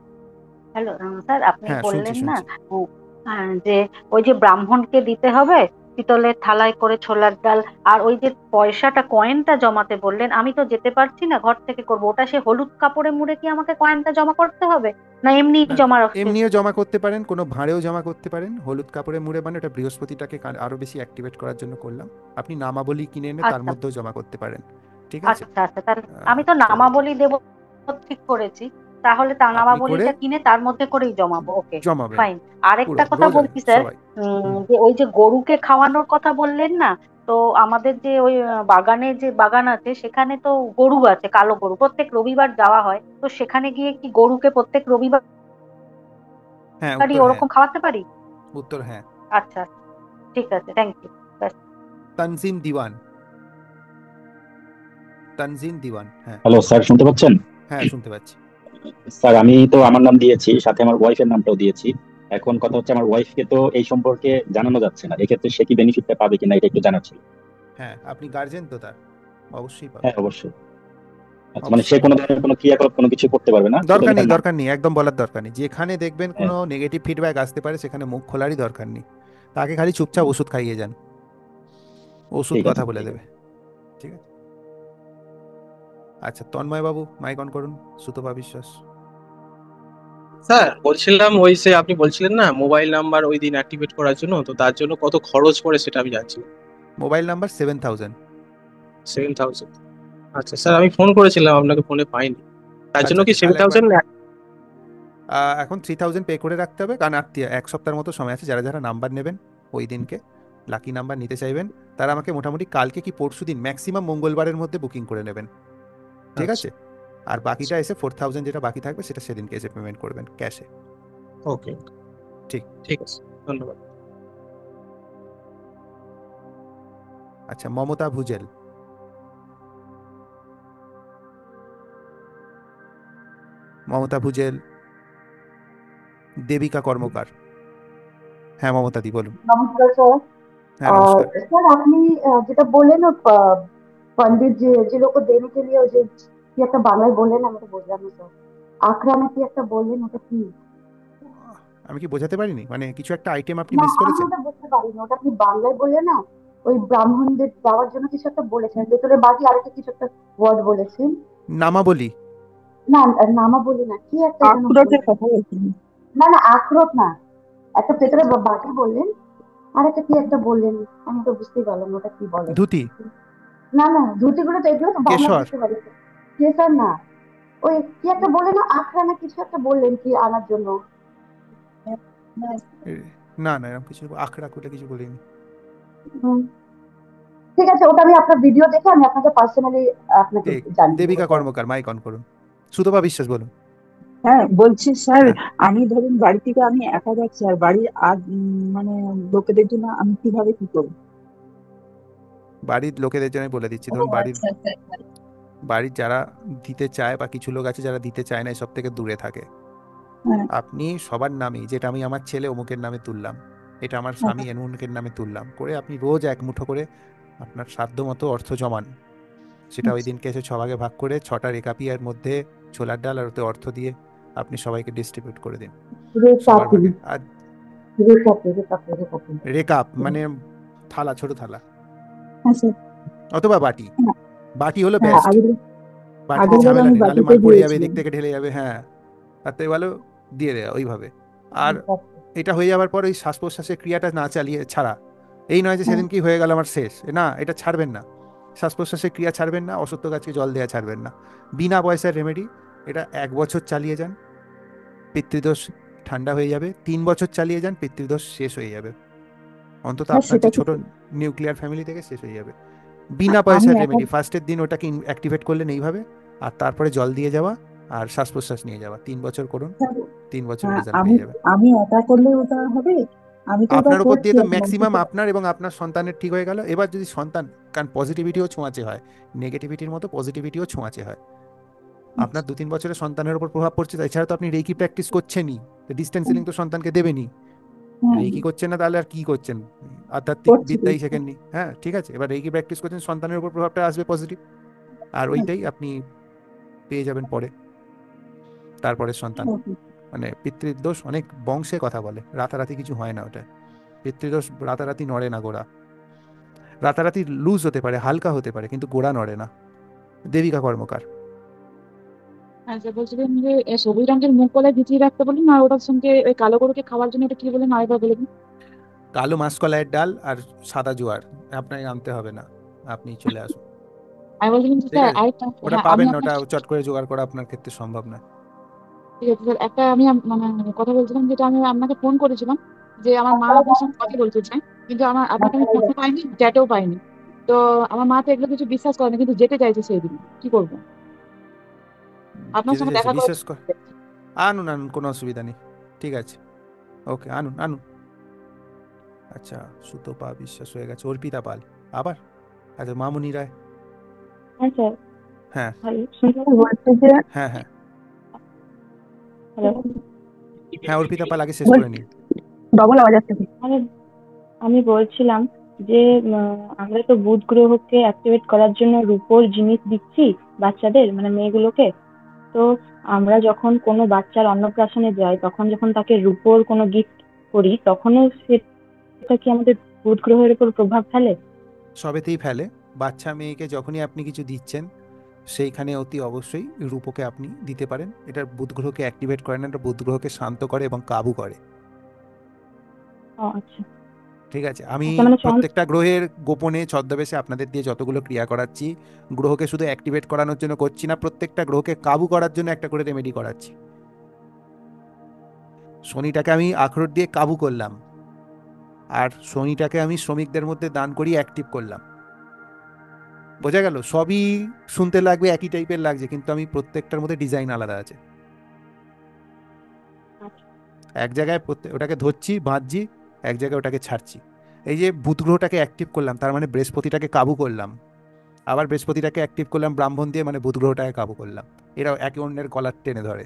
হ্যালো স্যার, আপনি হ্যাঁ, শুনছি বললেন না শুনছি। যে ওই যে ব্রাহ্মণকে দিতে হবে পিতলের থালায় করে ছোলার ডাল, আর ওই যে পয়সাটা কয়েনটা জমাতে বললেন, আমি তো যেতে পারছি না, ঘর থেকে করবো ওটা, সে হলুদ কাপড়ে মুড়ে কি আমাকে কয়েনটা জমা করতে হবে, না এমনি না, জমা রাখতে? এমনিও জমা করতে পারেন, কোনো ভাঁড়েও জমা করতে পারেন। হলুদ কাপড়ে মুড়ে মানে ওটা বৃহস্পতিটাকে আরো বেশি অ্যাক্টিভেট করার জন্য করলাম। আপনি নামাবলী কিনে এনে তার আচ্ছা মধ্যেও জমা করতে পারেন, ঠিক আছে। আচ্ছা আচ্ছা, তাহলে আমি তো তো নামাবলী দেব ঠিক করেছি, তাহলে তা আপনি করে নামাবলীটা কিনে তার মধ্যে করেই জমাবো, ওকে জমাবেন ফাইন। পুরো আরেকটা কথা রোজ বলছি স্যার, সবাই। হুম। যে ওই যে গরুকে খাওয়ানোর কথা বললেন না, তো আমাদের যে ওই বাগানে যে বাগান আছে সেখানে তো গরু আছে, কালো গরু, প্রত্যেক রবিবার যাওয়া হয়, তো সেখানে গিয়ে কি গরুকে প্রত্যেক হ্যাঁ, রবিবারই উত্তর হ্যাঁ। ওরকম খাওয়াতে পারি? উত্তর হ্যাঁ। আচ্ছা, ঠিক আছে, থ্যাংক ইউ। তানজিম দিওয়ান। তানজিম দিওয়ান, হ্যাঁ। হ্যালো স্যার, শুনতে পাচ্ছেন? হ্যাঁ, শুনতে পাচ্ছি। স্যার আমি তো আমার নাম দিয়েছি, সাথে আমার ওয়াইফের নামটাও দিয়েছি। এখন কথা হচ্ছে আমার ওয়াইফকে তো এই সম্পর্কে জানানো যাচ্ছে না, এক্ষেত্রে সে কি বেনিফিটটা পাবে কিনা এটা একটু জানার ছিল। হ্যাঁ, আপনি গার্জেন তো তার, অবশ্যই পাবে। হ্যাঁ অবশ্যই। আচ্ছা, মানে সে অবশ্যই কোনো ধরনের কোনো ক্রিয়াকলাপ কোনো কিছু করতে পারবে না, শুধু দরকার নেই, তার নাম? দরকার নেই, একদম বলার দরকার নেই। যেখানে দেখবেন হ্যাঁ, কোনো নেগেটিভ ফিডব্যাক আসতে পারে সেখানে মুখ খোলারই দরকার নেই। তাকে খালি চুপচাপ ওষুধ খাইয়ে যান, ওষুধ ঠিক আছে কথা বলে ঠিক দেবে, আছে। ঠিক আছে। আচ্ছা, তন্ময় বাবু মাইক অন করুন। সুতপা বিশ্বাস। স্যার বলছিলাম, ওই যে আপনি বলছিলেন না মোবাইল নাম্বার ওই দিন অ্যাক্টিভেট করার জন্য, তো তার জন্য কত খরচ পড়ে সেটা আমি জানছিলাম। Mobile number 7000। 7,000? আচ্ছা স্যার, আমি ফোন করেছিলাম আপনাকে, ফোনে পাইনি, তার আচ্ছা জন্য কি আচ্ছা, তাহলে একবার 7,000? এখন 3000 পে করে রাখতে হবে, কারণ আর এক সপ্তাহের মতো সময় আছে। যারা যারা নাম্বার নেবেন ওই দিনকে, লাকি নাম্বার নিতে চাইবেন, তারা আমাকে মোটামুটি কালকে কি পরশু দিন, ম্যাক্সিমাম মঙ্গলবারের মধ্যে বুকিং করে নেবেন, ঠিক আছে। আর বাকিটা এসে 4000 যেটা বাকি থাকবে সেটা সেদিনকে এসে পেমেন্ট করবেন ক্যাশে। ওকে, ঠিক। ঠিক আছে, ধন্যবাদ। আচ্ছা, মমতা ভুজেল। মমতা ভুজেল। দেবিকা কর্মকার। হ্যাঁ, মমতা দি বলুন। নমস্কার স্যার। হ্যাঁ, নমস্কার। सर आपने যেটা বললেন না, पंडित जी যে লোক দেনে के लिए ওই যে কি একটা বাংলায় বললেন, আমি তো বুঝলাম না স্যার। আখড়া নাকি একটা বললেন, ওটা কি? আমি কি বোঝাতে পারিনি, মানে কিছু একটা আইটেম আপনি না মিস আমি করেছেন। ওটা বুঝতে পারিনি, ওটা আপনি বাংলায় বললেন না, ওই ব্রাহ্মণদের যাওয়ার জন্য কিছু একটা বলেছেন, ভেতরে বাকি আরেকটা কিছু একটা ওয়ার্ড বলেছেন। নামাবলী। না নামা বলি না, কি একটা যেন আখরোটের বললেন। কথা বলছেন? না না, আখরোট না, একটা ভেতরে বাকি বললেন, আর একটা কি একটা বললেন, আমি তো বুঝতেই পারলাম না ওটা কি বলেন। ধুতি। না না, ধুতিগুলো তো এগুলো তো বাংলা কেশর। বুঝতে পারি, কেসার না। ওই কি একটা বললেন না, আখড়া না কিছু একটা বললেন কি আনার জন্য? এ, না না, এরকম কিছু আখড়া করে কিছু বলিনি। হুম, ঠিক আছে, ওটা আমি আপনার ভিডিও দেখে আমি আপনাকে পার্সোনালি আপনাকে ঠিক। জানিয়ে দেবো Debika sir. Karmakar, mike on করুন। সুতপা বিশ্বাস বলুন। হ্যাঁ, বলছি স্যার, হ্যাঁ, আমি ধরুন বাড়ি থেকে আমি একা যাচ্ছি, আর বাড়ির আর মানে লোকেদের জন্য আমি কিভাবে কি করবো? বাড়ির লোকেদের জন্য বলে দিচ্ছি, ও ধরুন বাড়ির আচ্ছা আচ্ছা আচ্ছা। বাড়ির যারা দিতে চায় বা কিছু লোক আছে যারা দিতে চায় না, এসব থেকে দূরে থাকে, হ্যাঁ, আপনি সবার নামে, যেটা আমি আমার ছেলে অমুকের নামে তুললাম, এটা আমার হ্যাঁ, স্বামী এমুকের নামে তুললাম, করে আপনি রোজ এক মুঠো করে আপনার সাধ্য মতো অর্থ জমান। সেটা ওই আচ্ছা, দিনকে এসে ছভাগে ভাগ করে 6টা রেকাপিয়ার মধ্যে ছোলার ডাল আর ওতে অর্থ দিয়ে আপনি সবাইকে ডিস্ট্রিবিউট করে দিন সবার রেকাপি, ভাগে। আর রেকাপি। রেকাপ মানে থালা, ছোট থালা হ্যাঁ স্যার। অথবা বাটি। হ্যাঁ, বাটি হলো হ্যাঁ, বেস্ট, বাটিতে আগের বার ঝামেলা আমি নেই, নাহলে বাটিতে মাল পড়ে যাবে, এদিক দিয়েছিলাম। থেকে ঢেলে যাবে। হ্যাঁ, তার থেকে ভালো দিয়ে দেওয়া ওইভাবে। আর রেকাপি। এটা হয়ে যাওয়ার পর ওই শ্বাস প্রশ্বাসের ক্রিয়াটা না চালিয়ে ছাড়া, এই নয় যে হ্যাঁ, সেদিন কি হয়ে গেল আমার শেষ, না, এটা ছাড়বেন না। শ্বাস প্রশ্বাসের ক্রিয়া ছাড়বেন না, অসত্য গাছকে জল দেওয়া ছাড়বেন না। বিনা পয়সার রেমেডি, এটা 1 বছর চালিয়ে যান, পিতৃদোষ ঠান্ডা হয়ে যাবে। 3 বছর চালিয়ে যান, পিতৃদোষ শেষ হয়ে যাবে, অন্তত হ্যাঁ, আপনার সেটা যে তো ছোট নিউক্লিয়ার ফ্যামিলি থেকে শেষ হয়ে যাবে। বিনা আমি পয়সার একা। রেমেডি, ফার্স্টের দিন ওটাকে অ্যাক্টিভেট করলেন এইভাবে, আর তারপরে জল দিয়ে যাওয়া আর শ্বাস প্রশ্বাস নিয়ে যাওয়া, 3 বছর করুন, স্যার, 3 বছরের রেজাল্ট আমি পেয়ে যাবেন। আমি একা করলে ওটা হবে? আমি তো ওটা আপনার উপর করছি দিয়ে তো এখন ম্যাক্সিমাম অন্তত। আপনার এবং আপনার সন্তানের ঠিক হয়ে গেল। এবার যদি সন্তান, কারণ পজিটিভিটিও ছোঁয়াচে হয়, নেগেটিভিটির মতো পজিটিভিটিও ছোঁয়াচে হয়। আপনার আচ্ছা, 2-3 বছরের সন্তানের উপর প্রভাব পড়ছে, এছাড়া তো আপনি রেকি প্র্যাকটিস করছেনই, ডিস্টেন্স হ্যাঁ, হিলিং তো সন্তানকে দেবেনই। হ্যাঁ, রেকি করছেন না তাহলে আর কি করছেন? আধ্যাত্মিক করছি বিদ্যাই করছি। শেখেননি। হ্যাঁ, ঠিক আছে, এবার রেকি প্র্যাকটিস করছেন, সন্তানের উপর প্রভাবটা আসবে পজিটিভ, আর ওইটাই আপনি পেয়ে যাবেন পরে, তারপরের সন্তান। ওকে। মানে পিতৃদোষ অনেক বংশে কথা বলে, রাতারাতি কিছু হয় না ওটা। পিতৃদোষ রাতারাতি নড়ে না গোড়া, রাতারাতি লুজ হতে পারে, হালকা হতে পারে, কিন্তু গোড়া নড়ে না। দেবিকা কর্মকার। আচ্ছা, বলছিলাম যে সবুজ রঙের মুগ কলাই ভিজিয়ে রাখতে বললেন, আর ওটার সঙ্গে ওই কালো গরুকে খাওয়ার জন্য এটা কি বলেন, আরেকবার বলে দিন। কালো মাসকলাইয়ের ডাল আর সাদা জোয়ার, আপনাকে আনতে হবে না, আপনি চলে আসুন। আমি বলছিলাম যে ঠিক স্যার আছে, আরেকটা, ওটা হ্যাঁ আমি পাবেন না, আপনার, ওটা চট করে জোগাড় করা আপনার ক্ষেত্রে সম্ভব না। ঠিক আছে স্যার, একটা আমি মানে কথা বলছিলাম, যেটা আমি আপনাকে ফোন করেছিলাম, যে আমার মা আপনার সঙ্গে কথা বলতে চায়, কিন্তু আপনাকে আমি ফোনও পাইনি, চ্যাটেও পাইনি। তো আমার মা তো এগুলো কিছু বিশ্বাস করে না, কিন্তু যেতে চাইছে সেই দিন, কি করবো? আপনার যেতে সঙ্গে চাইছে, দেখা করে। বিশ্বাস কর। আনুন আনুন, কোনো অসুবিধা নেই, ঠিক আছে, ওকে, আনুন আনুন। আচ্ছা, সুতপা বিশ্বাস হয়ে গেছে, অর্পিতা পাল আবার। আচ্ছা, মামুনি রায়। হ্যাঁ স্যার। হ্যাঁ হ্যালো, শুনতে বলছি যে, হ্যাঁ হ্যাঁ হ্যালো, হ্যাঁ, অর্পিতা পাল আগে শেষ করে নিন। ডবল আওয়াজ আসছে। আমি আমি বলছিলাম যে আমরা তো বুধ গ্রহকে অ্যাক্টিভেট করার জন্য রূপোর জিনিস দিচ্ছি বাচ্চাদের, মানে মেয়েগুলোকে। তো আমরা যখন কোনো বাচ্চার অন্নপ্রাশনে যাই, তখন যখন তাকে রূপোর কোনো গিফট করি, তখনও সেটা কি আমাদের বুধ গ্রহের উপর প্রভাব ফেলে? সবেতেই ফেলে। বাচ্চা মেয়েকে যখনই আপনি কিছু দিচ্ছেন, সেইখানে অতি অবশ্যই রূপকে আপনি দিতে পারেন। এটা বুধ গ্রহকে অ্যাক্টিভেট করে না, এটা বুধ গ্রহকে শান্ত করে এবং কাবু করে। ও আচ্ছা। ঠিক আছে, আমি আচ্ছা, মানে প্রত্যেকটা গ্রহের গোপনে ছদ্মবেশে আপনাদের দিয়ে যতগুলো ক্রিয়া করাচ্ছি, গ্রহকে শুধু অ্যাক্টিভেট করানোর জন্য করছি না, প্রত্যেকটা গ্রহকে কাবু করার জন্য একটা করে রেমেডি করাচ্ছি। শনিটাকে আমি আখরোট দিয়ে কাবু করলাম, আর শনিটাকে আমি শ্রমিকদের মধ্যে দান করি অ্যাক্টিভ করলাম। বোঝা গেল? সবই শুনতে লাগবে একই টাইপের লাগছে, কিন্তু আমি প্রত্যেকটার মধ্যে ডিজাইন আলাদা আছে। এক জায়গায় ওটাকে ধরছি, বাঁধছি, এক জায়গায় ওটাকে ছাড়ছি। এই যে বুধ গ্রহটাকে অ্যাক্টিভ করলাম, তার মানে বৃহস্পতিটাকে কাবু করলাম। আবার বৃহস্পতিটাকে অ্যাক্টিভ করলাম ব্রাহ্মণ দিয়ে, মানে বুধ গ্রহটাকে কাবু করলাম। এরা একে অন্যের কলার টেনে ধরে।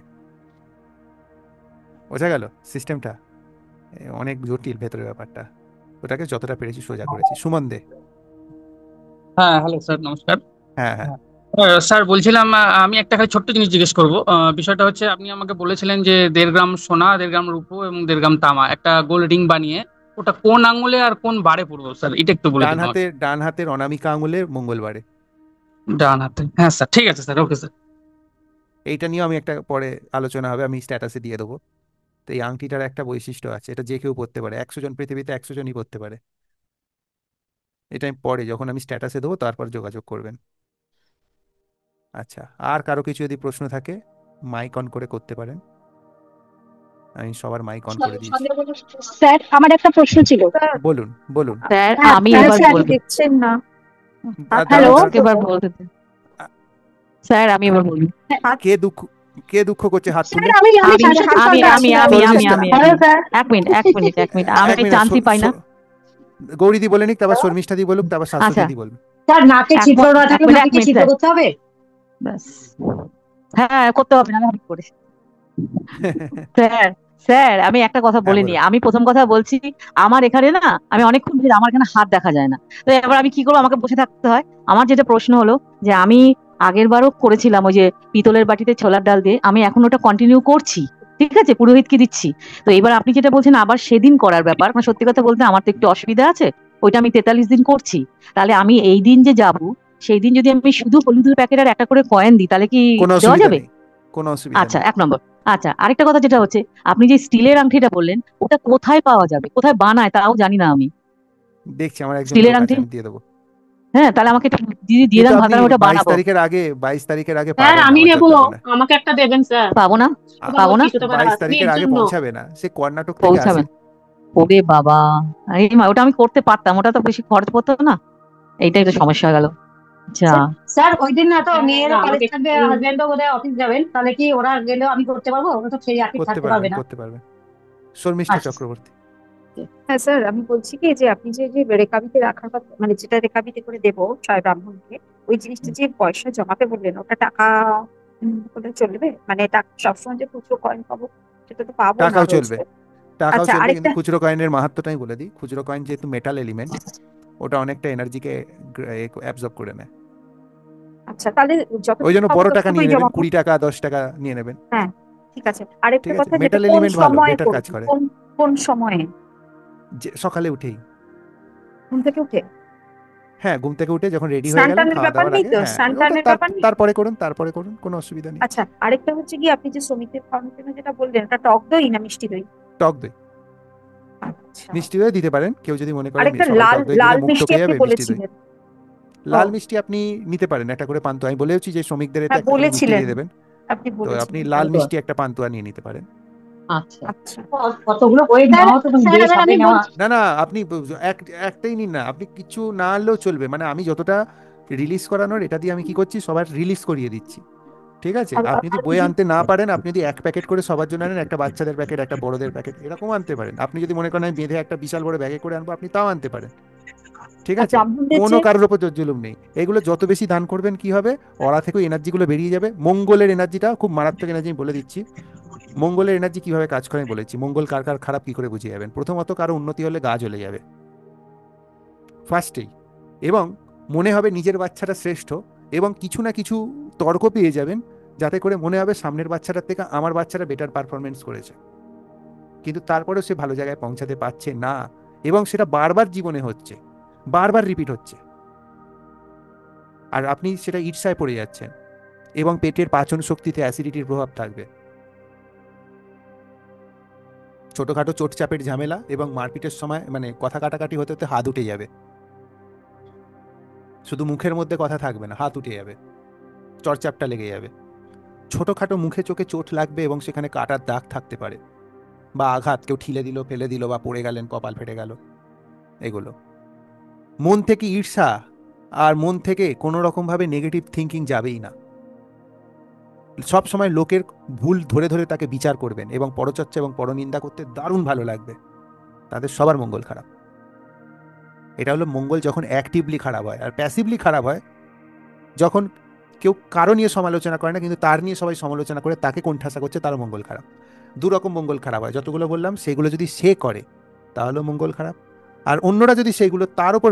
বোঝা গেল সিস্টেমটা? অনেক জটিল ভেতরের ব্যাপারটা। ওটাকে যতটা পেরেছি সোজা করেছি। সুমন দে। হ্যাঁ, হ্যালো স্যার, নমস্কার। হ্যাঁ হ্যাঁ স্যার বলছিলাম, আমি একটা খালি ছোট্ট জিনিস জিজ্ঞেস করবো। বিষয়টা হচ্ছে, আপনি আমাকে বলেছিলেন যে 1.5 গ্রাম সোনা, 1.5 গ্রাম রূপো এবং 1.5 গ্রাম তামা একটা গোল্ড রিং বানিয়ে, ওটা কোন আঙুলে আর কোন বারে পড়বো স্যার, এটা একটু বলে দিন আমাকে। ডান হাতের অনামিকা আঙুলে মঙ্গলবারে। ডান হাতে, হ্যাঁ স্যার, ঠিক আছে স্যার, ওকে স্যার। এইটা নিয়েও আমি একটা পরে আলোচনা হবে, আমি স্ট্যাটাসে দিয়ে দেবো। তো এই আংটিটার একটা বৈশিষ্ট্য আছে, এটা যে কেউ পড়তে পারে, 100 জন পৃথিবীতে 100 জনই পড়তে পারে। এটা আমি পরে যখন আমি স্ট্যাটাসে দেবো তারপর যোগাযোগ করবেন। আচ্ছা, আর কারো কিছু যদি প্রশ্ন থাকে মাইক অন করে করতে পারেন। আমি সবার মাইক অন করে দিয়েছি। স্যার আমার একটা প্রশ্ন ছিল। বলুন বলুন। স্যার হ্যাঁ, আমি হ্যাঁ, এবার স্যার, বলবো। দেখছেন না? হ্যালো, দাঁড়ান দাঁড়ান। এবার বলতে দিন। স্যার আমি এবার বলবো। কে দুঃখ করছে হাত স্যার, তুলে? আমি আমি সাথে আমি সাথে আমি আছি। আমি আমি শর্মিষ্ঠা, আমি হ্যালো স্যার। এক মিনিট আমি এক মিনিট, চান্সই পাই না। গৌরীদি বলে নিক, তারপর শর্মিষ্ঠা দি বলুক, তারপর আচ্ছা শাশ্বতী দি বলবে। স্যার নাকে এক ছিদ্র না এক থাকলে মিনিট নাকে এক কি মিনিট ছিদ্র স্যার, করতে হবে? ব্যাস। হ্যাঁ করতে হবে না, আমি হাবি করে। স্যার স্যার আমি একটা কথা হ্যাঁ বলিনি, বলুন। আমি প্রথম কথা বলছি, আমার এখানে না, আমি অনেকক্ষণ ধরে আমার এখানে হাত দেখা যায় না, তো এবার আমি কি করবো, আমাকে বসে থাকতে হয়। আমার যেটা প্রশ্ন হলো যে আমি আগের বারও করেছিলাম ওই যে পিতলের বাটিতে ছোলার ডাল দিয়ে, আমি এখন ওটা কন্টিনিউ করছি, ঠিক আছে, পুরোহিতকে দিচ্ছি। তো এবার আপনি যেটা বলছেন আবার সেদিন করার ব্যাপার, মানে সত্যি কথা বলতে আমার তো একটু অসুবিধা আছে, ওইটা আমি 43 দিন করছি। তাহলে আমি এই দিন যে যাব, সেই দিন যদি আমি শুধু হলুদের প্যাকেট আর একটা করে কয়েন দিই, তাহলে কি কোনো দেওয়া অসুবিধা যাবে? নেই, কোনো অসুবিধা আচ্ছা, নেই। 1 নম্বর। আচ্ছা, আরেকটা কথা যেটা হচ্ছে, আপনি যে স্টিলের আংটিটা বললেন, ওটা কোথায় পাওয়া যাবে, কোথায় বানায় তাও জানি না আমি। দেখছি, আমার একজন স্টিলের লোক আছে, আংটি, আমি দিয়ে দেবো। হ্যাঁ, তাহলে আমাকে একটু দিয়ে কিন্তু দেন আপনি ভাতার, ওটা 22 বানাবো। তারিখের আগে 22 তারিখের আগে স্যার পাবেন না আমি আমার নেবো, যতটা মনে হয়। আমাকে একটা দেবেন স্যার। পাবো না, কথা পাবো না, বলছি তো, 22 আপনি তারিখের এর আগে জন্য পৌঁছাবে না, সে কর্ণাটক থেকে আসে। পৌঁছাবেন? ওরে বাবা, এই মা, ওটা আমি করতে পারতাম, ওটা তো বেশি খরচ পড়তো না, এইটাই তো সমস্যা হয়ে গেল। আচ্ছা, স্যার ওই দিন না তো হ্যাঁ, মেয়েরও না, কলেজ আমাকে থাকবে, একটু হাজবেন্ডও বোধহয় অফিস যাবেন, তাহলে কি ওরা গেলেও আমি করতে পারবো? ওরা তো সেই একই করতে থাকতে পারবেন, পারবে না। করতে পারবেন। শর্মিষ্ঠা আচ্ছা চক্রবর্তী। হ্যাঁ স্যার, আমি বলছি কি যে আপনি যে যে রেকাবিতে রাখার কথা, মানে যেটা রেকাবিতে করে দেবো ছয় ব্রাহ্মণকে, ওই জিনিসটা যে পয়সা জমাতে বললেন, ওটা টাকা হলে চলবে? মানে সবসময় যে খুচরো কয়েন পাবো সেটা তো পাবো না টাকাও রোজ চলবে, রোজ। টাকাও আচ্ছা চলবে, কিন্তু আরেকটা, খুচরো কয়েনের মাহাত্ম্যটাই বলে দিই। খুচরো কয়েন যেহেতু মেটাল এলিমেন্ট, ওটা অনেকটা এনার্জিকে অ্যাবজর্ব করে নেয়। আচ্ছা তাহলে ওই যতটুকু জন্য পাবো বড় টাকা ততটুকুই নিয়ে নেবেন, জমাবো। 20 টাকা 10 টাকা নিয়ে নেবেন। হ্যাঁ ঠিক আছে, আরেকটা ঠিক আছে, কথা, যেটা মেটাল কোন এলিমেন্ট ভালো, সময়ে বেটার কাজ করবো, করে। কোন কোন সময়ে? যে সকালে উঠেই, ঘুম থেকে উঠে? হ্যাঁ ঘুম থেকে উঠে যখন রেডি হয়ে স্নান গেলেন টানের খাওয়া ব্যাপার দাওয়ার নেই আগে, তো? হ্যাঁ স্নান ওটা টানের ব্যাপার নেই? তারপরে করুন, তারপরে করুন, কোনো অসুবিধা নেই। আচ্ছা আরেকটা হচ্ছে কি, আপনি যে শ্রমিকদের খাওয়ানোর জন্য যেটা বললেন, ওটা টক দই না মিষ্টি দই? টক দই, আচ্ছা, মিষ্টি দই দিতে পারেন, কেউ যদি মনে করে আরেকটা সবাই লাল টক দই লাল দিলে মুখ মিষ্টি টকে আপনি যাবে, মিষ্টি দই। বলেছিলেন। লাল ও মিষ্টি আপনি নিতে পারেন, একটা করে পান্তুয়া, আমি বলেওছি যে শ্রমিকদের এতে হ্যাঁ একটা করে মিষ্টি বলেছিলেন, দিয়ে দেবেন, আপনি তো আপনি বলেছিলেন লাল পান্তুয়া। মিষ্টি একটা পান্তুয়া নিয়ে নিতে পারেন। আচ্ছা, আচ্ছা কতগুলো বই স্যার নেওয়া তো স্যার বেশ এবার হাতে আমি নেওয়া। বলছি। না না, আপনি একটাই নিন না, আপনি কিছু না আনলেও চলবে, মানে আমি যতটা রিলিজ করানোর, এটা দিয়ে আমি কি করছি, সবার রিলিজ করিয়ে দিচ্ছি। ঠিক আছে, আর আপনি যদি আর বই আনতে না পারেন, আপনি যদি এক প্যাকেট করে সবার জন্য আনেন, একটা বাচ্চাদের প্যাকেট, একটা বড়দের প্যাকেট, এরকম আনতে পারেন। আপনি যদি মনে করেন আমি বেঁধে একটা বিশাল বড় ব্যাগে করে আনবো, আপনি তাও আনতে পারেন। ঠিক আর আছে, ব্রাহ্মণদের কোনো যে, কারোর উপর জুলুম নেই। এগুলো যত বেশি দান করবেন কি হবে, ওরা থেকে এনার্জিগুলো বেরিয়ে যাবে। মঙ্গলের এনার্জিটা খুব মারাত্মক এনার্জি, আমি বলে দিচ্ছি। মঙ্গলের এনার্জি কিভাবে কাজ করে আমি বলেছি। মঙ্গল কার কার খারাপ কি করে বুঝে যাবেন। প্রথমত, কারো উন্নতি হলে গা জ্বলে যাবে ফার্স্টেই, এবং মনে হবে নিজের বাচ্চাটা শ্রেষ্ঠ, এবং কিছু না কিছু তর্ক পেয়ে যাবেন, যাতে করে মনে হবে সামনের বাচ্চাটার থেকে আমার বাচ্চাটা বেটার পারফরমেন্স করেছে, কিন্তু তারপরেও সে ভালো জায়গায় পৌঁছাতে পারছে না, এবং সেটা বারবার জীবনে হচ্ছে, বারবার রিপিট হচ্ছে, আর আপনি সেটা ঈর্ষায় পড়ে যাচ্ছেন, এবং পেটের পাচন শক্তিতে অ্যাসিডিটির প্রভাব থাকবে। ছোটোখাটো চোটচাপের ঝামেলা এবং মারপিটের সময়, মানে কথা কাটাকাটি হতে হতে হাত উঠে যাবে, শুধু মুখের মধ্যে কথা থাকবে না, হাত উঠে যাবে, চড়চাপটা লেগে যাবে। ছোটোখাটো মুখে চোখে চোট লাগবে, এবং সেখানে কাটার দাগ থাকতে পারে, বা আঘাত, কেউ ঠিলে দিল, ফেলে দিল, বা পড়ে গেলেন, কপাল ফেটে গেল। এগুলো মন থেকে ঈর্ষা আর মন থেকে কোনো রকমভাবে নেগেটিভ থিঙ্কিং যাবেই না। সব সময় লোকের ভুল ধরে ধরে তাকে বিচার করবেন, এবং পরচর্চা এবং পরনিন্দা করতে দারুণ ভালো লাগবে। তাদের সবার মঙ্গল খারাপ। এটা হলো মঙ্গল যখন অ্যাক্টিভলি খারাপ হয়। আর প্যাসিভলি খারাপ হয় যখন কেউ কারো নিয়ে সমালোচনা করে না, কিন্তু তার নিয়ে সবাই সমালোচনা করে, তাকে কোণঠাসা করছে, তারও মঙ্গল খারাপ। দুরকম মঙ্গল খারাপ হয়। যতগুলো বললাম সেগুলো যদি সে করে তাহলেও মঙ্গল খারাপ, আর অন্যরা যদি সেইগুলো তার উপর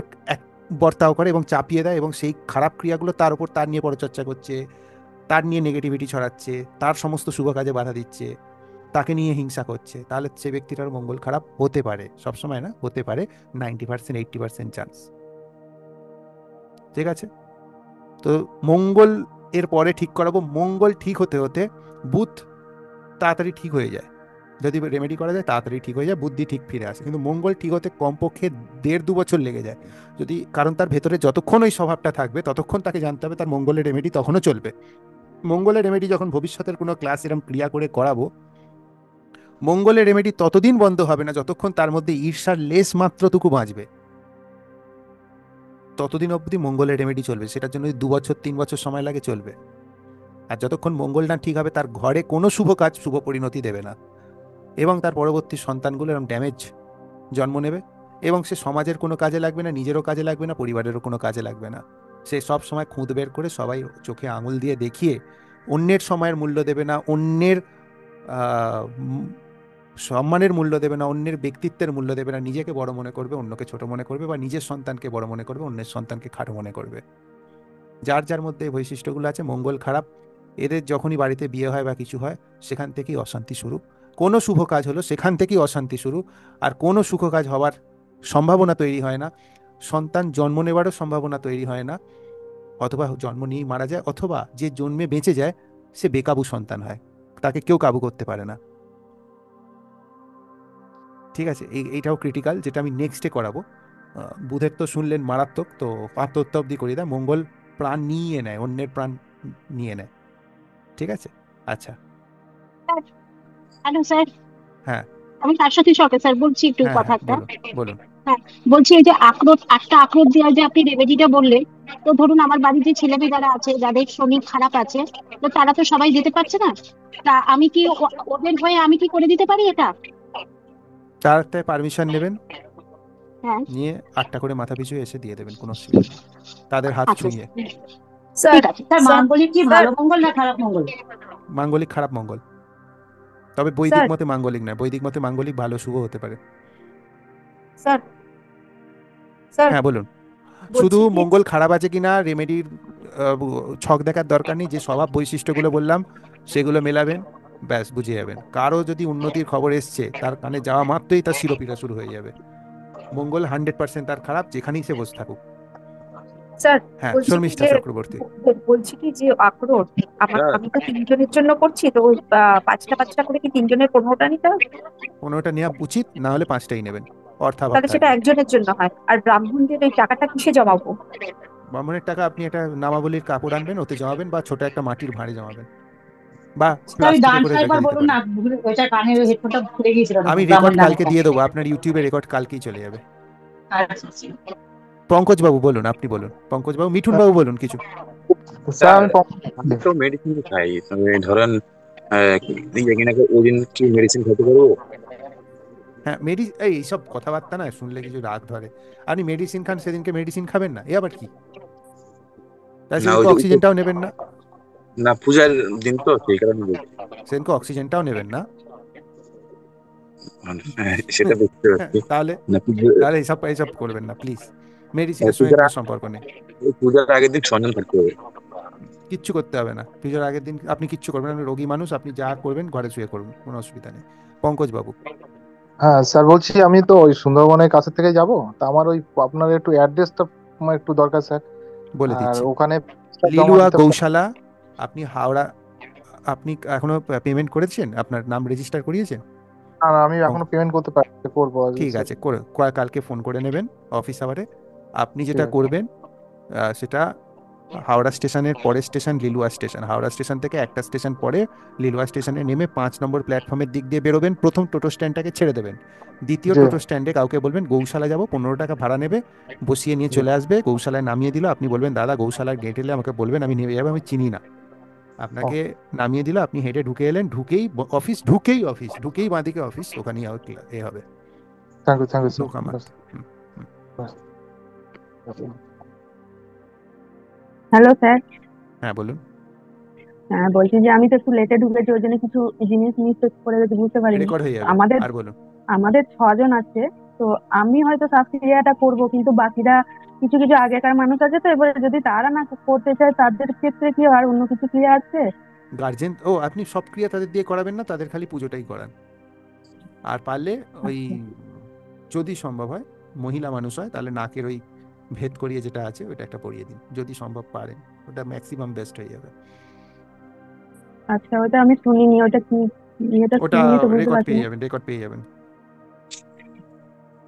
বর্তাও করে এবং চাপিয়ে দেয়, এবং সেই খারাপ ক্রিয়াগুলো তার উপর, তার নিয়ে পরচর্চা করছে, তার নিয়ে নেগেটিভিটি ছড়াচ্ছে, তার সমস্ত শুভ কাজে বাধা দিচ্ছে, তাকে নিয়ে হিংসা করছে, তাহলে সে ব্যক্তিটার মঙ্গল খারাপ হতে পারে। সবসময় না, হতে পারে, 90% 80% চান্স। ঠিক আছে, তো মঙ্গল এর পরে ঠিক করাবো। মঙ্গল ঠিক হতে হতে বুধ তাড়াতাড়ি ঠিক হয়ে যায়, যদি রেমেডি করা যায় তাড়াতাড়ি ঠিক হয়ে যায়, বুদ্ধি ঠিক ফিরে আসে। কিন্তু মঙ্গল ঠিক হতে কমপক্ষে 1.5-2 বছর লেগে যায়। যদি কারণ তার ভেতরে যতক্ষণ ওই স্বভাবটা থাকবে ততক্ষণ তাকে জানতে হবে তার মঙ্গলের রেমেডি তখনও চলবে। মঙ্গলের রেমেডি যখন ভবিষ্যতের কোনো ক্লাস এরকম ক্রিয়া করে করাবো, মঙ্গলের রেমেডি ততদিন বন্ধ হবে না যতক্ষণ তার মধ্যে ঈর্ষার লেশ মাত্রটুকু বাঁচবে, ততদিন অবধি মঙ্গলের রেমেডি চলবে। সেটার জন্য 2 বছর 3 বছর সময় লাগে চলবে। আর যতক্ষণ মঙ্গল না ঠিক হবে তার ঘরে কোনো শুভ কাজ শুভ পরিণতি দেবে না, এবং তার পরবর্তী সন্তানগুলো এরকম ড্যামেজ জন্ম নেবে, এবং সে সমাজের কোনো কাজে লাগবে না, নিজেরও কাজে লাগবে না, পরিবারেরও কোনো কাজে লাগবে না। সে সব সময় খুঁত বের করে সবাই চোখে আঙুল দিয়ে দেখিয়ে অন্যের সময়ের মূল্য দেবে না, অন্যের সম্মানের মূল্য দেবে না, অন্যের ব্যক্তিত্বের মূল্য দেবে না, নিজেকে বড় মনে করবে, অন্যকে ছোট মনে করবে, বা নিজের সন্তানকে বড় মনে করবে, অন্যের সন্তানকে খাটো মনে করবে। যার যার মধ্যে এই বৈশিষ্ট্যগুলো আছে, মঙ্গল খারাপ, এদের যখনই বাড়িতে বিয়ে হয় বা কিছু হয় সেখান থেকেই অশান্তি শুরু। কোনো শুভ কাজ হলো সেখান থেকেই অশান্তি শুরু, আর কোনো সুখ কাজ হওয়ার সম্ভাবনা তৈরি হয় না, সন্তান জন্ম নেওয়ারও সম্ভাবনা তৈরি হয় না, অথবা জন্ম নিয়েই মারা যায়, অথবা যে জন্মে বেঁচে যায় সে বেকাবু সন্তান হয়, তাকে কেউ কাবু করতে পারে না। ঠিক আছে, এইটাও ক্রিটিক্যাল, যেটা আমি নেক্সটে করাবো। বুধের তো শুনলেন মারাত্মক, তো আত্মহত্যা অব্দি করিয়ে দেয়। মঙ্গল প্রাণ নিয়ে নেয়, অন্যের প্রাণ নিয়ে নেয়। ঠিক আছে, আচ্ছা। হ্যালো স্যার, হ্যাঁ আমি শাশ্বতী সরকার স্যার বলছি একটু হ্যাঁ কথা হ্যাঁ, একটা। বলুন বলুন। হ্যাঁ, বলছি এই যে আখরোট, 8টা আখরোট দেওয়ার যে আপনি রেমেডিটা বললেন, তো ধরুন আমার বাড়ির যে ছেলে মেয়ে যারা আছে, যাদের শরীর খারাপ আছে, তো তারা তো সবাই যেতে পারছে না, তা আমি কি ওদের হয়ে আমি কি করে দিতে পারি এটা? তার পারমিশন নেবেন, হ্যাঁ, নিয়ে 8টা করে মাথা পিছু এসে দিয়ে দেবেন, কোনো অসুবিধা নেই, তাদের হাত আচ্ছা ছুঁয়ে। ঠিক আছে স্যার। মাঙ্গলিক কি ভালো মঙ্গল না খারাপ মঙ্গল? মাঙ্গলিক খারাপ মঙ্গল, তবে বৈদিক মতে মাঙ্গলিক নয়, বৈদিক মতে মাঙ্গলিক ভালো শুভ হতে পারে। স্যার স্যার হ্যাঁ বলুন। বলছি শুধু কি, মঙ্গল খারাপ আছে কিনা রেমেডির ছক দেখার দরকার নেই, যে স্বভাব বৈশিষ্ট্যগুলো বললাম সেগুলো মেলাবেন, ব্যাস বুঝে যাবেন। কারো যদি উন্নতির খবর এসছে তার কানে যাওয়া মাত্রই তার শিরোপীড়া শুরু হয়ে যাবে। মঙ্গল 100% তার খারাপ, যেখানেই সে বসে থাকুক। স্যার হ্যাঁ, বলছি কি শর্মিষ্ঠা যে চক্রবর্তী। বলছি কি যে আখরোট আমি তো 3 জনের জন্য করছি, তো 5টা করে কি 3 জনের 15টা নিতে হবে? 15টা নেওয়া উচিত, না হলে 5টাই নেবেন, অর্থাভাব তাহলে সেটা থাকবে। একজনের জন্য হয়। আর ব্রাহ্মণদের এই টাকাটা কিসে জমাবো? ব্রাহ্মণের টাকা আপনি একটা নামাবলীর কাপড় আনবেন, ওতে জমাবেন, বা ছোট একটা মাটির ভাঁড়ে জমাবেন, বা স্যার ওই প্লাস্টিকে গানটা করে রেখে একবার দিতে বলুন পারেন। না, ওইটা কানের হেডফোনটা খুলে গিয়েছিল আমি ব্রাহ্মণ রেকর্ড কালকে গানটা। দিয়ে দেবো, আপনার ইউটিউবে রেকর্ড কালকেই চলে যাবে। আচ্ছা আচ্ছা। পঙ্কজ বাবু বলুন, আপনি বলুন, পঙ্কজ বাবু, মিঠুন বাবু বলুন কিছু। স্যার আমি তো মেডিসিন খাই, মানে ধরেন এখানে ওই দিন কি মেডিসিন খেতে পারবো? হ্যাঁ, এইসব কথাবার্তা না শুনলে কিছু রাগ ধরে। আপনি মেডিসিন খান, সেদিনকে মেডিসিন খাবেন না, এ আবার কি? তাই না সেদিনকে ওই অক্সিজেনটাও নেবেন না, না পূজার দিন তো সেই কারণে বলছি। সেদিনকে অক্সিজেনটাও নেবেন না। সেটা বুঝতে পারছি। তাহলে না তাহলে এইসব এইসব করবেন না প্লিজ, মেডিসিনের সঙ্গে কোনো সম্পর্ক নেই। পূজার আগের দিন সঞ্জন থাকতে হবে। কিচ্ছু করতে হবে না, পুজোর আগের দিন আপনি কিচ্ছু করবেন না, আপনি রোগী মানুষ, আপনি যা করবেন ঘরে শুয়ে করবেন, কোনো অসুবিধা নেই। পঙ্কজ বাবু। হ্যাঁ স্যার, বলছি আমি তো ওই সুন্দরবনের কাছে থেকে যাব, তা আমার ওই আপনার একটু অ্যাড্রেসটা আমার একটু দরকার স্যার। বলে আর দিচ্ছি, ওখানে লিলুয়া গৌশালা, আপনি হাওড়া, আপনি এখনো পেমেন্ট করেছেন, আপনার নাম রেজিস্টার করিয়েছেন? আমি এখনো পেমেন্ট করতে পারি, করবো। ঠিক আছে, কালকে ফোন করে নেবেন অফিস আওয়ারে। আপনি যেটা ঠিক আছে। করবেন সেটা হাওড়া স্টেশনের পরের station Liluah station, Howrah station থেকে একটা স্টেশন পরে লিলুয়া স্টেশনে নেমে 5 নম্বর প্ল্যাটফর্মের দিক দিয়ে বেরোবেন, প্রথম টোটো স্ট্যান্ডটাকে ছেড়ে দেবেন, দ্বিতীয় টোটো স্ট্যান্ডে কাউকে বলবেন গৌশালা যাব, 15 টাকা ভাড়া নেবে, বসিয়ে নিয়ে চলে আসবে, গৌশালায় নামিয়ে দিল, আপনি বলবেন দাদা গৌশালার গেট এলে আমাকে বলবেন, আমি নেমে যাবো, আমি চিনি না। আপনাকে নামিয়ে দিল, আপনি হেঁটে ঢুকে এলেন, ঢুকেই বাঁদিকে অফিস, ওখানেই এ হবে। Thank you sir. Hello sir. হ্যাঁ বলুন। হ্যাঁ, বলছি যে আমি তো একটু লেটে ঢুকেছি, ওই জন্য কিছু জিনিস মিস করে গেছি, বুঝতে পারিনি। রেকর্ড হয়ে যাবে, আর বলুন। আমাদের 6 জন আছে, তো আমি হয়তো সাবসিডিয়াটা করব, কিন্তু বাকিরা কিছু কিছু আগেকার মানুষ আছে, তো এবারে যদি তারা না করতে চায় তাদের ক্ষেত্রে কি আর অন্য কিছু ক্রিয়া আছে? গার্জেন আপনি সব ক্রিয়া তাদের দিয়ে করাবেন না, তাদের খালি পুজোটাই করান। আর পারলে ওই যদি সম্ভব হয়, মহিলা মানুষ হয় তাহলে নাকের ওই ভেদ করিয়ে যেটা আছে ওটা একটা পরিয়ে দিন, যদি সম্ভব পারেন, ওটা ম্যাক্সিমাম বেস্ট হয়ে যাবে। আচ্ছা, ওটা আমি শুনিনি, ওটা কি ইয়েটা ওটা শুনিয়ে তো বুঝতে রেকর্ড পারছি পেয়ে না। যাবেন, রেকর্ড পেয়ে যাবেন।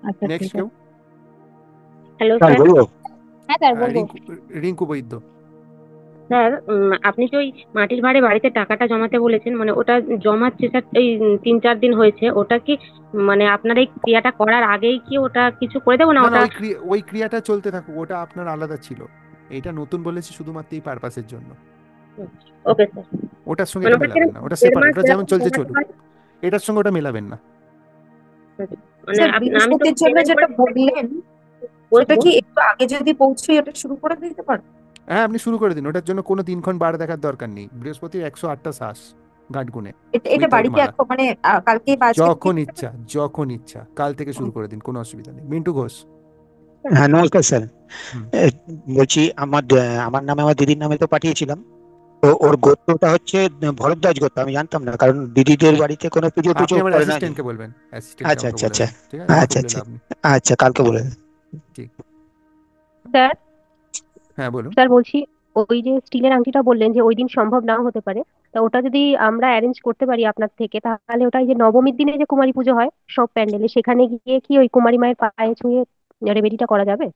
আচ্ছা নেক্সট ঠিক কেউ? আছে। Hello sir sir. বলবো? হ্যাঁ স্যার বলবো। রিঙ্কু, রিঙ্কু বৈদ্য। স্যার আপনি যে ওই মাটির ভাড়ে বাড়িতে টাকাটা জমাতে বলেছেন, মানে ওটা জমাচ্ছে স্যার, এই 3-4 দিন হয়েছে, ওটা কি মানে আপনার এই ক্রিয়াটা করার আগেই কি ওটা কিছু করে দেবো না না না, ওটা? ওই ক্রিয়াটা চলতে থাকুক, ওটা আপনার আলাদা ছিল। এইটা নতুন বলেছি শুধুমাত্র এই পারপাসের জন্য। Okay sir. ওটার সঙ্গে মানে এটা ওটা মেলাবেন কিরকম না, ওটা 1.5 সেপারেট, মাস ওটা যেমন এরকম চলছে জমাতে চলুক। হয়? এটার সঙ্গে ওটা মেলাবেন না। মানে স্যার আমি তো বৃহস্পতির জন্য পেমেন্ট যেটা করে বললেন সেটা কি একটু আগে যদি পৌঁছই ওটা শুরু করে দিতে পারেন? হ্যাঁ, আপনি শুরু করে দিন, ওটার জন্য কোনো দিনক্ষণ বার দেখার দরকার নেই। বৃহস্পতির 108টা শ্বাস গাঁট গুনে এটা এটা উইথাউট বাড়িতে মালা, এখন মানে কালকে বা আজকে থেকে যখন ইচ্ছা, যখন ইচ্ছা কাল থেকে শুরু করে দিন, কোনো অসুবিধা নেই। মিন্টু ঘোষ। হ্যাঁ নমস্কার স্যার। হুম। বলছি আমার নামে আমার দিদির নামে তো পাঠিয়েছিলাম, তো ওর গোত্রটা হচ্ছে ভরদ্বাজ গোত্র। আমি জানতাম না, কারণ দিদিদের বাড়িতে কোনো পুজো আপনি টুজো আমার করে না। অ্যাসিস্ট্যান্টকে বলবেন, অ্যাসিস্ট্যান্টকে আচ্ছা আমাকে আচ্ছা বলে আচ্ছা দেবেন, ঠিক আছে? আমাকে আচ্ছা বলে আচ্ছা লাভ নেই। আচ্ছা, কালকে বলে দেবেন। ঠিক। স্যার। হ্যাঁ বলুন। স্যার বলছি, ওই যে স্টিলের আংটিটা বললেন যে ওই দিন সম্ভব নাও হতে পারে, তা ওটা যদি আমরা অ্যারেঞ্জ করতে পারি আপনার থেকে, তাহলে ওটা এই যে নবমীর দিনে যে কুমারী পুজো হয় সব প্যান্ডেলে, সেখানে গিয়ে কি ওই কুমারী মায়ের পায়ে ছুঁয়ে রেমেডিটা করা যাবে?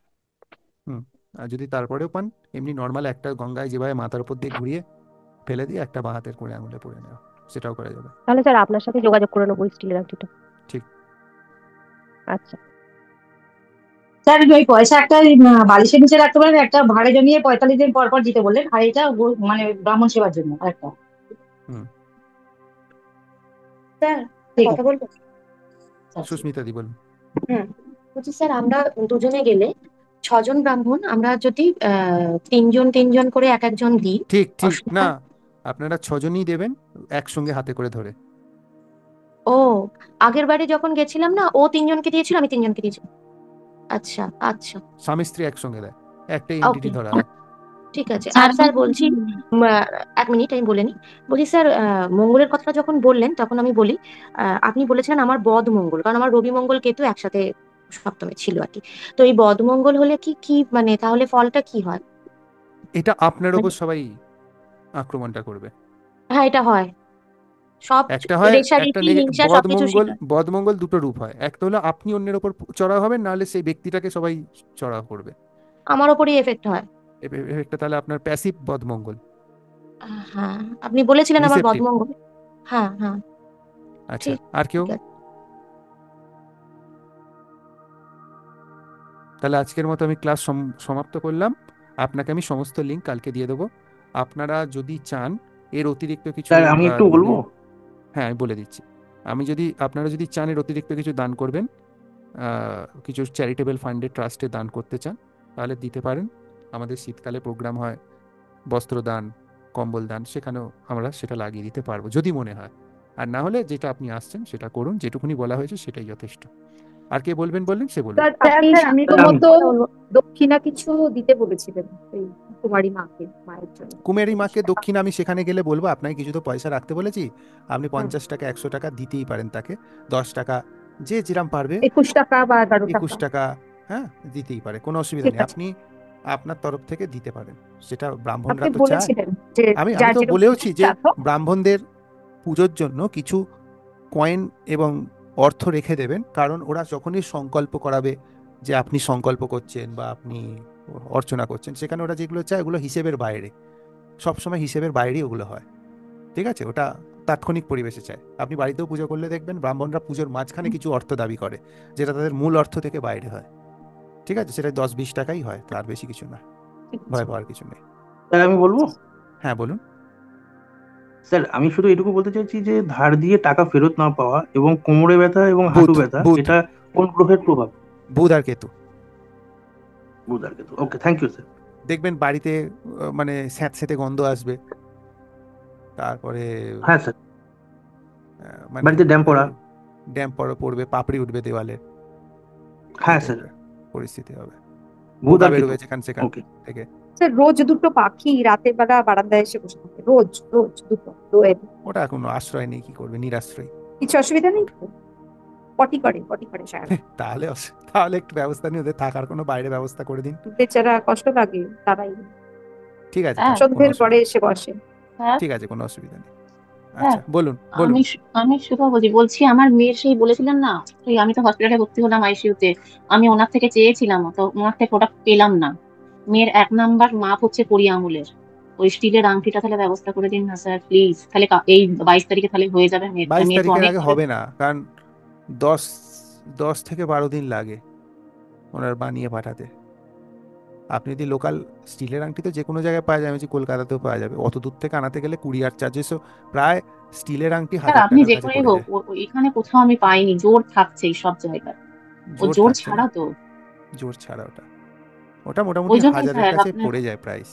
হুম। আর যদি তারপরেও পান, এমনি নর্মাল একটা গঙ্গায় যেভাবে মাথার উপর দিয়ে ঘুরিয়ে ফেলে দিয়ে একটা বাঁ হাতের কোণে আঙুলে পড়ে নেওয়া, সেটাও করা যাবে। তাহলে স্যার আপনার সাথে যোগাযোগ করে নেবো স্টিলের আংটিটা। ঠিক। আচ্ছা স্যার ওই পয়সা একটা বালিশের নিচে রাখতে পারেন, একটা ভাড়ে জমিয়ে 45 দিন পর পর দিতে বললেন, আর এটা মানে ব্রাহ্মণ সেবার জন্য একটা। হুম। স্যার ঠিক কথা আছে। বলবো? সুস্মিতা দি বলুন। বলছি স্যার, আমরা দুজনে গেলে 6 জন ব্রাহ্মণ, আমরা যদি 3 জন 3 জন করে এক একজন দিই, ঠিক ঠিক অসুবিধা? না, আপনারা 6জনই দেবেন একসঙ্গে হাতে করে ধরে। ও, আগের বারে যখন গেছিলাম না, ও 3 জনকে দিয়েছিল, আমি 3 জনকে দিয়েছিলাম। আচ্ছা আচ্ছা, স্বামী স্ত্রী একসঙ্গে দেয়, একটা এন্টিটি ওকে ধরা হয়। ঠিক আছে। স্যার আর স্যার বলছি, এক মিনিট আমি বলে নিই। বলছি স্যার, মঙ্গলের কথাটা যখন বললেন তখন আমি বলি, আপনি বলেছিলেন আমার বদ মঙ্গল, কারণ আমার রবি মঙ্গল কেতু একসাথে সপ্তমে ছিল আর কি। তো এই বদ মঙ্গল হলে কি কি মানে তাহলে ফলটা কি হয়? এটা আপনার ওপর সবাই আক্রমণটা করবে। হ্যাঁ, এটা হয় সব একটা হয়, একটা রেষারেষি হিংসা সবকিছু বদমঙ্গল, সেটা। বদমঙ্গল দুটো রূপ হয়, একটা হলো আপনি অন্যের ওপর চড়াও হবেন, নাহলে সেই ব্যক্তিটাকে সবাই চড়াও করবে। আমার ওপরই এফেক্ট হয়। একটা তাহলে আপনার প্যাসিভ বদমঙ্গল, হ্যাঁ, আপনি বলেছিলেন আমার রিসেপটিভ। বদমঙ্গল। হ্যাঁ হ্যাঁ, আচ্ছা, ঠিক আর কেউ? ঠিক আছে। তাহলে আজকের মতো আমি ক্লাস সমাপ্ত করলাম। আপনাকে আমি সমস্ত লিঙ্ক কালকে দিয়ে দেবো। আপনারা যদি চান এর অতিরিক্ত কিছু স্যার আমি একটু বলবো? হ্যাঁ আমি বলে দিচ্ছি। আপনারা যদি চান এর অতিরিক্ত কিছু দান করবেন, কিছু চ্যারিটেবল ফান্ডে, ট্রাস্টে দান করতে চান, তাহলে দিতে পারেন। আমাদের শীতকালে প্রোগ্রাম হয় বস্ত্রদান, কম্বল দান, সেখানেও আমরা সেটা লাগিয়ে দিতে পারবো যদি মনে হয়। আর না হলে যেটা আপনি আসছেন সেটা করুন, যেটুকুনি বলা হয়েছে সেটাই যথেষ্ট। আর কে বলবেন বললেন, সে বলুন। স্যার আপনি আমি সাধ্যমত দক্ষিণা কিছু দিতে বলেছিলেন এই কুমারী মাকে, মায়ের জন্য। কুমেরি মাকে দক্ষিণ আমি সেখানে গেলে বলবো, আপনাকে কিছু তো পয়সা রাখতে বলেছি, আপনি 50 টাকা 100 টাকা দিতেই পারেন তাকে, 10 টাকা যে যেরাম পারবে, 21 টাকা বা 11 21 টাকা। টাকা, হ্যাঁ দিতেই পারে, কোনো অসুবিধা ঠিক নেই। আছে। আপনি আপনার তরফ থেকে দিতে পারেন, সেটা ব্রাহ্মণরা আপনি তো চায়। বলেছিলেন যে আমি যার তো যেরকম বলেওছি যে সাধ্য। ব্রাহ্মণদের পুজোর জন্য কিছু কয়েন এবং অর্থ রেখে দেবেন, কারণ ওরা যখনই সংকল্প করাবে যে আপনি সংকল্প করছেন বা আপনি অর্চনা করছেন, সেখানে ওরা যেগুলো চায় ওগুলো হিসেবের বাইরে, সবসময় হিসেবের বাইরেই ওগুলো হয়, ঠিক আছে? ওটা তাৎক্ষণিক পরিবেশে চায়। আপনি বাড়িতেও পুজো করলে দেখবেন ব্রাহ্মণরা পুজোর মাঝখানে কিছু অর্থ দাবি করে, যেটা তাদের মূল অর্থ থেকে বাইরে হয়, ঠিক আছে? সেটা 10-20 টাকাই হয়, তার বেশি কিছু না, ভয় পাওয়ার কিছু নেই। স্যার আমি বলবো? হ্যাঁ বলুন। স্যার আমি শুধু এটুকু বলতে চাইছি যে ধার দিয়ে টাকা ফেরত না পাওয়া এবং কোমরে ব্যথা এবং হাঁটু ব্যথা, এটা কোন গ্রহের প্রভাব? বুধ আর কেতু। বুধ আর কেতু, ওকে, থ্যাংক ইউ স্যার। দেখবেন বাড়িতে মানে স্যাঁতস্যাঁতে গন্ধ আসবে, তারপরে হ্যাঁ স্যার, মানে বাড়িতে ড্যাম পড়া। ড্যাম পড়বে, পাপড়ি উঠবে দেওয়ালে, হ্যাঁ স্যার, পরিস্থিতি হবে, বুধ পোকা আর বেরোবে কেতু, যেখান সেখান থেকে। স্যার রোজ দুটো পাখি রাতের বেলা বারান্দায় এসে বসে থাকে, রোজ রোজ দুটো দোয়েল। ওটা কোনো আশ্রয় নেই, কি করবে, নিরাশ্রয়। কিছু অসুবিধা নেই? পটি করে সারা। তাহলে একটু ব্যবস্থা নিয়ে ওদের থাকার কোনো বাইরে ব্যবস্থা করে দিন, বেচারা কষ্ট লাগে তারাই। ঠিক আছে? সন্ধ্যের পরে এসে বসে। ঠিক আছে, কোনো অসুবিধা নেই। আচ্ছা বলুন বলুন। আমি সুধা বলছি আমার মেয়ের সেই বলেছিলেন না, ওই আমি তো হসপিটালে ভর্তি হলাম আইসিইউতে, আমি ওনার থেকে চেয়েছিলাম তো ওনার থেকে ওটা পেলাম না। মেয়ের 1 নাম্বার মাপ হচ্ছে 20 আঙুলের, ওই স্টিলের আংটিটা তাহলে ব্যবস্থা করে দিন না স্যার প্লিজ, তাহলে এই 22 তারিখে তাহলে হয়ে যাবে মেয়েরটা। 22 মেয়ে তো তারিখের অনেক আগে করে। হবে না, কারণ 10 10 থেকে 12 দিন লাগে ওনার বানিয়ে পাঠাতে। আপনি যদি লোকাল স্টিলের আংটি তো যে কোনো জায়গায় পাওয়া যায়, আমি বলছি কলকাতাতেও পাওয়া যাবে, অত দূর থেকে আনাতে গেলে কুরিয়ার চার্জেসও প্রায় স্টিলের আংটি স্যার 1000 আপনি টাকার যে কাছে করেই পড়ে হোক যায়। এখানে কোথাও আমি পাইনি, জোর থাকছে এই সব জায়গায়, ও জোর জোর থাকছে না, ছাড়া তো। জোর ছাড়া ওটা, ওটা মোটামুটি ওই জন্যই 1000-এর স্যার কাছে আপনার, পড়ে যায় প্রাইস।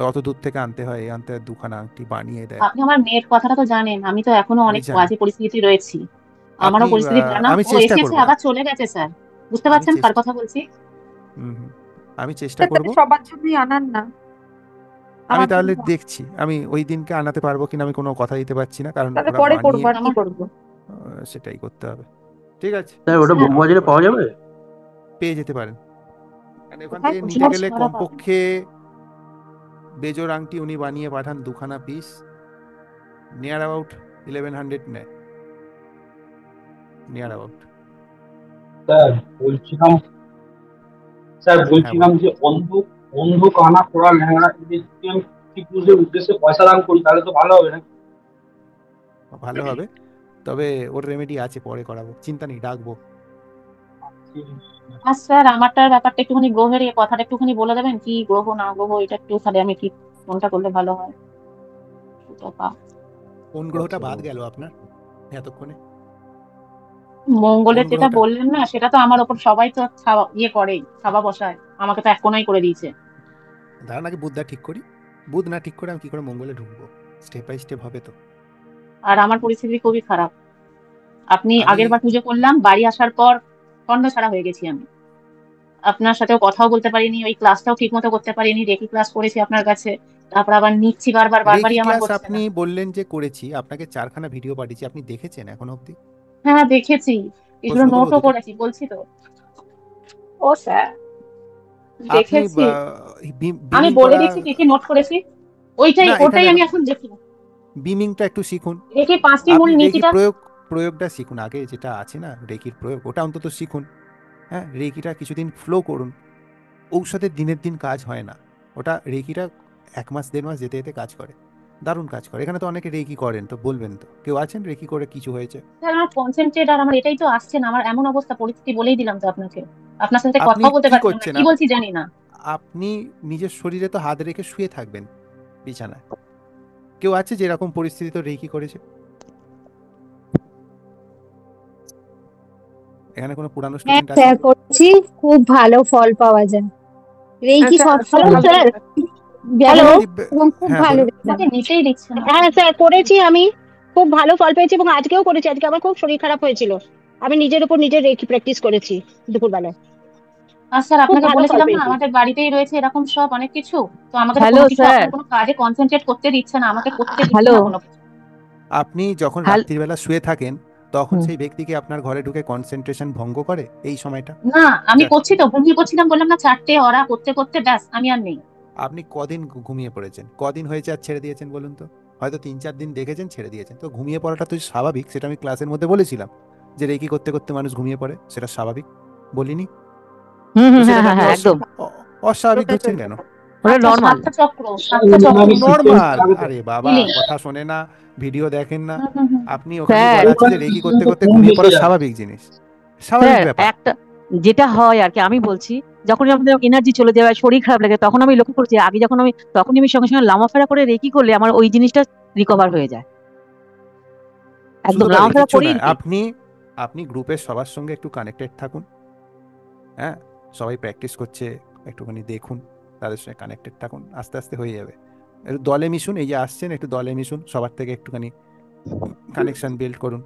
অত দূর থেকে আনতে হয়, আনতে হয়, দুখানা আংটি বানিয়ে দেয়। আপনি আমার মেয়ের কথাটা তো জানেন, আমি তো এখনো আমি অনেক জানি। বাজে পরিস্থিতি রয়েছি, আমারও আপনি পরিস্থিতি ভালো না। আমি ও চেষ্টা এসেছে করব, আবার চলে গেছে স্যার, বুঝতে আমি পারছেন কার চেষ্টা কথা বলছি? হুম হুম, আমি চেষ্টা স্যার করব। তাহলে সবার জন্যই আনান না, আমি আমার তাহলে জন্য। দেখছি আমি ওই দিনকে আনাতে পারবো কিনা, আমি কোনো কথা দিতে পারছি না, কারণ তাহলে ওরা পরে করবো, বানিয়ে আর কি করবো। সেটাই করতে হবে। ঠিক আছে, স্যার ওটা স্যার বউবাজারে পাওয়া যাবে? পেয়ে যেতে পারেন। কারণ ওখান কোথায় থেকে খুশি নিতে জোর গেলে ছাড়া পাবেন। কমপক্ষে বেজোর আংটি উনি বানিয়ে পাঠান দুখানা পিস, নিয়ার অ্যাবাউট 1100 নেয়, নিয়ার অ্যাবাউট। স্যার বলছিলাম স্যার হ্যাঁ বলছিলাম বলুন। যে অন্ধ কানা পড়া ল্যাংড়া যদি আমি শিশুদের উদ্দেশ্যে পয়সা দান করি তাহলে তো ভালো হবে না? ভালো হবে, তবে ওর রেমেডি আছে, পরে করাবো, চিন্তা নেই, ডাকবো। আর স্যার আমারটার ব্যাপারটা একটুখানি গ্রহের এই কথাটা একটুখানি বলে দেবেন, কি গ্রহ না গ্রহ, এটা একটু তাহলে আমি ঠিক কোনটা করলে ভালো হয়। সুতপা কোন গ্রহটা বাদ গেল আপনার এতক্ষণে? কোন মঙ্গলের যেটা গ্রহটা? বললেন না, সেটা তো আমার ওপর সবাই তো ইয়ে করে, ছাবা বসায়, আমাকে তো এক কোনাই করে দিয়েছে। দাঁড়ান আগে বুধটা ঠিক করি, বুধ না ঠিক করে আমি কি করে মঙ্গলে ঢুকবো? স্টেপ বাই স্টেপ হবে তো। আর আমার পরিস্থিতি খুবই খারাপ। আপনি আমি আগের বার পুজো করলাম, বাড়ি আসার পর খন্ড ছাড়া হয়ে গেছি আমি, আপনার সাথেও কথাও বলতে পারিনি, ওই ক্লাসটাও ঠিক মতো করতে পারিনি, রেকি ক্লাস করেছি আপনার কাছে, তারপর আবার নিচ্ছি রেকি বারবারই আমার ক্লাস হচ্ছে আপনি না। বললেন যে করেছি, আপনাকে 4খানা ভিডিও পাঠিয়েছি, আপনি দেখেছেন এখনো অবধি? হ্যাঁ দেখেছি, এগুলো প্রশ্নগুলো নোটও ওদিকে। করেছি, বলছি তো। ও স্যার আপনি দেখেছি, আমি বিমিং বলে করা, দিচ্ছি কি কি নোট করেছি, ওইটাই না ওটাই এখানে আমি এখন দেখি। বিমিংটা একটু শিখুন, রেকি 5টি মূল আপনি রেকি নীতিটা। প্রয়োগটা শিখুন আগে, যেটা আছে না রেকির প্রয়োগ, ওটা অন্তত শিখুন। হ্যাঁ, রেকিটা কিছুদিন ফ্লো করুন। ঔষধের দিনের দিন কাজ হয় না, ওটা রেকিটা 1 মাস 1.5 মাস যেতে যেতে কাজ করে, দারুণ কাজ করে। এখানে তো অনেকে রেকি করেন, তো বলবেন তো কেউ আছেন রেকি করে কিছু হয়েছে? স্যার আমার কনসেন্ট্রেট আর আমার এটাই তো আসছে না, আমার এমন অবস্থা পরিস্থিতি বলেই দিলাম তো আপনাকে, আপনার সাথে আপনি কথাও বলতে কি পারছিলাম না, করছেন? কি বলছি জানি না। আপনি নিজের শরীরে তো হাত রেখে শুয়ে থাকবেন বিছানায়, কেউ আছে যে এরকম পরিস্থিতিতে রেকি করেছে? এখানে কোনো পুরানো হ্যাঁ স্টুডেন্ট আছে? স্যার করছি, খুব ভালো ফল পাওয়া যায়। রেকি স্যার সবসময় হ্যালো স্যার, হ্যালো, ব্যবহার দিব্যে, এবং খুব হ্যাঁ ভালো বলুন। রেজাল্ট। আমাকে নিতেই দিচ্ছে না। হ্যাঁ স্যার করেছি আমি, খুব ভালো ফল পেয়েছি এবং আজকেও করেছি। আজকে আমার খুব শরীর খারাপ হয়েছিল, আমি নিজের উপর নিজের রেকি প্র্যাকটিস করেছি দুপুরবেলায়, আর স্যার খুব আপনাকে ভালো ফল বলেছিলাম না পেয়েছি। আমাদের বাড়িতেই রয়েছে এরকম সব অনেক কিছু, তো আমাকে তো হ্যালো কোনো কিছু, স্যার। আপনার কোনো কাজে কনসেন্ট্রেট করতে দিচ্ছে না, আমাকে করতে দিচ্ছে হ্যালো। না কোনো কিছু। আপনি যখন রাত্রিবেলা শুয়ে থাকেন তখন সেই ব্যক্তিকে আপনার ঘরে ঢুকে কনসেন্ট্রেশন ভঙ্গ করে এই সময়টা? না আমি করছি তো, ঘুমিয়ে পড়ছিলাম, বললাম না 4টে অরা করতে করতে ব্যাস আমি আর নেই। আপনি কদিন ঘুমিয়ে পড়েছেন, কদিন হয়েছে আর ছেড়ে দিয়েছেন বলুন তো? হয়তো 3-4 দিন দেখেছেন, ছেড়ে দিয়েছেন। তো ঘুমিয়ে পড়াটা তো স্বাভাবিক, সেটা আমি ক্লাসের মধ্যে বলেছিলাম যে রেকি করতে করতে মানুষ ঘুমিয়ে পড়ে, সেটা স্বাভাবিক, বলিনি? তো হ্যাঁ সেটাকে হ্যাঁ আপনি হ্যাঁ একদম, অস্বাভাবিক ধরছেন কেন? ওটা নর্মাল। সাতটা চক্র, সাতটা চক্র। নর্মাল। আরে বাবা, Healing। কথা শোনে না, ভিডিও দেখেন না হুম। আপনি, ওখানে স্যার বলা আছে যে রেকি করতে করতে ঘুমিয়ে পড়া স্বাভাবিক জিনিস, স্বাভাবিক স্যার ব্যাপার। একটা যেটা হয় আর কি, আমি বলছি যখন আমাদের এনার্জি চলে যায়, শরীর খারাপ লাগে, তখন আমি লক্ষ্য করছি আগে যখন আমি, তখনই আমি সঙ্গে সঙ্গে লামাফেরা করে রেকি করলে আমার ওই জিনিসটা রিকভার হয়ে যায়। শুধু একদম তাই, লামাফেরা কিছু করি নয়, আপনি গ্রুপের সবার সঙ্গে একটু কানেক্টেড থাকুন। হ্যাঁ, সবাই প্র্যাকটিস করছে, একটুখানি দেখুন, তাদের সঙ্গে কানেক্টেড থাকুন, আস্তে আস্তে হয়ে যাবে। একটু দলে মিশুন, এই যে আসছেন একটু দলে মিশুন, সবার থেকে একটুখানি কানেকশন বিল্ড করুন।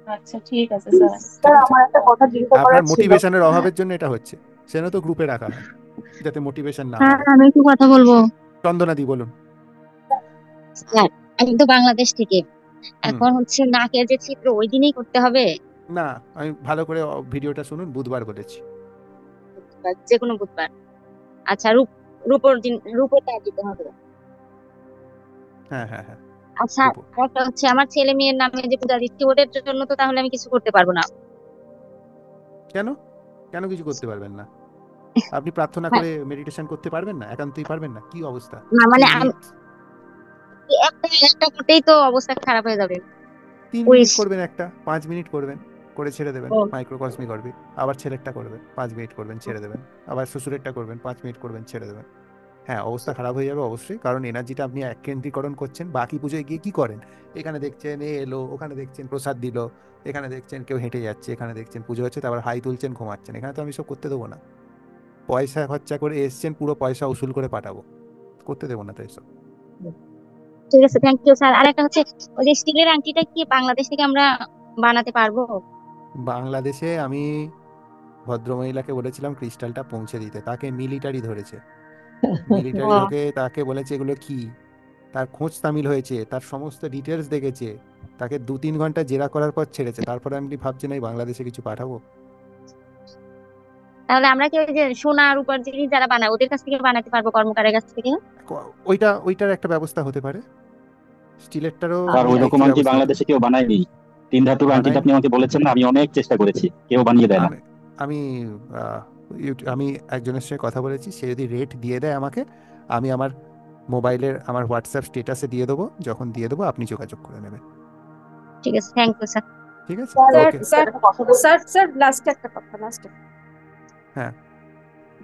আচ্ছা ঠিক আছে স্যার। ঠিক আছে, আমার একটা কথা জিজ্ঞাসা আপনার করার ছিল। মোটিভেশনের অভাবের জন্য এটা হচ্ছে, সেজন্য তো গ্রুপে রাখা হয় যাতে মোটিভেশন না হ্যাঁ হারে। আমি একটু কথা বলবো। চন্দনাদি বলুন। স্যার আমি তো বাংলাদেশ থেকে, হুম, এখন হচ্ছে নাকের যে ছিদ্র ওই দিনই করতে হবে? না আমি ভালো করে ভিডিওটা শুনুন, বুধবার বলেছি। যে কোনো বুধবার? আচ্ছা রূপোর দিন রূপোটা দিতে হবে। হ্যাঁ হ্যাঁ হ্যাঁ, আচ্ছা, রূপো। একটা হচ্ছে আমার ছেলে মেয়ের নামে যে পূজা দিচ্ছি ওদের জন্য তো তাহলে আমি কিছু করতে পারবো না। কেন কেন কিছু করতে পারবেন না? আপনি প্রার্থনা হ্যাঁ, করে মেডিটেশন করতে পারবেন না? একান্তই পারবেন না? কি অবস্থা? না মানে 3 মিনিট একটা একটা করতেই তো অবস্থা খারাপ হয়ে যাবে। 3 মিনিট উইশ। করবেন, একটা 5 মিনিট করবেন, করে ছেড়ে দেবেন। ও মাইক্রোকসমিক অরবিট। আবার ছেলেরটা করবেন, 5 মিনিট করবেন, ছেড়ে দেবেন। আবার শ্বশুরেরটা করবেন, 5 মিনিট করবেন, ছেড়ে দেবেন। হ্যাঁ, অবস্থা খারাপ হয়ে যাবে অবশ্যই, কারণ এনার্জিটা আপনি এককেন্দ্রীকরণ করছেন। বাকি পুজোয় গিয়ে কি করেন? এখানে দেখছেন এ এলো, ওখানে দেখছেন প্রসাদ দিল, এখানে দেখছেন কেউ হেঁটে যাচ্ছে, এখানে দেখছেন পুজো হচ্ছে, তারপর হাই তুলছেন, ঘুমাচ্ছেন। এখানে তো আমি সব করতে দেবো না। পয়সা খরচা করে এসছেন, পুরো পয়সা উসুল করে পাঠাবো, করতে দেবো না তো এসব। ঠিক আছে, থ্যাংক ইউ স্যার। আর একটা হচ্ছে ওই যে স্টিলের আংটিটা কি বাংলাদেশ থেকে আমরা বানাতে পারবো? বাংলাদেশে আমি ভদ্রমহিলাকে বলেছিলাম ক্রিস্টালটা পৌঁছে দিতে, তাকে মিলিটারি ধরেছে। মিলিটারি ও, ধরে তাকে বলেছে এগুলো কি, তার খোঁজ তামিল হয়েছে, তার সমস্ত ডিটেলস দেখেছে, তাকে 2-3 ঘন্টা জেরা করার পর ছেড়েছে। তারপরে আমি ভাবছি না এই বাংলাদেশে কিছু পাঠাবো। তাহলে আমরা কি ওই যে সোনা রূপার জিনিস যারা বানায় ওদের কাছ থেকে বানাতে পারবো, কর্মকারের কাছ থেকে? ওইটার একটা ব্যবস্থা হতে পারে। স্টিলেরটারও আর আমি ওই রকম দেখছি আংটি ব্যবস্থা হতে বাংলাদেশে কেউ বানায়নি। 3 ধাতুর আংটিটা বানায়। আপনি আমাকে বলেছেন না, আমি অনেক চেষ্টা করেছি, কেউ বানিয়ে দেয় না। আমি আমি আহ, আমি একজনের সঙ্গে কথা বলেছি, সে যদি রেট দিয়ে দেয় আমাকে, আমি আমার মোবাইলের আমার হোয়াটসঅ্যাপ স্ট্যাটাসে দিয়ে দেবো। যখন দিয়ে দেবো আপনি যোগাযোগ করে নেবেন। ঠিক আছে, থ্যাংক ইউ স্যার। ঠিক আছে, sir okay. Sir sir sir last একটা কথা, লাস্ট হ্যাঁ,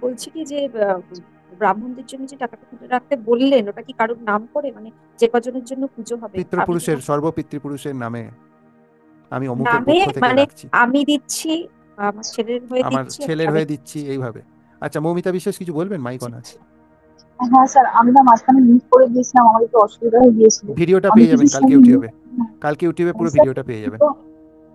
বলছি কি যে ব্রাহ্মণদের জন্য যে টাকাটা তুলে রাখতে বললেন, ওটা কি কারোর নাম করে, মানে যে কজনের জন্য পুজো হবে আমি পিতৃপুরুষের, যেমন সর্বপিতৃপুরুষের নামে আমি অমুকের নামে, পক্ষ থেকে মানে রাখছি, আমি দিচ্ছি, আমার ছেলের হয়ে আমার দিচ্ছি, আমার ছেলের স্বামীর হয়ে দিচ্ছি, এইভাবে। আচ্ছা, মৌমিতা বিশ্বাস কিছু বলবেন? মাইক অন আছে। হ্যাঁ স্যার, আমি না মাঝখানে মিস করে দিয়েছিলাম, আমার একটু অসুবিধা হয়ে গিয়েছিল। ভিডিওটা আমি পেয়ে কিছু যাবেন কালকে শুনিনি। ইউটিউবে। কালকে ইউটিউবে পুরো স্যার ভিডিওটা পেয়ে যাবেন। দুটো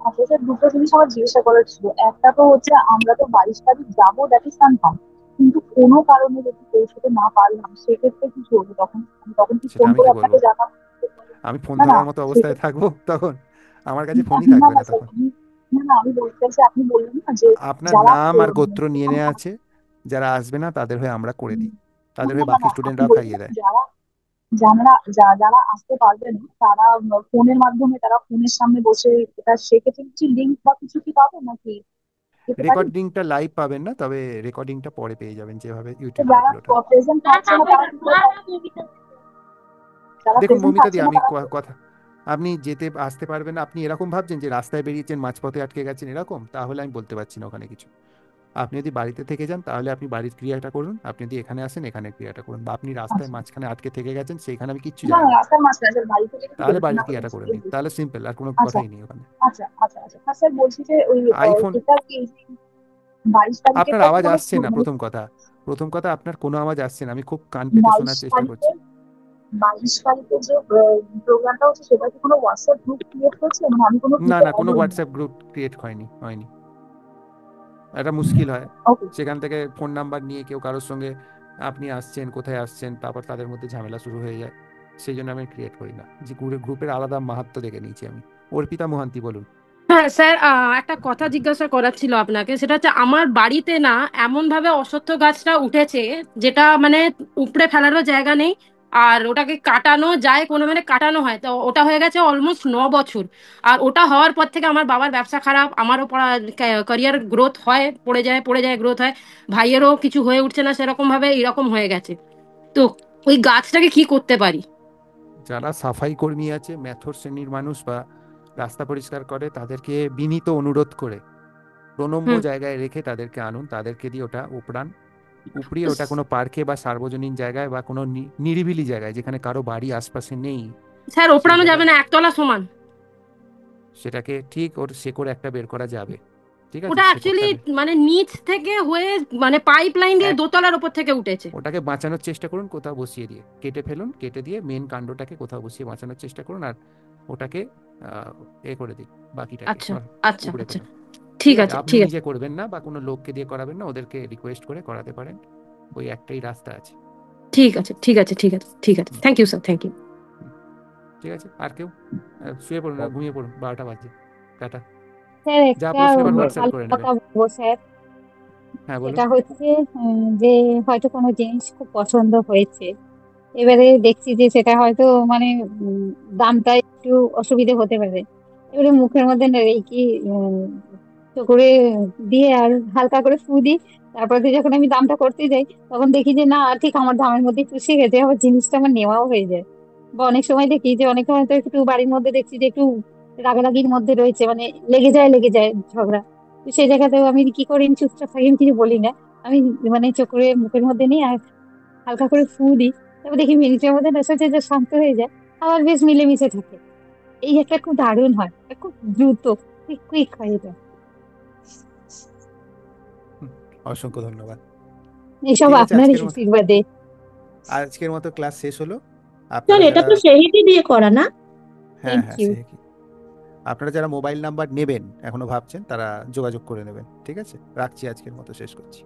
আচ্ছা স্যার, দুটো জিনিস আমার জিজ্ঞাসা করার ছিল। একটা তো হচ্ছে আমরা তো 22 তারিখ যাবো, দ্যাট ইজ কনফার্ম, কিন্তু কোনো কারণে যদি পৌঁছতে না পারলাম সেক্ষেত্রে কি করবো? তখন তখন কি সেটা ফোন আমি করে কি বলবো? আপনাকে জানাবো? আমি ফোন না না ধরার মতো অবস্থায় সেক্ষেত্রে থাকবো তখন? আমার কাছে ফোনই না থাকবে না না স্যার, তখন। আমি বলতে চাইছি, আপনি বললেন না যে আপনার যারা নাম আর গোত্র নিয়ে নেওয়া আছে, যারা আসবে না তাদের হয়ে আমরা করে দিই, না তাদের না হয়ে না বাকি না, আপনি স্টুডেন্টরাও বললেন খাইয়ে না দেয়। যারা যারা আসতে পারবে না তারা ফোনের মাধ্যমে, তারা ফোনের সামনে বসে, এটা সেক্ষেত্রে কিছু লিঙ্ক বা কিছু কি পাবে নাকি, পেতে পারি? রেকর্ডিংটা লাইভ পাবেন না, তবে রেকর্ডিংটা পরে পেয়ে যাবেন, যেভাবে তো ইউটিউবে যারা আপলোড হয়। প্রেজেন্ট থাকছে না তারা কি করবে? যারা দেখুন প্রেজেন্ট মৌমিতা দি, থাকছে না আমি তারা কথা, আপনি আসতে পারবেন না, আপনি এরকম ভাবছেন যে রাস্তায় বেরিয়েছেন মাঝপথে আটকে গেছেন এরকম, তাহলে আমি বলতে পারছি না ওখানে কিছু। আপনি যদি বাড়িতে থেকে যান তাহলে আপনি বাড়ির ক্রিয়াটা করুন, আপনি যদি এখানে আসেন এখানে ক্রিয়াটা করুন, বা আপনি রাস্তায় আচ্ছা মাঝখানে আটকে থেকে গেছেন সেইখানে আমি কিচ্ছু না জানি না, না, রাস্তার মাঝখানে স্যার, বাড়ি থেকে কি তাহলে বেরোতে বাড়ির না ক্রিয়াটা পারবেন করে সেটাই নিন, বলছি। তাহলে সিম্পল, আর কোনো আচ্ছা কথাই নেই ওখানে। আচ্ছা আচ্ছা আচ্ছা হ্যাঁ স্যার, বলছি যে ওই আইফোন, এটা কি 22 তারিখে আপনার তো আওয়াজ মানে আসছে না, প্রথম কথা আপনার কোনো আওয়াজ আসছে না, আমি খুব কান পেতে বাইশ শোনার চেষ্টা তারিখে করছি। 22 তারিখে যে প্রোগ্রামটা হচ্ছে, সেটা কি কোনো হোয়াটসঅ্যাপ গ্রুপ ক্রিয়েট হয়েছে? মানে আমি কোনো না গ্রুপে না, অ্যাড কোনো হইনি। হোয়াটসঅ্যাপ গ্রুপ ক্রিয়েট হয়নি। এটা মুশকিল হয়, ওকে সেখান থেকে ফোন নাম্বার নিয়ে কেউ কারোর সঙ্গে আপনি আসছেন, কোথায় আসছেন, তারপর তাদের মধ্যে ঝামেলা শুরু হয়ে যায়, সেই জন্য আমি ক্রিয়েট করি না। যে গ্রুপের আলাদা মাহাত্ম্য দেখে নিয়েছি আমি। অর্পিতা মোহান্তি বলুন। হ্যাঁ স্যার, একটা কথা জিজ্ঞাসা করার ছিল আপনাকে। সেটা হচ্ছে আমার বাড়িতে না এমন ভাবে অশ্বত্থ গাছটা উঠেছে, যেটা মানে উপড়ে ফেলারও জায়গা নেই, আর ওটাকে কাটানো যায় কোনো মানে কাটানো হয়, তো ওটা হয়ে গেছে অলমোস্ট 9 বছর। আর ওটা হওয়ার পর থেকে আমার বাবার ব্যবসা খারাপ, আমারও ক্যারিয়ার গ্রোথ হয়, পড়ে যায় গ্রোথ হয়, ভাইয়েরও কিছু হয়ে উঠছে না সেরকম ভাবে, এরকম হয়ে গেছে। তো ওই গাছটাকে কি করতে পারি? যারা সাফাই কর্মী আছে, ম্যাথর শ্রেণীর মানুষ বা রাস্তা পরিষ্কার করে, তাদেরকে বিনীত অনুরোধ করে প্রণম্য হুম। জায়গায় রেখে তাদেরকে আনুন, তাদেরকে দিয়ে ওটা উপড়িয়ে ওটা কোনো পার্কে বা সার্বজনীন জায়গায় বা কোনো নিরিবিলি জায়গায় যেখানে কারো বাড়ি আশপাশে নেই, স্যার সেই ওপড়ানো যাবে জায়গায় না, একতলা সমান। সেটাকে ঠিক ওর শেকড় একটা বের করা যাবে। ঠিক আছে, ওটা শেকড়টা অ্যাকচুয়ালি মানে নিচ থেকে হয়ে মানে পাইপ লাইন দিয়ে এক দোতলার উপর থেকে উঠেছে। ওটাকে বাঁচানোর চেষ্টা করুন, কোথাও বসিয়ে দিয়ে কেটে ফেলুন, কেটে দিয়ে মেন কাণ্ডটাকে কোথাও বসিয়ে বাঁচানোর চেষ্টা করুন, আর ওটাকে এ করে দিন, বাকিটাকে আচ্ছা আচ্ছা উপড়ে আচ্ছা, ফেলুন। ঠিক ঠিক আছে, আছে আপনি ঠিক আছে নিজে করবেন না বা কোনো লোককে দিয়ে করাবেন না, ওদেরকে রিকোয়েস্ট করে করাতে পারেন, ওই একটাই রাস্তা আছে। ঠিক আছে ঠিক আছে ঠিক আছে ঠিক আছে, thank you sir, thank you. ঠিক আছে, আর কেউ? শুয়ে পড়ুন আর ঘুমিয়ে পড়ুন, 12টা বাজে। টাটা। স্যার যা একটা প্রশ্ন এবার হোয়াটসঅ্যাপে ভালো করে কথা নেবেন। বলবো স্যার। হ্যাঁ বলুন। সেটা হচ্ছে যে হয়তো কোনো জিনিস খুব পছন্দ হয়েছে, এবারে দেখছি যে সেটা হয়তো মানে দামটা একটু অসুবিধে হতে পারে। এবারে মুখের মধ্যে না রেখে তো করে দিয়ে আর হালকা করে ফু দিই। তারপর দিয়ে যখন আমি দামটা করতে যাই তখন দেখি যে না ঠিক আমার দামের মধ্যে চুষে গেছে, আবার জিনিসটা আমার নেওয়াও হয়ে যায়। বা অনেক সময় দেখি যে অনেকে হয়তো একটু বাড়ির মধ্যে দেখছি যে একটু রাগারাগির মধ্যে রয়েছে, মানে লেগে যায় ঝগড়া। তো সেই জায়গাতেও আমি কি করি, আমি চুপচাপ থাকি, আমি কিছু বলি না। আমি মানে চোখ করে মুখের মধ্যে নিই আর হালকা করে ফু দিই। তারপর দেখি মিনিটের মধ্যে নেশাটা যে শান্ত হয়ে যায়, আবার বেশ মিলেমিশে থাকে। এই একটা খুব দারুণ হয়, খুব দ্রুত কুইক হয় এটা। অসংখ্য ধন্যবাদ। এসব ঠিক আছে, আপনারই আশীর্বাদে। আজকের মতো ক্লাস শেষ হলো। স্যার আপনারা এটা যারা তো সেহিতি দিয়ে করা না? হ্যাঁ থ্যাংক হ্যাঁ ইউ। সে কি, আপনারা যারা মোবাইল নাম্বার নেবেন এখনো ভাবছেন, তারা যোগাযোগ করে নেবেন। ঠিক আছে, রাখছি, আজকের মতো শেষ করছি।